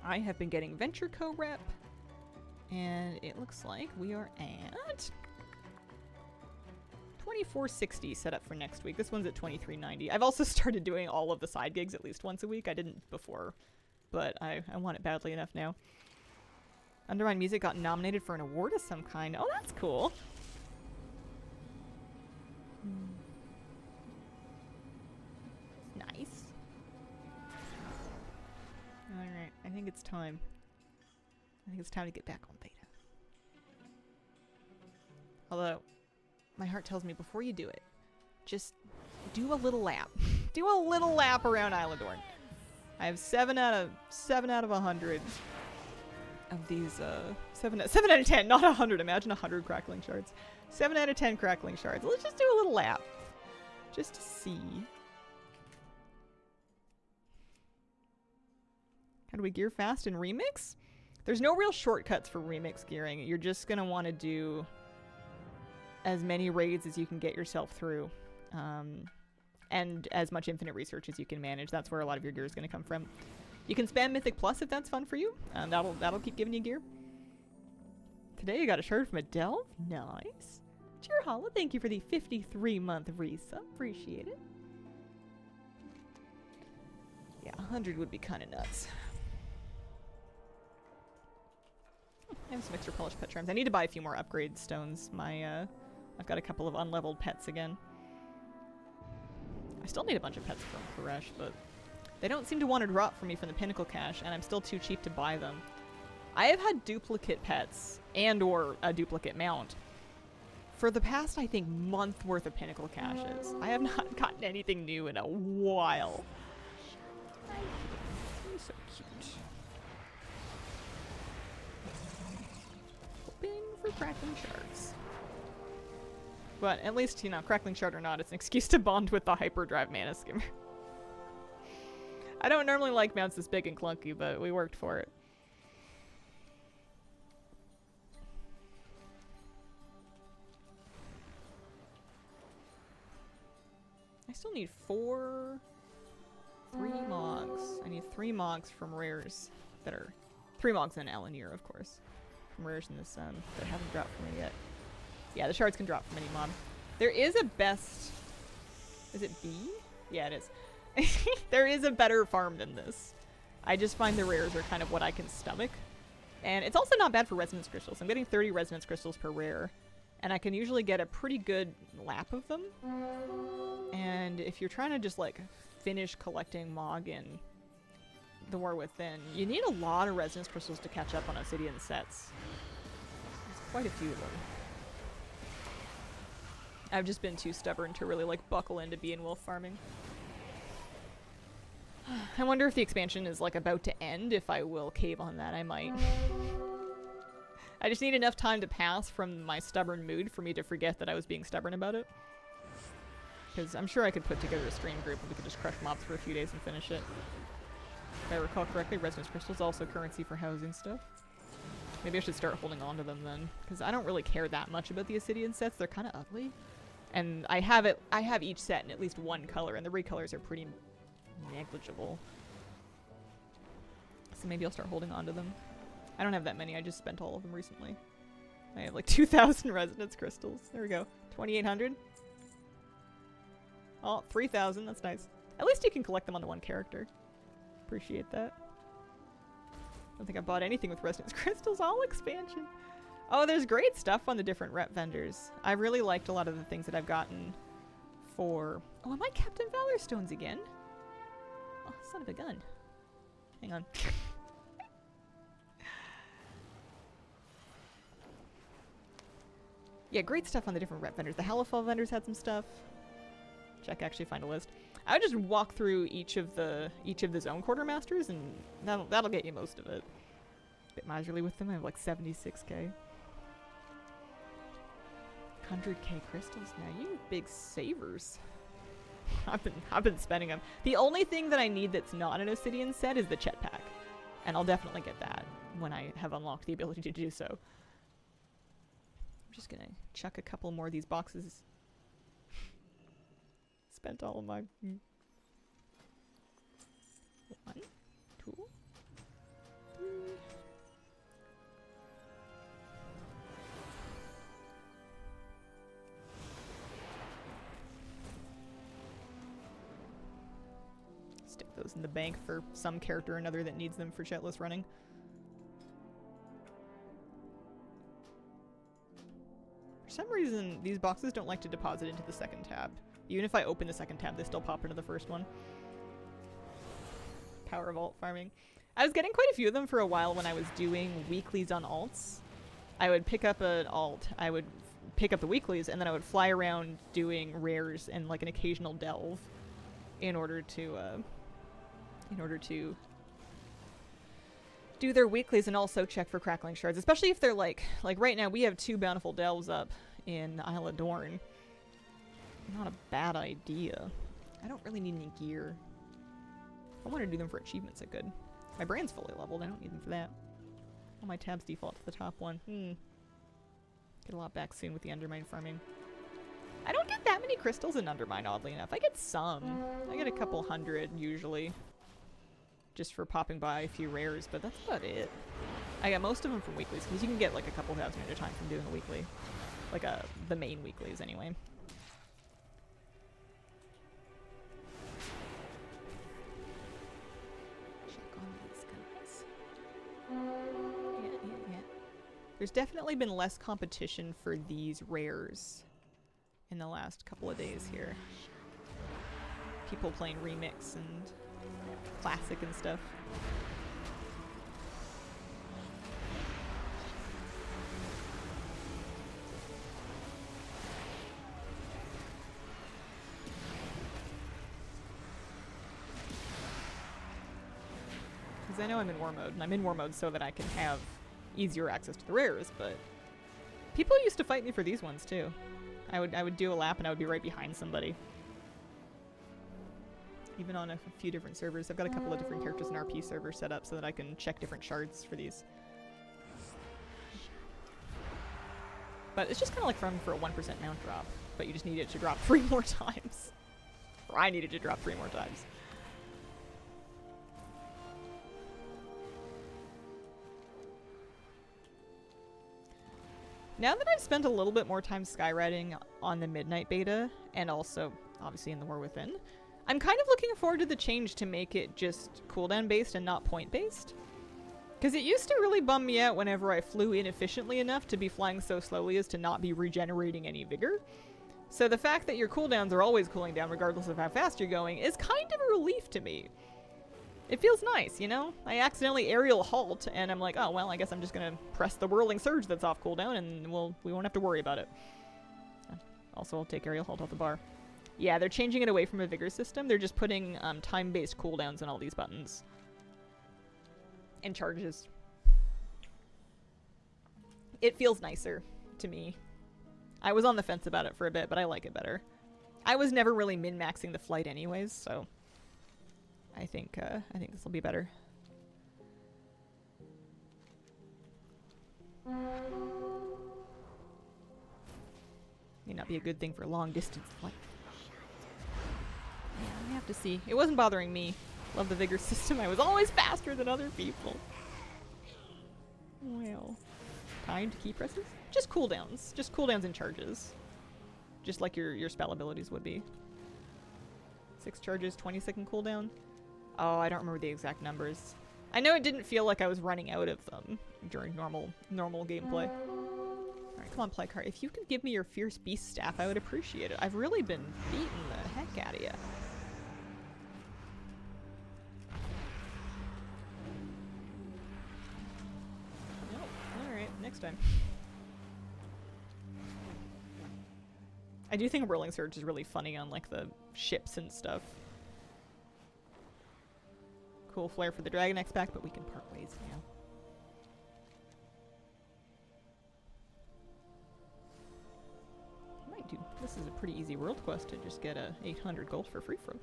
I have been getting Venture Co rep, and it looks like we are at 2460 set up for next week. This one's at 2390. I've also started doing all of the side gigs at least once a week. I didn't before, but I want it badly enough now. Undermine Music got nominated for an award of some kind. Oh, that's cool. Nice. Alright, I think it's time. I think it's time to get back on beta. Although, my heart tells me before you do it, just do a little lap. Do a little lap around Islandorn. I have 7 out of 100 of these, 7 out of 10, not 100. Imagine 100 crackling shards. 7 out of 10 crackling shards. Let's just do a little lap. Just to see. How do we gear fast in Remix? There's no real shortcuts for Remix gearing. You're just going to want to do as many raids as you can get yourself through. And as much infinite research as you can manage. That's where a lot of your gear is going to come from. You can spam Mythic Plus if that's fun for you. That'll keep giving you gear. Today you got a shard from a delve? Nice. Cheer Holla, thank you for the 53-month resub. Appreciate it. Yeah, 100 would be kind of nuts. I have some extra polished pet charms. I need to buy a few more upgrade stones. I've got a couple of unleveled pets again. I still need a bunch of pets from Koresh, but they don't seem to want to drop for me from the Pinnacle Cache, and I'm still too cheap to buy them. I have had duplicate pets and or a duplicate mount for the past, I think, month worth of Pinnacle Caches. I have not gotten anything new in a while. He's so cute. Hoping for Crackling Shards. But at least, you know, Crackling Shard or not, it's an excuse to bond with the Hyperdrive Mana Skimmer. I don't normally like mounts this big and clunky, but we worked for it. I still need 3 Mogs. I need 3 Mogs from rares that are 3 Mogs and Elanir, of course, from rares in this that haven't dropped for me yet. Yeah, the shards can drop from any mob. There is a best. Is it B? Yeah, it is. There is a better farm than this. I just find the rares are kind of what I can stomach, and it's also not bad for resonance crystals. I'm getting 30 resonance crystals per rare, and I can usually get a pretty good lap of them. And if you're trying to just like finish collecting Mog in the War Within, you need a lot of resonance crystals to catch up on Obsidian sets. There's quite a few of them. I've just been too stubborn to really like buckle into Beowulf farming. I wonder if the expansion is like about to end. If I will cave on that, I might. I just need enough time to pass from my stubborn mood for me to forget that I was being stubborn about it. Because I'm sure I could put together a stream group and we could just crush mobs for a few days and finish it. If I recall correctly, resonance crystals also currency for housing stuff. Maybe I should start holding on to them then, because I don't really care that much about the Obsidian sets. They're kind of ugly. And I have each set in at least one color, and the recolors are pretty negligible. So maybe I'll start holding on to them. I don't have that many. I just spent all of them recently. I have like 2,000 resonance crystals. There we go. 2,800. Oh, 3,000. That's nice. At least you can collect them onto one character. Appreciate that. I don't think I bought anything with resonance crystals. All expansion. Oh, there's great stuff on the different rep vendors. I really liked a lot of the things that I've gotten for... Oh, am I Captain Valor Stones again? Oh, son of a gun. Hang on. Yeah, great stuff on the different rep vendors. The Halifal vendors had some stuff. Check, actually find a list. I would just walk through each of the zone quartermasters, and that'll get you most of it. Bit miserly with them. I have like 76k. 100k crystals now. You big savers. I've been spending them. The only thing that I need that's not an Obsidian set is the Chet pack, and I'll definitely get that when I have unlocked the ability to do so. I'm just gonna chuck a couple more of these boxes. Spent all of my 1, 2, 3. Stick those in the bank for some character or another that needs them for Chetless running. For some reason, these boxes don't like to deposit into the second tab. Even if I open the second tab, they still pop into the first one. Power Vault farming. I was getting quite a few of them for a while when I was doing weeklies on alts. I would pick up an alt, I would pick up the weeklies, and then I would fly around doing rares and like an occasional delve in order to do their weeklies and also check for Crackling Shards. Especially if they're like right now we have 2 Bountiful Delves up in Isle of Dorn. Not a bad idea. I don't really need any gear. If I want to do them for achievements, I could. My brand's fully leveled. I don't need them for that. All my tabs default to the top one. Get a lot back soon with the Undermine farming. I don't get that many crystals in Undermine, oddly enough. I get some. I get a couple hundred, usually. Just for popping by a few rares, but that's about it. I got most of them from weeklies, because you can get like a couple thousand at a time from doing a weekly. Like the main weeklies, anyway. Check on these guys. Yeah. There's definitely been less competition for these rares in the last couple of days here. People playing remix and classic and stuff. Because I know I'm in war mode, and I'm in war mode so that I can have easier access to the rares, but people used to fight me for these ones too. I would do a lap and I would be right behind somebody. Even on a few different servers. I've got a couple of different characters in RP servers set up so that I can check different shards for these. But it's just kind of like farming for a 1% mount drop, but you just need it to drop 3 more times. Or I needed to drop 3 more times. Now that I've spent a little bit more time skywriting on the Midnight beta, and also obviously in the War Within, I'm kind of looking forward to the change to make it just cooldown based and not point based. Because it used to really bum me out whenever I flew inefficiently enough to be flying so slowly as to not be regenerating any vigor. So the fact that your cooldowns are always cooling down regardless of how fast you're going is kind of a relief to me. It feels nice, you know? I accidentally aerial halt, and I'm like, oh, well, I guess I'm just gonna press the Whirling Surge that's off cooldown, and we won't have to worry about it. Also, I'll take aerial halt off the bar. Yeah, they're changing it away from a vigor system. They're just putting time-based cooldowns on all these buttons. And charges. It feels nicer to me. I was on the fence about it for a bit, but I like it better. I was never really min-maxing the flight anyways, so I think this will be better. May not be a good thing for long distance flight. Yeah, we have to see. It wasn't bothering me. Love the vigor system. I was always faster than other people. Well, timed key presses? Just cooldowns. Just cooldowns and charges. Just like your spell abilities would be. 6 charges, 20-second cooldown. Oh, I don't remember the exact numbers. I know it didn't feel like I was running out of them during normal gameplay. Alright, come on, Plycar. If you could give me your Fierce Beast staff, I would appreciate it. I've really been beating the heck out of you. Nope. Alright, next time. I do think Whirling Surge is really funny on, like, the ships and stuff. Cool flare for the Dragon X pack, but we can part ways now. I might do. This is a pretty easy world quest to just get 800 gold for free from.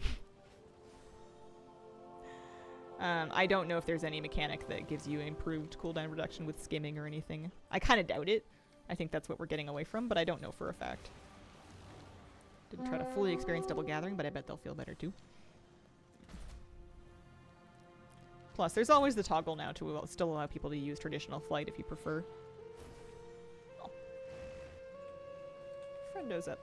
I don't know if there's any mechanic that gives you improved cooldown reduction with skimming or anything. I kind of doubt it. I think that's what we're getting away from, but I don't know for a fact. Didn't try to fully experience Double Gathering, but I bet they'll feel better too. Plus, there's always the toggle now to still allow people to use traditional flight if you prefer. Oh. Friendo's up.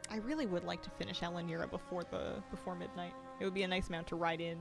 I really would like to finish Alanira before midnight. It would be a nice mount to ride in.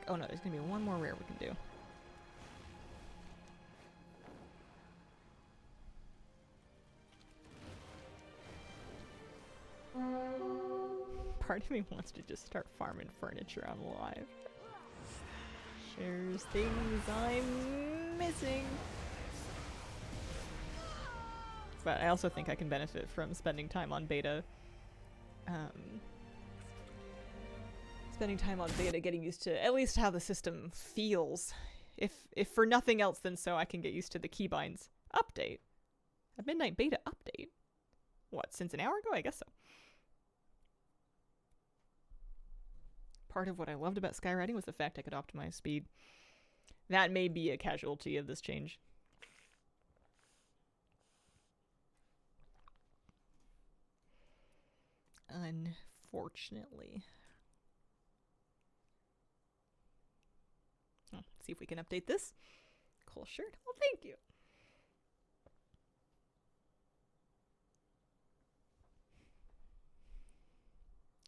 Oh no, there's gonna be one more rare we can do. Part of me wants to just start farming furniture on live. There's things I'm missing. But I also think I can benefit from spending time on beta. Spending time on beta, getting used to at least how the system feels. If for nothing else than so I can get used to the keybinds update. A midnight beta update? What, since an hour ago? I guess so. Part of what I loved about skywriting was the fact I could optimize speed. That may be a casualty of this change. Unfortunately. Oh, see if we can update this. Cool shirt. Well, thank you.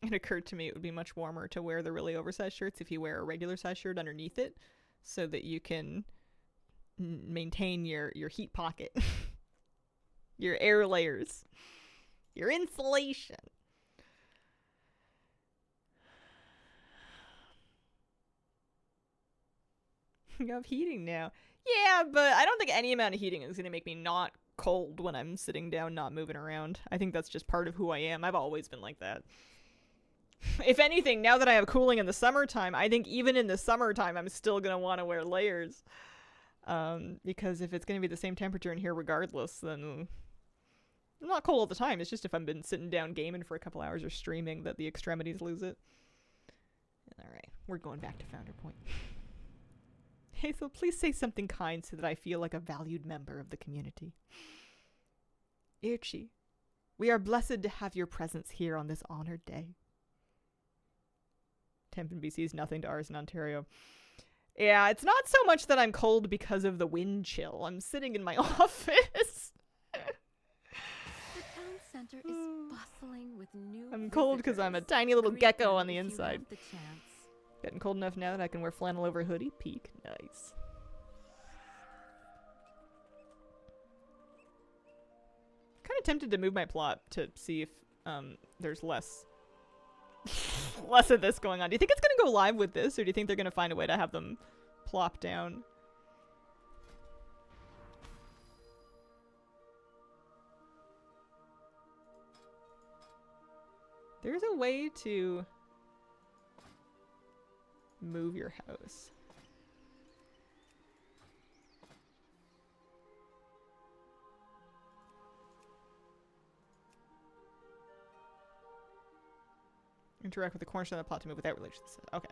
It occurred to me it would be much warmer to wear the really oversized shirts if you wear a regular size shirt underneath it, so that you can maintain your heat pocket, your air layers, your insulation. You have heating now. Yeah, but I don't think any amount of heating is going to make me not cold when I'm sitting down, not moving around. I think that's just part of who I am. I've always been like that. If anything, now that I have cooling in the summertime, I think even in the summertime, I'm still going to want to wear layers. Because if it's going to be the same temperature in here regardless, then I'm not cold all the time. It's just if I've been sitting down gaming for a couple hours or streaming that the extremities lose it. Alright, we're going back to Founder Point. Hazel, please say something kind so that I feel like a valued member of the community. Irchi, we are blessed to have your presence here on this honored day. Temp in BC is nothing to ours in Ontario. Yeah, it's not so much that I'm cold because of the wind chill. I'm sitting in my office. The town center is bustling with new I'm cold because I'm a visitors. tiny little Greet gecko them on the if you inside. have the chance. Getting cold enough now that I can wear flannel over hoodie. Peak. Nice. Kind of tempted to move my plot to see if there's less less of this going on. Do you think it's going to go live with this, or do you think they're going to find a way to have them plop down? There's a way to move your house. Interact with the cornerstone of the plot to move without relations. Okay.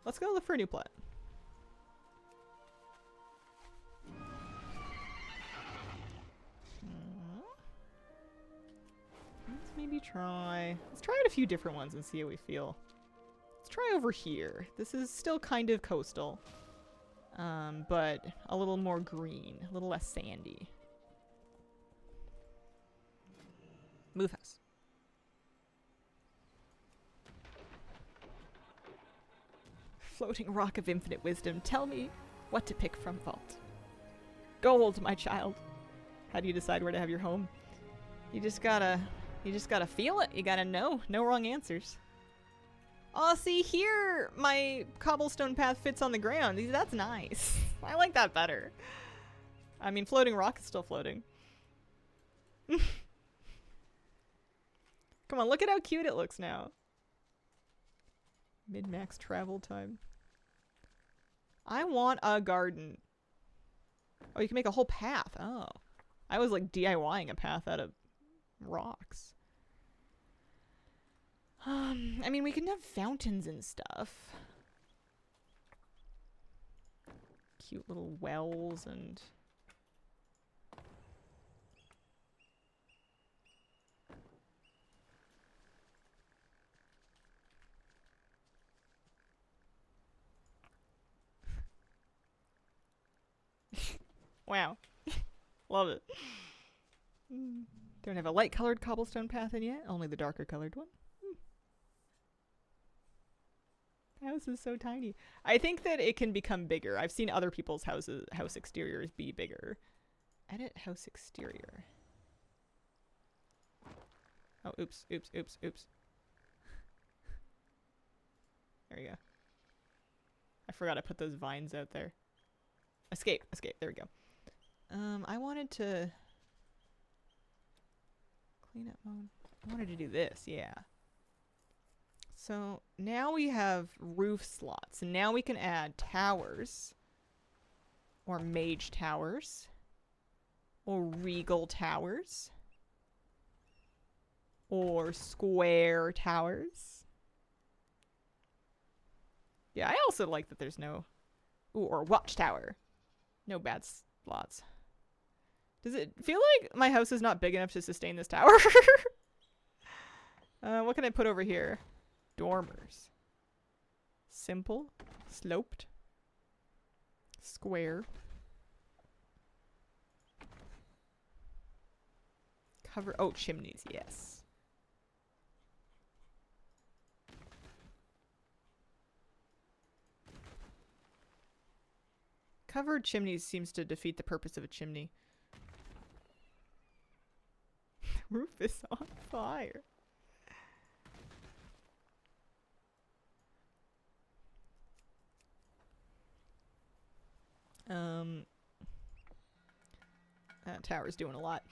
Let's go look for a new plot. Let's maybe try... Let's try out a few different ones and see how we feel. Let's try over here. This is still kind of coastal. But a little more green. A little less sandy. Move house. Floating rock of infinite wisdom, tell me what to pick from vault. Gold, my child. How do you decide where to have your home? You just gotta feel it. You gotta know. No wrong answers. Oh, see here, my cobblestone path fits on the ground. That's nice. I like that better. I mean, floating rock is still floating. Come on, look at how cute it looks now. Mid-max travel time. I want a garden. Oh, you can make a whole path. Oh. I was like DIYing a path out of rocks. I mean, we can have fountains and stuff. Cute little wells and... Wow. Love it. Don't have a light colored cobblestone path in yet, only the darker colored one. House is so tiny. I think that it can become bigger. I've seen other people's house exteriors be bigger. Edit house exterior. Oh, oops. we go. I forgot I put those vines out there. Escape. Escape. There we go. I wanted to clean up mode. I wanted to do this. Yeah. So now we have roof slots. And now we can add towers. Or mage towers. Or regal towers. Or square towers. Yeah, I also like that there's no... Ooh, or watchtower. No bad slots. Does it feel like my house is not big enough to sustain this tower? What can I put over here? Dormers. Simple. Sloped. Square. Cover... Oh, chimneys, yes. Covered chimneys seems to defeat the purpose of a chimney. The roof is on fire. That tower's doing a lot.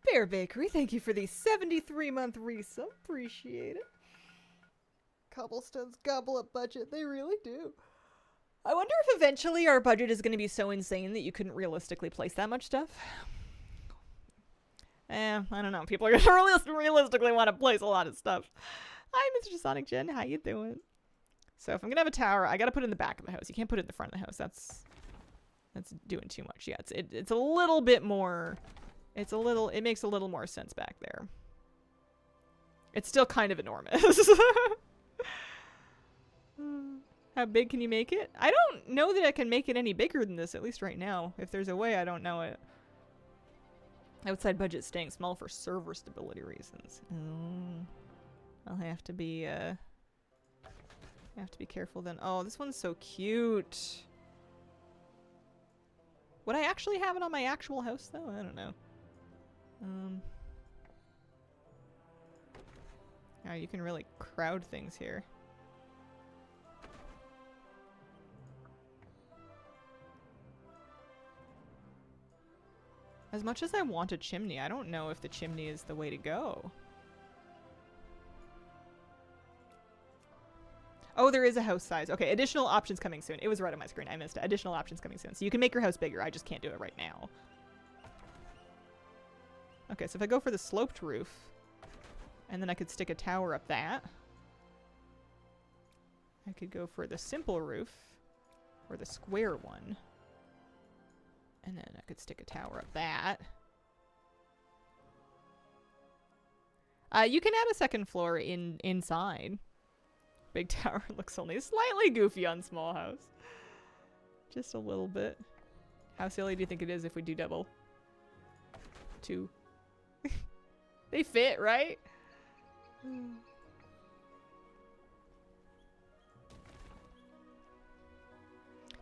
Bear Bakery, thank you for the 73-month resub. Appreciate it. Cobblestones gobble up budget. They really do. I wonder if eventually our budget is going to be so insane that you couldn't realistically place that much stuff. I don't know. People are going to realistically want to place a lot of stuff. Hi, Mr. Sonic Gen. How you doing? So if I'm going to have a tower, I got to put it in the back of the house. You can't put it in the front of the house. That's doing too much. Yeah, it's a little bit more... It makes a little more sense back there. It's still kind of enormous. How big can you make it? I don't know that I can make it any bigger than this, at least right now. If there's a way, I don't know it. Outside budget staying small for server stability reasons. I'll have to be careful then. Oh, this one's so cute. Would I actually have it on my actual house though? I don't know. Oh, you can really crowd things here. As much as I want a chimney, I don't know if the chimney is the way to go. Oh, there is a house size. Okay, additional options coming soon. It was right on my screen. I missed it. Additional options coming soon. So you can make your house bigger. I just can't do it right now. Okay, so if I go for the sloped roof, and then I could stick a tower up that. I could go for the simple roof, or the square one. And then I could stick a tower up that. You can add a second floor inside. Big tower looks only slightly goofy on small house. Just a little bit. How silly do you think it is if we do double? 2. They fit, right?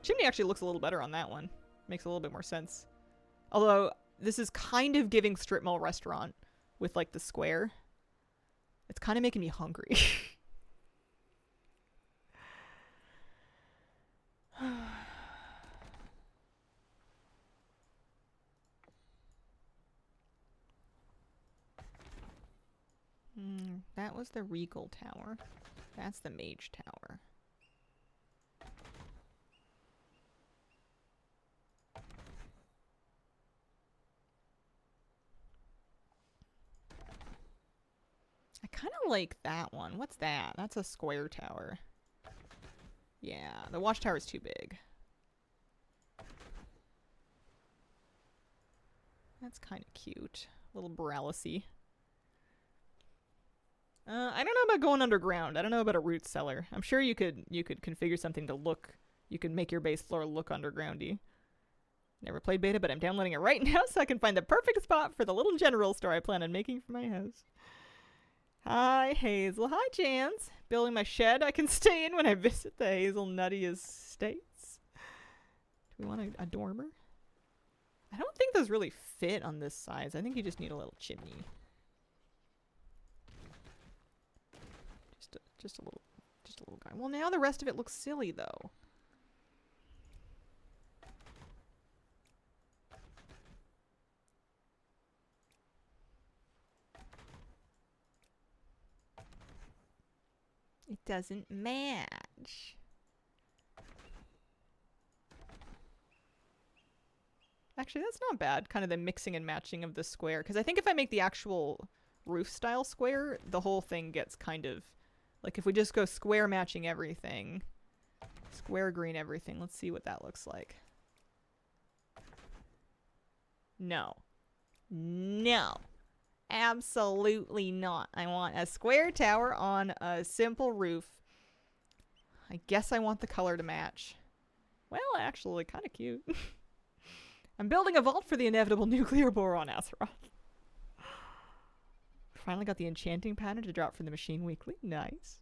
Chimney actually looks a little better on that one. Makes a little bit more sense. Although, this is kind of giving strip mall restaurant with like the square. It's kind of making me hungry. That was the Regal Tower. That's the Mage Tower. I kind of like that one. What's that? That's a square tower. Yeah, the watchtower is too big. That's kind of cute. A little Boralisy. I don't know about going underground. I don't know about a root cellar. I'm sure you could configure something to look. You could make your base floor look undergroundy. Never played beta, but I'm downloading it right now so I can find the perfect spot for the little general store I plan on making for my house. Hi, Hazel. Hi, Jans. Building my shed I can stay in when I visit the Hazel Nutty Estates. Do we want a dormer? I don't think those really fit on this size. I think you just need a little chimney. Just a little guy. Well, now the rest of it looks silly, though. It doesn't match. Actually, that's not bad. Kind of the mixing and matching of the square. Because I think if I make the actual roof style square, the whole thing gets kind of... Like if we just go square matching everything, square green everything, let's see what that looks like. No. No. Absolutely not. I want a square tower on a simple roof. I guess I want the color to match. Well, actually, kind of cute. I'm building a vault for the inevitable nuclear boron Azeroth. Finally got the enchanting pattern to drop from the machine weekly. Nice.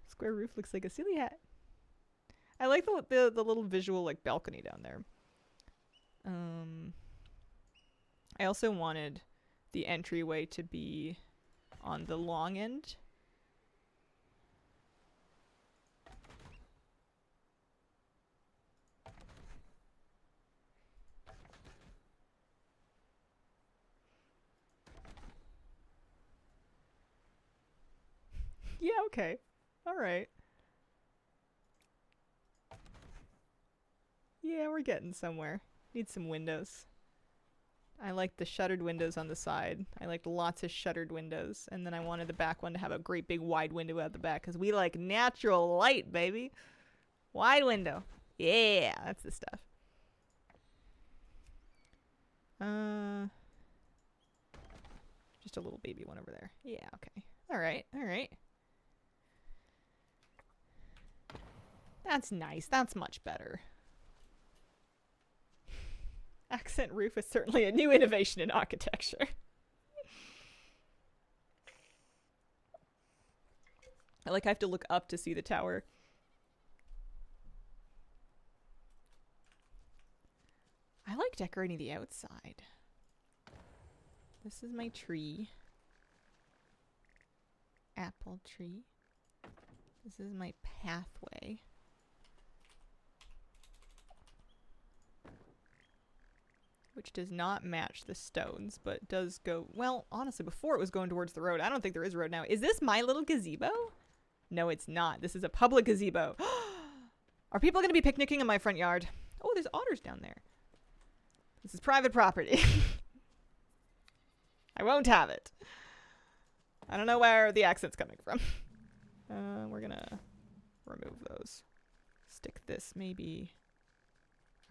Square roof looks like a silly hat. I like the little visual like balcony down there. I also wanted the entryway to be on the long end. Yeah, okay. Alright. Yeah, we're getting somewhere. Need some windows. I like the shuttered windows on the side. I liked lots of shuttered windows. And then I wanted the back one to have a great big wide window out the back. Because we like natural light, baby. Wide window. Yeah, that's the stuff. Just a little baby one over there. Yeah, okay. Alright, alright. That's nice. That's much better. Accent roof is certainly a new innovation in architecture. I have to look up to see the tower. I like decorating the outside. This is my tree. Apple tree. This is my pathway. Which does not match the stones, but does go... Well, honestly, before it was going towards the road. I don't think there is a road now. Is this my little gazebo? No, it's not. This is a public gazebo. Are people going to be picnicking in my front yard? Oh, there's otters down there. This is private property. I won't have it. I don't know where the accent's coming from. We're going to remove those. Stick this maybe...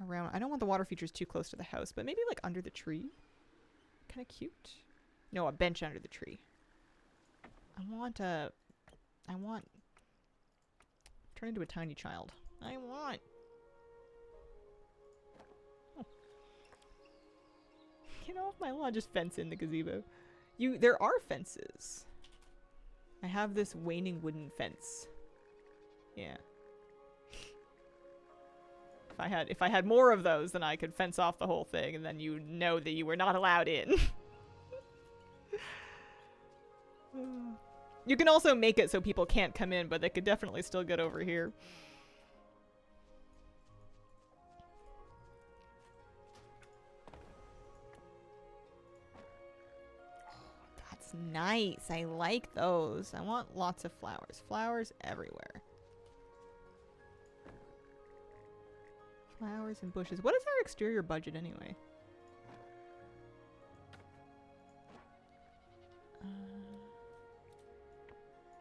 around. I don't want the water features too close to the house, but maybe like under the tree. Kind of cute. No, a bench under the tree. Turn into a tiny child. Oh. Get off my lawn. Just fence in the gazebo. There are fences. I have this waning wooden fence. Yeah. If I had more of those, then I could fence off the whole thing, and then you know that you were not allowed in. You can also make it so people can't come in, but they could definitely still get over here. That's nice. I like those. I want lots of flowers. Flowers everywhere. Flowers and bushes. What is our exterior budget anyway?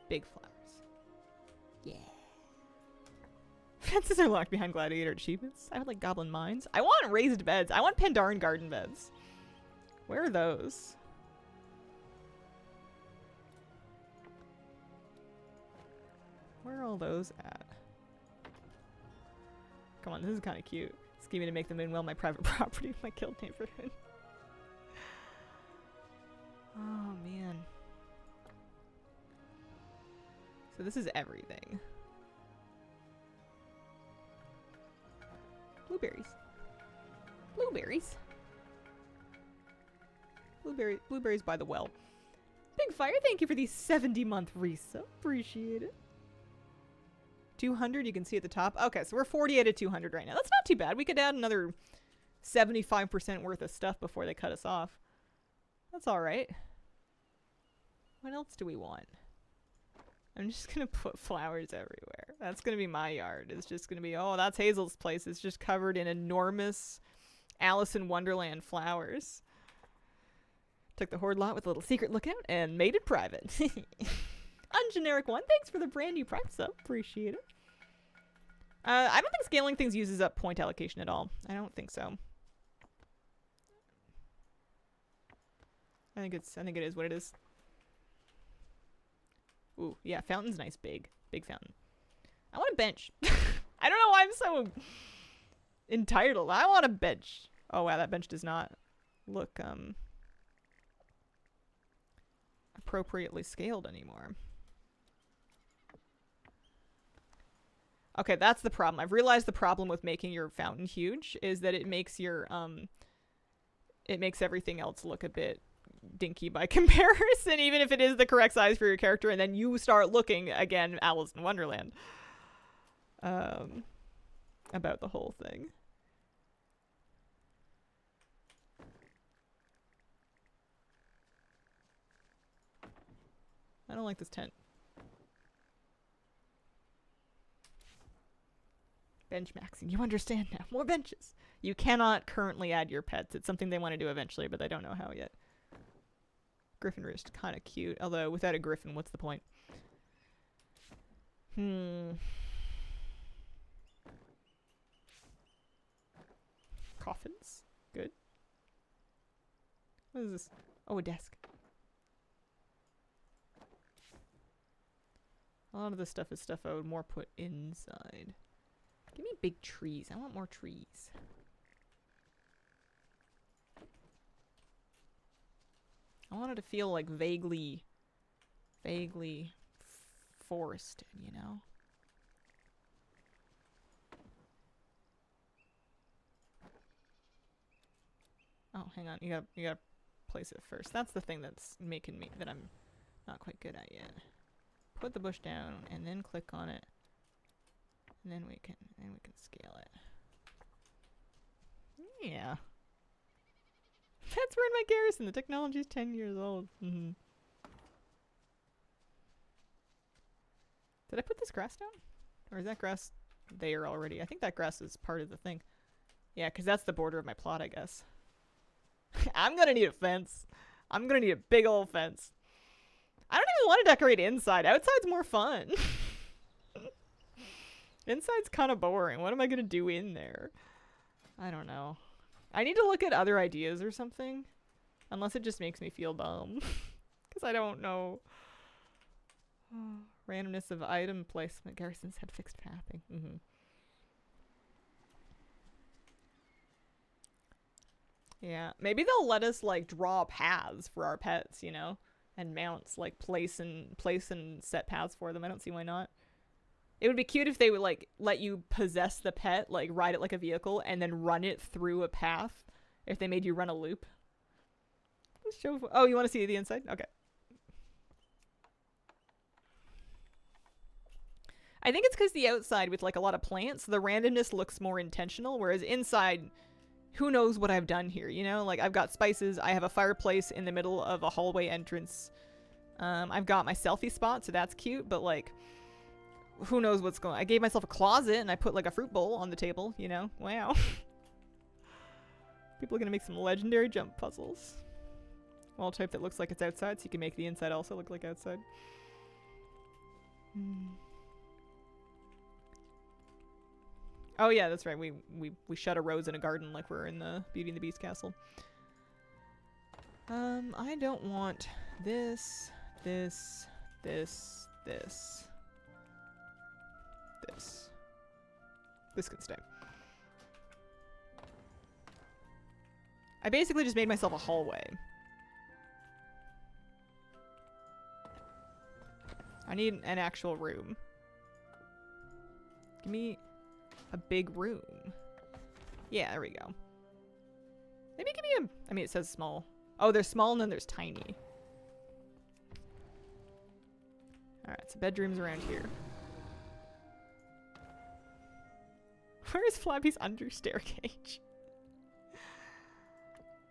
Big flowers. Yeah. Fences are locked behind gladiator achievements. I would like goblin mines. I want raised beds. I want Pandaren garden beds. Where are those? Where are all those at? Come on, this is kind of cute. Scheming to make them in well my private property, my killed neighborhood. Oh, man. So this is everything. Blueberries. Blueberries. Blueberries by the well. Big Fire, thank you for the 70-month resub. Appreciate it. 200, you can see at the top. Okay, so we're 40 out of 200 right now. That's not too bad. We could add another 75% worth of stuff before they cut us off. That's all right. What else do we want? I'm just gonna put flowers everywhere. That's gonna be my yard. It's just gonna be, oh, that's Hazel's place. It's just covered in enormous Alice in Wonderland flowers. Took the Horde lot with a little secret lookout and made it private. Ungeneric one. Thanks for the brand new Prime sub. Appreciate it. I don't think scaling things uses up point allocation at all. I don't think so. I think it is what it is. Ooh, yeah, fountain's nice, big fountain. I want a bench. I don't know why I'm so entitled. I want a bench. Oh wow, that bench does not look appropriately scaled anymore. Okay, that's the problem. I've realized the problem with making your fountain huge is that it makes your it makes everything else look a bit dinky by comparison, even if it is the correct size for your character, and then you start looking again Alice in Wonderland about the whole thing. I don't like this tent. Bench maxing. You understand now. More benches. You cannot currently add your pets. It's something they want to do eventually, but they don't know how yet. Griffin Roost, kind of cute. Although, without a griffin, what's the point? Coffins. Good. What is this? Oh, a desk. A lot of this stuff is stuff I would more put inside. Give me big trees. I want more trees. I want it to feel like vaguely forested, you know? Oh, hang on. You gotta place it first. That's the thing that's making me, that I'm not quite good at yet. Put the bush down and then click on it. And then we can scale it. Yeah. That's where in my garrison. The technology's 10 years old. Did I put this grass down? Or is that grass there already? I think that grass is part of the thing. Yeah, because that's the border of my plot, I guess. I'm gonna need a fence. I'm gonna need a big old fence. I don't even want to decorate inside. Outside's more fun. Inside's kind of boring. What am I gonna do in there? I don't know. I need to look at other ideas or something. Unless it just makes me feel dumb. Because I don't know. Randomness of item placement. Garrisons had fixed pathing. Yeah. Maybe they'll let us, like, draw paths for our pets, you know? And mounts, like, place and set paths for them. I don't see why not. It would be cute if they would, like, let you possess the pet, like, ride it like a vehicle, and then run it through a path. If they made you run a loop. Oh, you want to see the inside? Okay. I think it's because the outside, with, like, a lot of plants, the randomness looks more intentional, whereas inside, who knows what I've done here, you know? Like, I've got spices, I have a fireplace in the middle of a hallway entrance. I've got my selfie spot, so that's cute, but, like, who knows what's going on. I gave myself a closet and I put like a fruit bowl on the table, you know? Wow. People are gonna make some legendary jump puzzles. Wall type that looks like it's outside, so you can make the inside also look like outside. Oh yeah, that's right. We shut a rose in a garden like we're in the Beauty and the Beast castle. I don't want this. This can stay. I basically just made myself a hallway. I need an actual room. Give me a big room. Yeah, there we go. Maybe give me a... I mean, it says small. Oh, there's small and then there's tiny. Alright, so bedrooms around here. Where's Flappy's understair cage?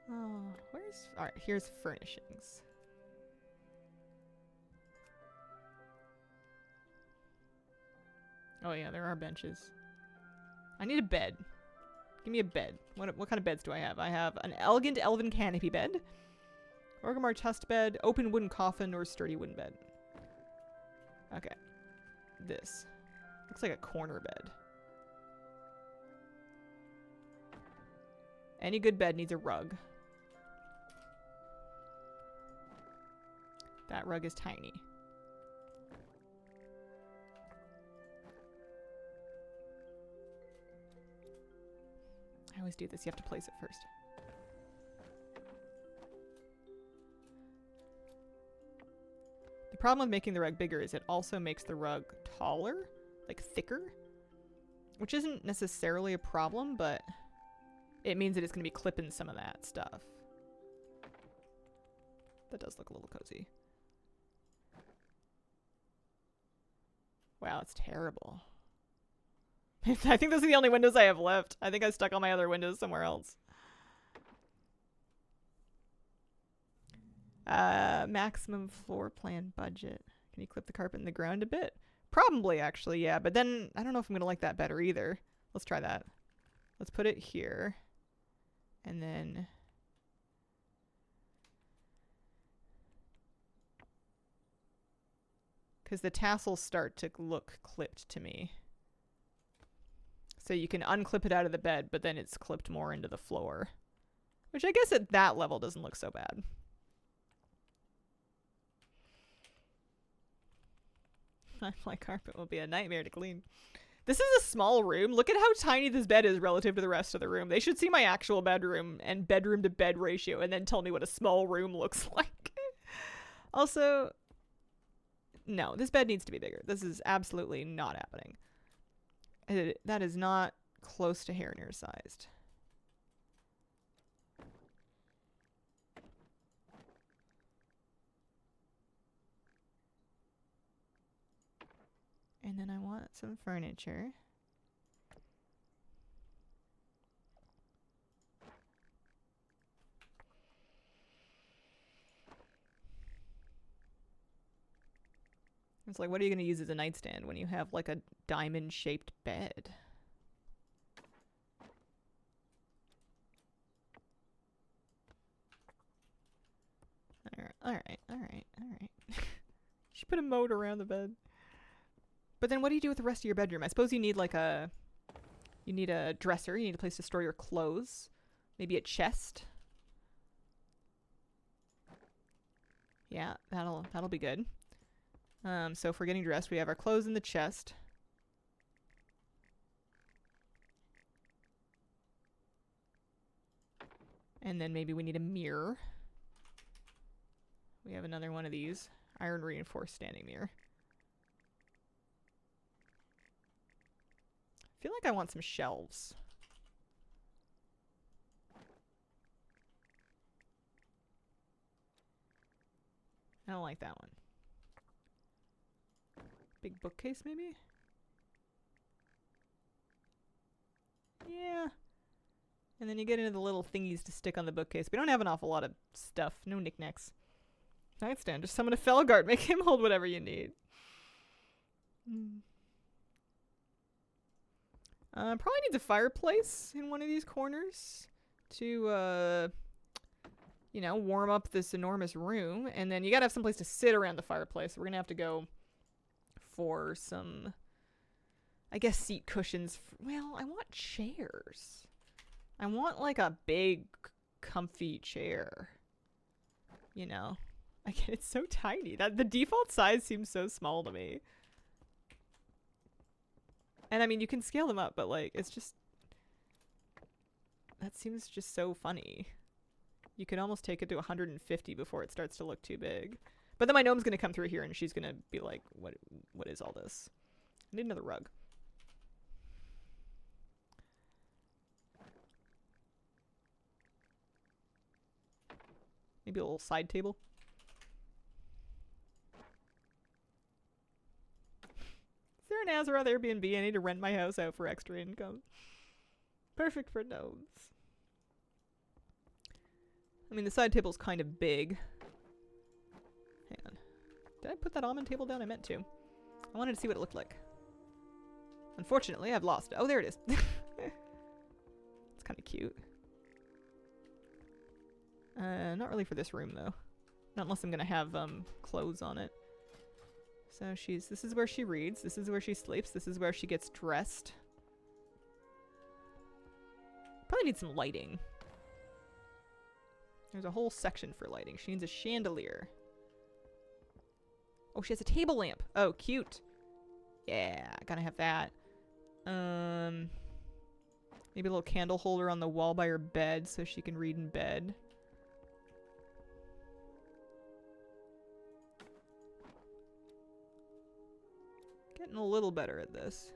Oh, where's... Alright, here's furnishings. Oh yeah, there are benches. I need a bed. Give me a bed. What kind of beds do I have? I have an elegant elven canopy bed, Orgrimmar tusk bed, open wooden coffin, or sturdy wooden bed. Okay. This. Looks like a corner bed. Any good bed needs a rug. That rug is tiny. I always do this. You have to place it first. The problem with making the rug bigger is it also makes the rug taller, like thicker, which isn't necessarily a problem, but it means that it's going to be clipping some of that stuff. That does look a little cozy. Wow, it's terrible. I think those are the only windows I have left. I think I stuck all my other windows somewhere else. Maximum floor plan budget. Can you clip the carpet in the ground a bit? Probably, actually, yeah. But then, I don't know if I'm going to like that better either. Let's try that. Let's put it here. And then... because the tassels start to look clipped to me. So you can unclip it out of the bed, but then it's clipped more into the floor. Which I guess at that level doesn't look so bad. My carpet will be a nightmare to clean. This is a small room. Look at how tiny this bed is relative to the rest of the room. They should see my actual bedroom and bedroom to bed ratio and then tell me what a small room looks like. Also, no, this bed needs to be bigger. This is absolutely not happening. That is not close to Hairnir sized. And then I want some furniture. It's like, what are you going to use as a nightstand when you have like a diamond-shaped bed? All right. Should put a moat around the bed. But then what do you do with the rest of your bedroom? I suppose you need like a... you need a dresser. You need a place to store your clothes. Maybe a chest. Yeah, that'll be good. So if we're getting dressed, we have our clothes in the chest. And then maybe we need a mirror. We have another one of these. Iron reinforced standing mirror. I feel like I want some shelves. I don't like that one. Big bookcase, maybe? Yeah. And then you get into the little thingies to stick on the bookcase. We don't have an awful lot of stuff. No knickknacks. Nightstand. Just summon a Felguard. Make him hold whatever you need. Probably needs a fireplace in one of these corners to, you know, warm up this enormous room. And then you gotta have some place to sit around the fireplace. We're gonna have to go for some, I guess, seat cushions. Well, I want chairs. I want like a big, comfy chair. You know, again, it's so tiny. That the default size seems so small to me. And I mean, you can scale them up, but like, it's just, that seems just so funny. You could almost take it to 150 before it starts to look too big. But then my gnome's gonna come through here and she's gonna be like, what is all this? I need another rug. Maybe a little side table. there an Azeroth Airbnb? I need to rent my house out for extra income. Perfect for gnomes. I mean, the side table's kind of big. Hang on. Did I put that almond table down? I meant to. I wanted to see what it looked like. Unfortunately, I've lost it. Oh, there it is. It's kind of cute. Not really for this room, though. Not unless I'm gonna have, clothes on it. So this is where she reads, this is where she sleeps, this is where she gets dressed. Probably need some lighting. There's a whole section for lighting. She needs a chandelier. Oh, she has a table lamp. Oh, cute. Yeah, gotta have that. Maybe a little candle holder on the wall by her bed so she can read in bed. Getting a little better at this.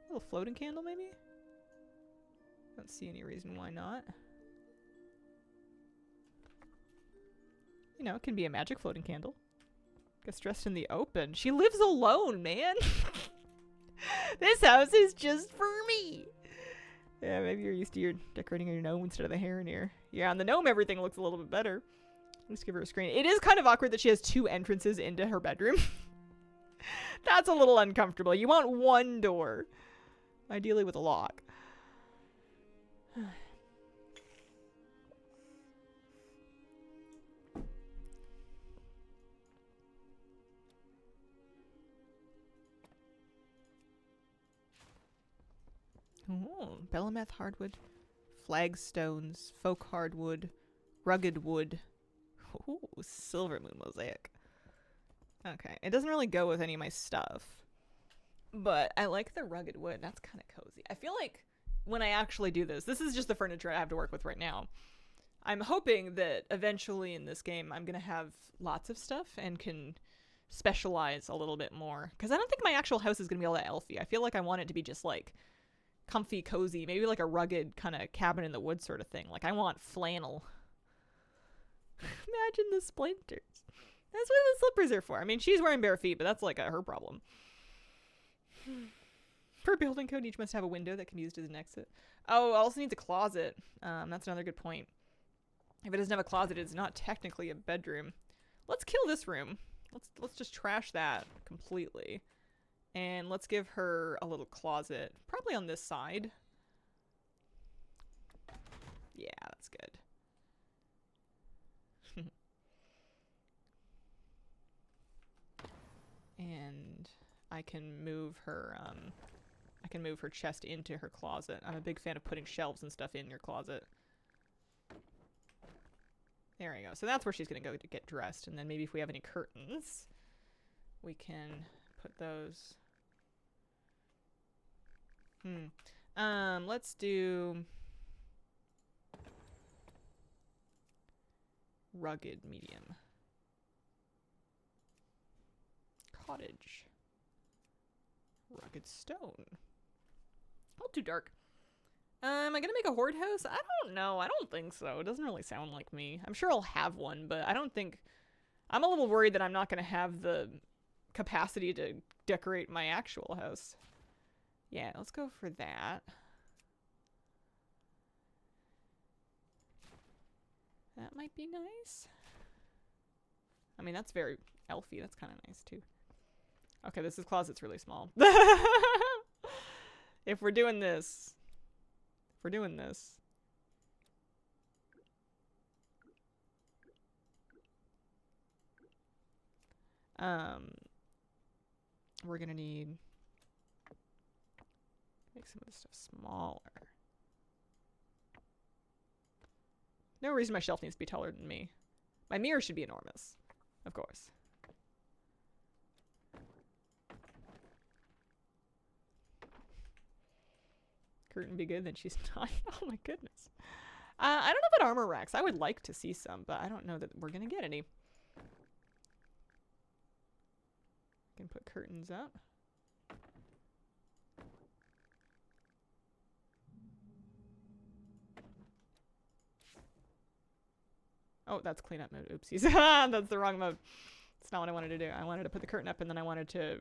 A little floating candle, maybe? Don't see any reason why not. You know, it can be a magic floating candle. Gets dressed in the open. She lives alone, man! This house is just for me! Yeah, maybe you're used to your decorating your gnome instead of the Heronir. Yeah, on the gnome everything looks a little bit better. Let's give her a screen. It is kind of awkward that she has 2 entrances into her bedroom. That's a little uncomfortable. You want one door. Ideally with a lock. Oh, Belemeth hardwood, flagstones, folk hardwood, rugged wood. Ooh, silver moon mosaic. Okay, it doesn't really go with any of my stuff, but I like the rugged wood. That's kind of cozy. I feel like when I actually do this is just the furniture I have to work with right now. I'm hoping that eventually in this game I'm gonna have lots of stuff and can specialize a little bit more, because I don't think my actual house is gonna be all that elfy. I feel like I want it to be just like comfy, cozy, maybe like a rugged kind of cabin in the woods sort of thing. Like I want flannel. Imagine the splinters. That's what the slippers are for. I mean, she's wearing bare feet, but that's like her problem. Per building code, each must have a window that can be used as an exit. Oh, it also needs a closet. That's another good point. If it doesn't have a closet, it's not technically a bedroom. Let's kill this room. Let's just trash that completely. And let's give her a little closet. Probably on this side. Yeah, that's good. And I can move her chest into her closet. I'm a big fan of putting shelves and stuff in your closet. There we go. So that's where she's gonna go to get dressed, and then maybe if we have any curtains, we can put those. Let's do rugged medium. Cottage. Rugged stone. All too dark. Am I gonna make a horde house? I don't know. I don't think so. It doesn't really sound like me. I'm sure I'll have one, but I don't think... I'm a little worried that I'm not gonna have the capacity to decorate my actual house. Yeah, let's go for that. That might be nice. I mean, that's very elfy. That's kind of nice, too. Okay, this closet's really small. If we're doing this... we're gonna need... make some of this stuff smaller. No reason my shelf needs to be taller than me. My mirror should be enormous. Of course. Curtain be good, then she's not. Oh my goodness. I don't know about armor racks. I would like to see some, but I don't know that we're gonna get any. Can put curtains up. Oh, that's cleanup mode. Oopsies. That's the wrong mode. It's not what I wanted to do. I wanted to put the curtain up and then I wanted to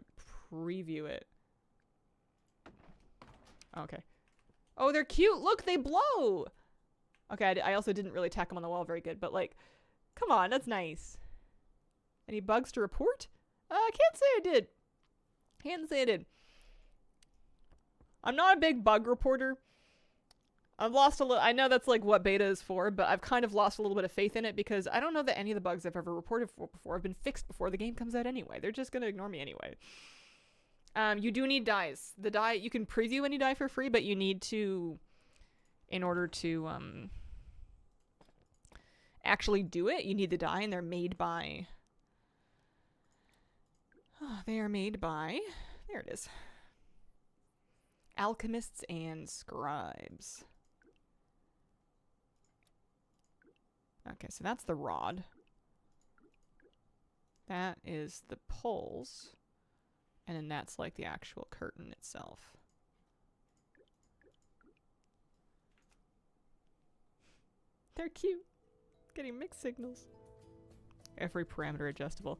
preview it. Okay. Oh, they're cute. Look, they blow. Okay, I also didn't really tack them on the wall very good, but like, come on, that's nice. Any bugs to report? I can't say I did. Can't say I did. I'm not a big bug reporter. I've lost a little. I know that's like what beta is for, but I've kind of lost a little bit of faith in it because I don't know that any of the bugs I've ever reported for before have been fixed before the game comes out anyway. They're just gonna ignore me anyway. You do need dies. The die, you can preview any die for free, but you need to, in order to actually do it, you need the die, and they're made by. Oh, they are made by. There it is. Alchemists and scribes. Okay, so that's the rod. That is the poles. And then that's like the actual curtain itself. They're cute. Getting mixed signals. Every parameter adjustable.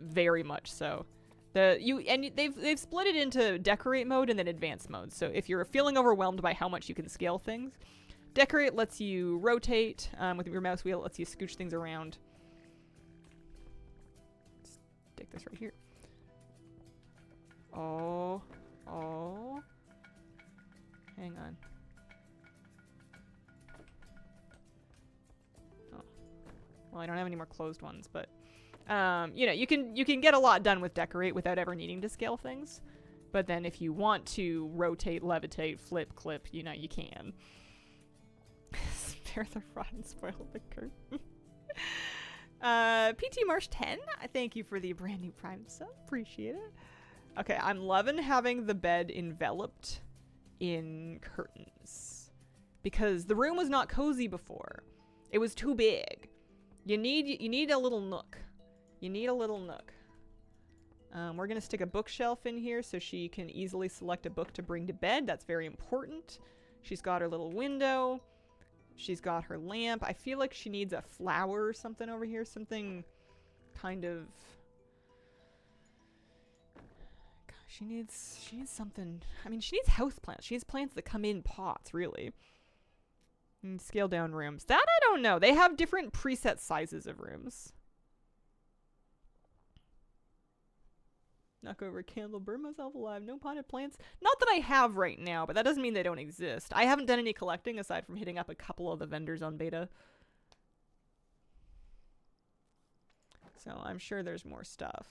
Very much so. They've split it into decorate mode and then advanced mode. So if you're feeling overwhelmed by how much you can scale things, decorate lets you rotate with your mouse wheel. It lets you scooch things around. Stick this right here. Oh. Hang on. Oh. Well, I don't have any more closed ones, but you know, you can get a lot done with decorate without ever needing to scale things. But then if you want to rotate, levitate, flip, clip, you know, you can. Spare the rod and spoil the curtain. PT Marsh 10, thank you for the brand new Prime sub. Appreciate it. Okay, I'm loving having the bed enveloped in curtains because the room was not cozy before. It was too big. You need a little nook. You need a little nook. We're gonna stick a bookshelf in here so she can easily select a book to bring to bed. That's very important. She's got her little window. She's got her lamp. I feel like she needs a flower or something over here. Something kind of... She needs something. I mean, she needs house plants. She needs plants that come in pots, really. And scale down rooms. That I don't know. They have different preset sizes of rooms. Knock over a candle, burn myself alive. No potted plants. Not that I have right now, but that doesn't mean they don't exist. I haven't done any collecting aside from hitting up a couple of the vendors on beta. So I'm sure there's more stuff.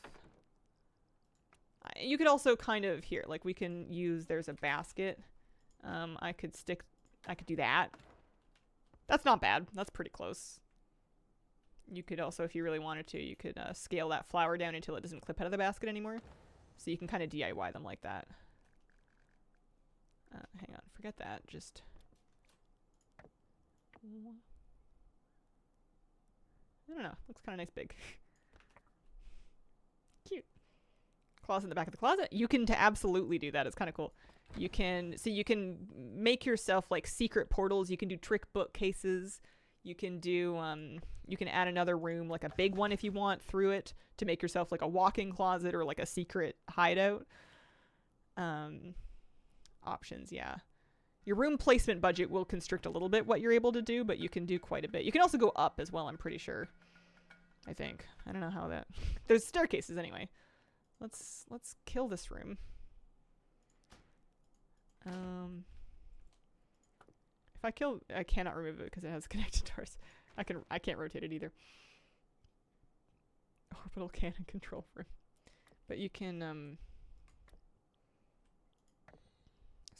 You could also kind of, here, like we can use, there's a basket. I could do that. That's not bad. That's pretty close. You could also, if you really wanted to, you could scale that flower down until it doesn't clip out of the basket anymore. So you can kind of DIY them like that. Hang on, forget that. Just... I don't know. Looks kind of nice big. Cute. Closet in the back of the closet. You can absolutely do that. It's kind of cool. You can make yourself like secret portals. You can do trick bookcases. You can do you can add another room, like a big one if you want, through it to make yourself like a walk-in closet or like a secret hideout. Options, yeah. Your room placement budget will constrict a little bit what you're able to do, but you can do quite a bit. You can also go up as well, I'm pretty sure. I think. I don't know how that... There's staircases anyway. Let's kill this room. If I kill... I cannot remove it because it has connected doors. I can't rotate it either. Orbital cannon control room. But you can...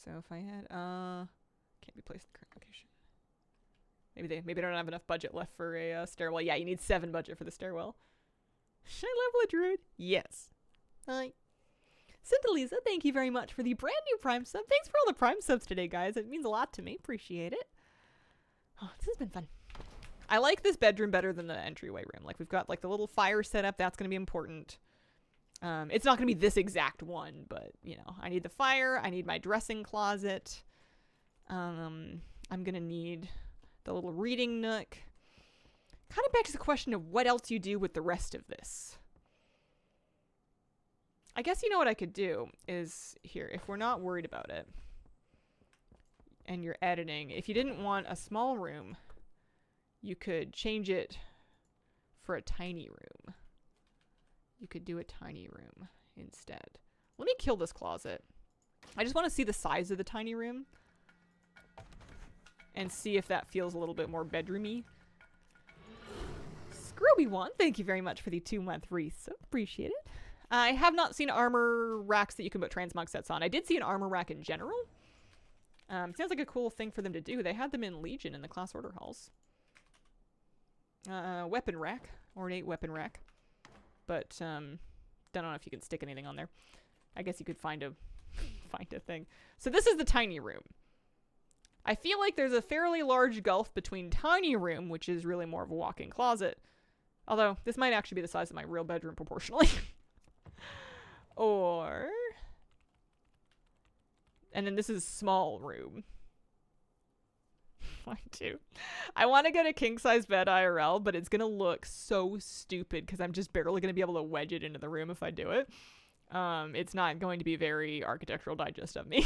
So if I had... Can't be placed in the current location. Maybe they don't have enough budget left for a stairwell. Yeah, you need 7 budget for the stairwell. Should I level a druid? Yes. Hi. Cintalisa, thank you very much for the brand new Prime sub. Thanks for all the Prime subs today, guys. It means a lot to me. Appreciate it. Oh, this has been fun. I like this bedroom better than the entryway room. Like, we've got, like, the little fire set up. That's going to be important. It's not going to be this exact one, but, you know, I need the fire. I need my dressing closet. I'm going to need the little reading nook. Kind of back to the question of what else you do with the rest of this. I guess you know what I could do is here, if we're not worried about it and you're editing, if you didn't want a small room, you could change it for a tiny room. You could do a tiny room instead. Let me kill this closet. I just want to see the size of the tiny room and see if that feels a little bit more bedroomy. Scrooby1, thank you very much for the 2-month resub. Appreciate it. I have not seen armor racks that you can put transmog sets on. I did see an armor rack in general. Sounds like a cool thing for them to do. They had them in Legion in the class order halls. Weapon rack. Ornate weapon rack. But, don't know if you can stick anything on there. I guess you could find a thing. So this is the tiny room. I feel like there's a fairly large gulf between tiny room, which is really more of a walk-in closet. Although, this might actually be the size of my real bedroom proportionally. Or... And then this is small room. Mine too. I want to get a king-size bed IRL, but it's going to look so stupid because I'm just barely going to be able to wedge it into the room if I do it. It's not going to be very Architectural Digest of me.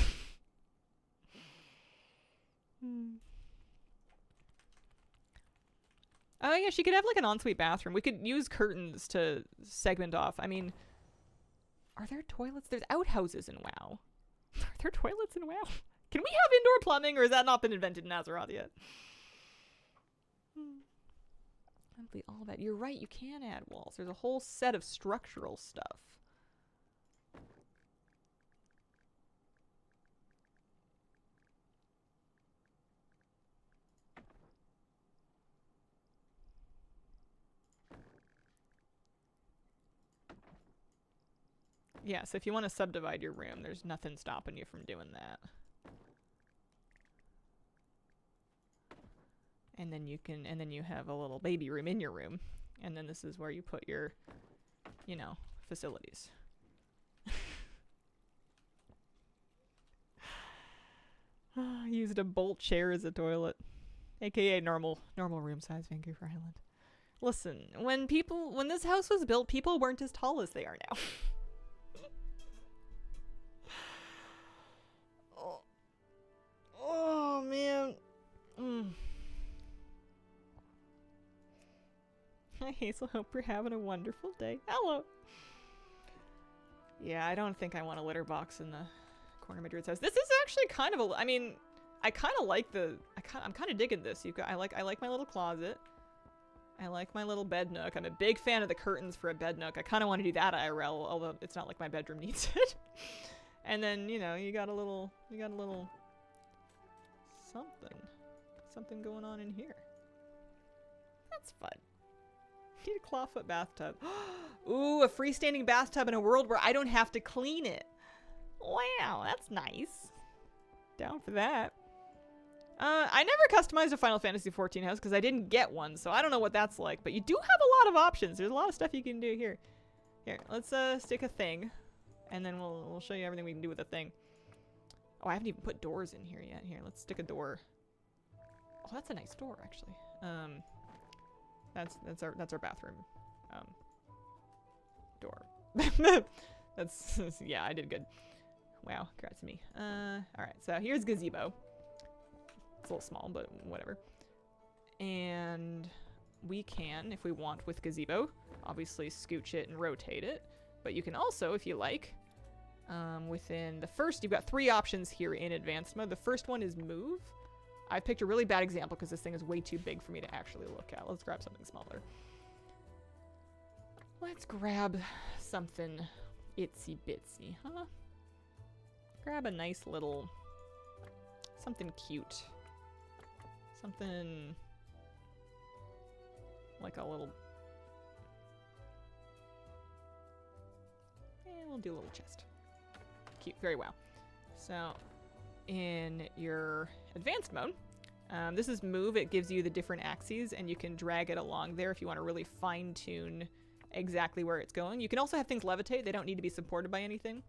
Oh yeah, she could have like an ensuite bathroom. We could use curtains to segment off. I mean, are there toilets? There's outhouses in WoW. Are there toilets in WoW? Can we have indoor plumbing, or has that not been invented in Azeroth yet? That'd be all that. You're right, you can add walls. There's a whole set of structural stuff. Yeah, so if you want to subdivide your room, there's nothing stopping you from doing that. And then you can, and then you have a little baby room in your room. And then this is where you put your, you know, facilities. Used a bolt chair as a toilet. AKA normal room size, Vancouver Island. Listen, when this house was built, people weren't as tall as they are now. Oh man. Hi Hazel, hope you're having a wonderful day. Hello. Yeah, I don't think I want a litter box in the corner of Madrid's house. This is actually kind of I mean, I kind of like I'm kind of digging this. I like my little closet. I like my little bed nook. I'm a big fan of the curtains for a bed nook. I kind of want to do that IRL, although it's not like my bedroom needs it. And then, you know, you got a little something going on in here. That's fun. Need a clawfoot bathtub. Ooh, a freestanding bathtub in a world where I don't have to clean it. Wow, that's nice. Down for that. I never customized a Final Fantasy XIV house because I didn't get one, so I don't know what that's like. But you do have a lot of options. There's a lot of stuff you can do here. Here, let's stick a thing, and then we'll show you everything we can do with the thing. Oh, I haven't even put doors in here yet. Here, let's stick a door. Oh, that's a nice door, actually. That's our bathroom. Door. That's yeah, I did good. Wow, congrats to me. Alright, so here's gazebo. It's a little small, but whatever. And we can, if we want with gazebo, obviously scooch it and rotate it. But you can also, if you like, within the first, you've got 3 options here in advanced mode. The first one is move. I picked a really bad example because this thing is way too big for me to actually look at. Let's grab something smaller. Let's grab something itsy bitsy, huh? Grab a nice little, something cute. Something like a little, we'll do a little chest. Cute, very well. So in your advanced mode, this is move. It gives you the different axes and you can drag it along there if you want to really fine tune exactly where it's going. You can also have things levitate. They don't need to be supported by anything.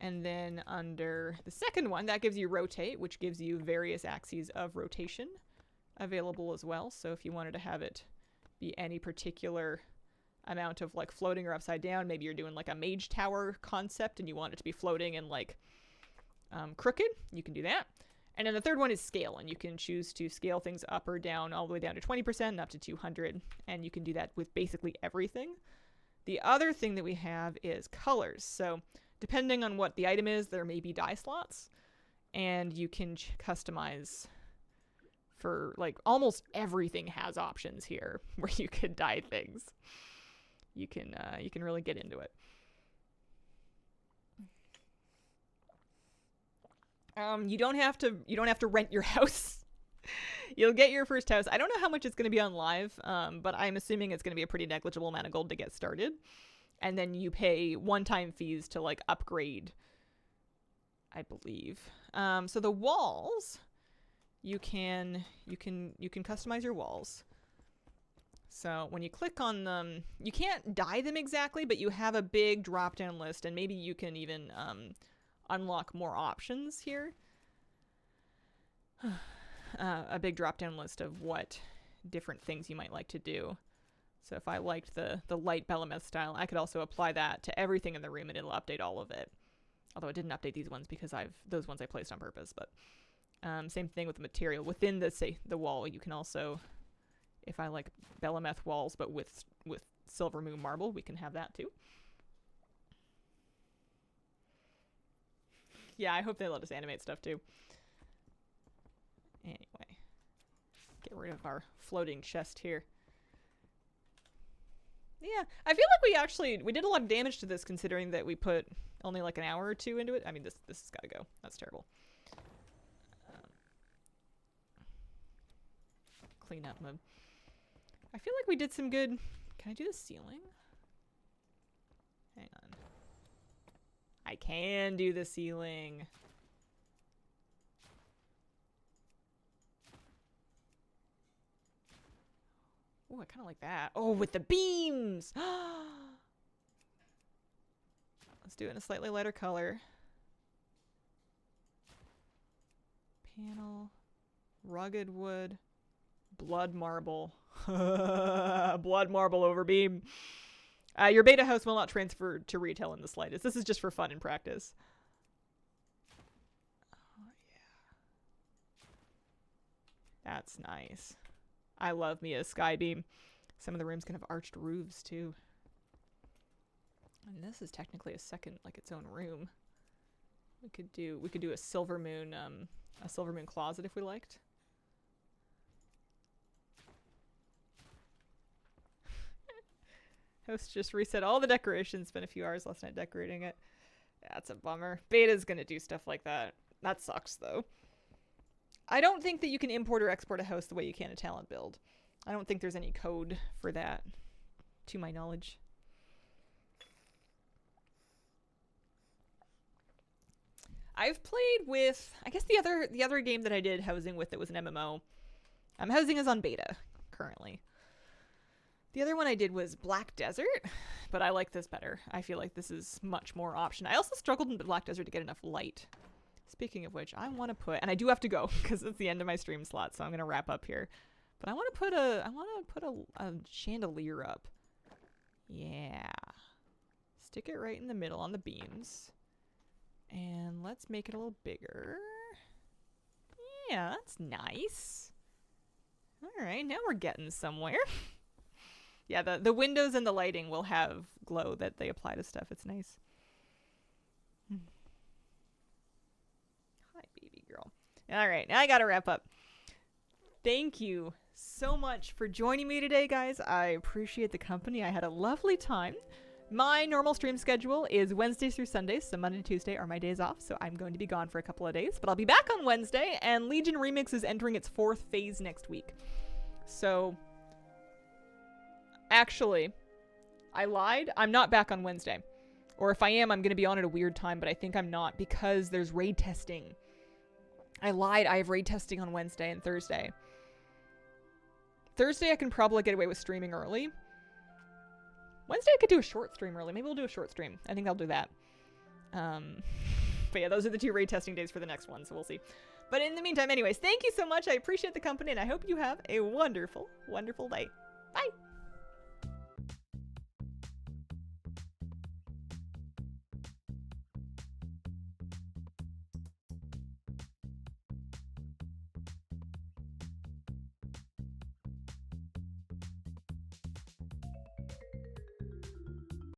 And then under the second one, that gives you rotate, which gives you various axes of rotation available as well. So if you wanted to have it be any particular amount of like floating or upside down. Maybe you're doing like a mage tower concept and you want it to be floating and like crooked. You can do that. And then the third one is scale, and you can choose to scale things up or down, all the way down to 20% and up to 200, and you can do that with basically everything. The other thing that we have is colors. So depending on what the item is, there may be dye slots, and you can customize for like almost everything has options here where you can dye things. You can really get into it. You don't have to rent your house. You'll get your first house. I don't know how much it's going to be on live, but I'm assuming it's going to be a pretty negligible amount of gold to get started. And then you pay one-time fees to like upgrade, I believe. So the walls, you can customize your walls. So when you click on them, you can't dye them exactly, but you have a big drop-down list, and maybe you can even unlock more options here. A big drop-down list of what different things you might like to do. So if I liked the light Belemeth style, I could also apply that to everything in the room and it'll update all of it. Although it didn't update these ones because those ones I placed on purpose. But same thing with the material. Within the wall, you can also, if I like Belemeth walls but with Silvermoon marble, we can have that too. Yeah, I hope they let us animate stuff too. Anyway, get rid of our floating chest here. Yeah, I feel like we did a lot of damage to this considering that we put only like an hour or two into it. I mean, this has got to go. That's terrible. Clean up mode. I feel like we did some good. Can I do the ceiling? Hang on. I can do the ceiling. Oh, I kind of like that. Oh, with the beams! Let's do it in a slightly lighter color. Panel. Rugged wood. Blood marble. Blood marble over beam. Your beta house will not transfer to retail in the slightest. This is just for fun and practice. Oh, yeah. That's nice. I love me a sky beam. Some of the rooms can have arched roofs too. And this is technically a second, like its own room. We could do a Silvermoon closet if we liked. Host just reset all the decorations. Spent a few hours last night decorating it. That's a bummer. Beta's gonna do stuff like that. That sucks though. I don't think that you can import or export a host the way you can a talent build. I don't think there's any code for that, to my knowledge. I've played with, I guess the other game that I did housing with that was an MMO. Housing is on beta currently. The other one I did was Black Desert, but I like this better. I feel like this is much more option. I also struggled in Black Desert to get enough light. Speaking of which, I want to put, and I do have to go because it's the end of my stream slot, so I'm gonna wrap up here. But I want to put a chandelier up. Yeah. Stick it right in the middle on the beams. And let's make it a little bigger. Yeah, that's nice. All right, now we're getting somewhere. Yeah, the windows and the lighting will have glow that they apply to stuff. It's nice. Hi, baby girl. All right, now I gotta wrap up. Thank you so much for joining me today, guys. I appreciate the company. I had a lovely time. My normal stream schedule is Wednesdays through Sundays, so Monday and Tuesday are my days off, so I'm going to be gone for a couple of days, but I'll be back on Wednesday, and Legion Remix is entering its 4th phase next week. So, actually, I lied. I'm not back on Wednesday. Or if I am, I'm going to be on at a weird time, but I think I'm not because there's raid testing. I lied. I have raid testing on Wednesday and Thursday. Thursday, I can probably get away with streaming early. Wednesday, I could do a short stream early. Maybe we'll do a short stream. I think I'll do that. But yeah, those are the 2 raid testing days for the next one, so we'll see. But in the meantime, anyways, thank you so much. I appreciate the company, and I hope you have a wonderful, wonderful day. Bye!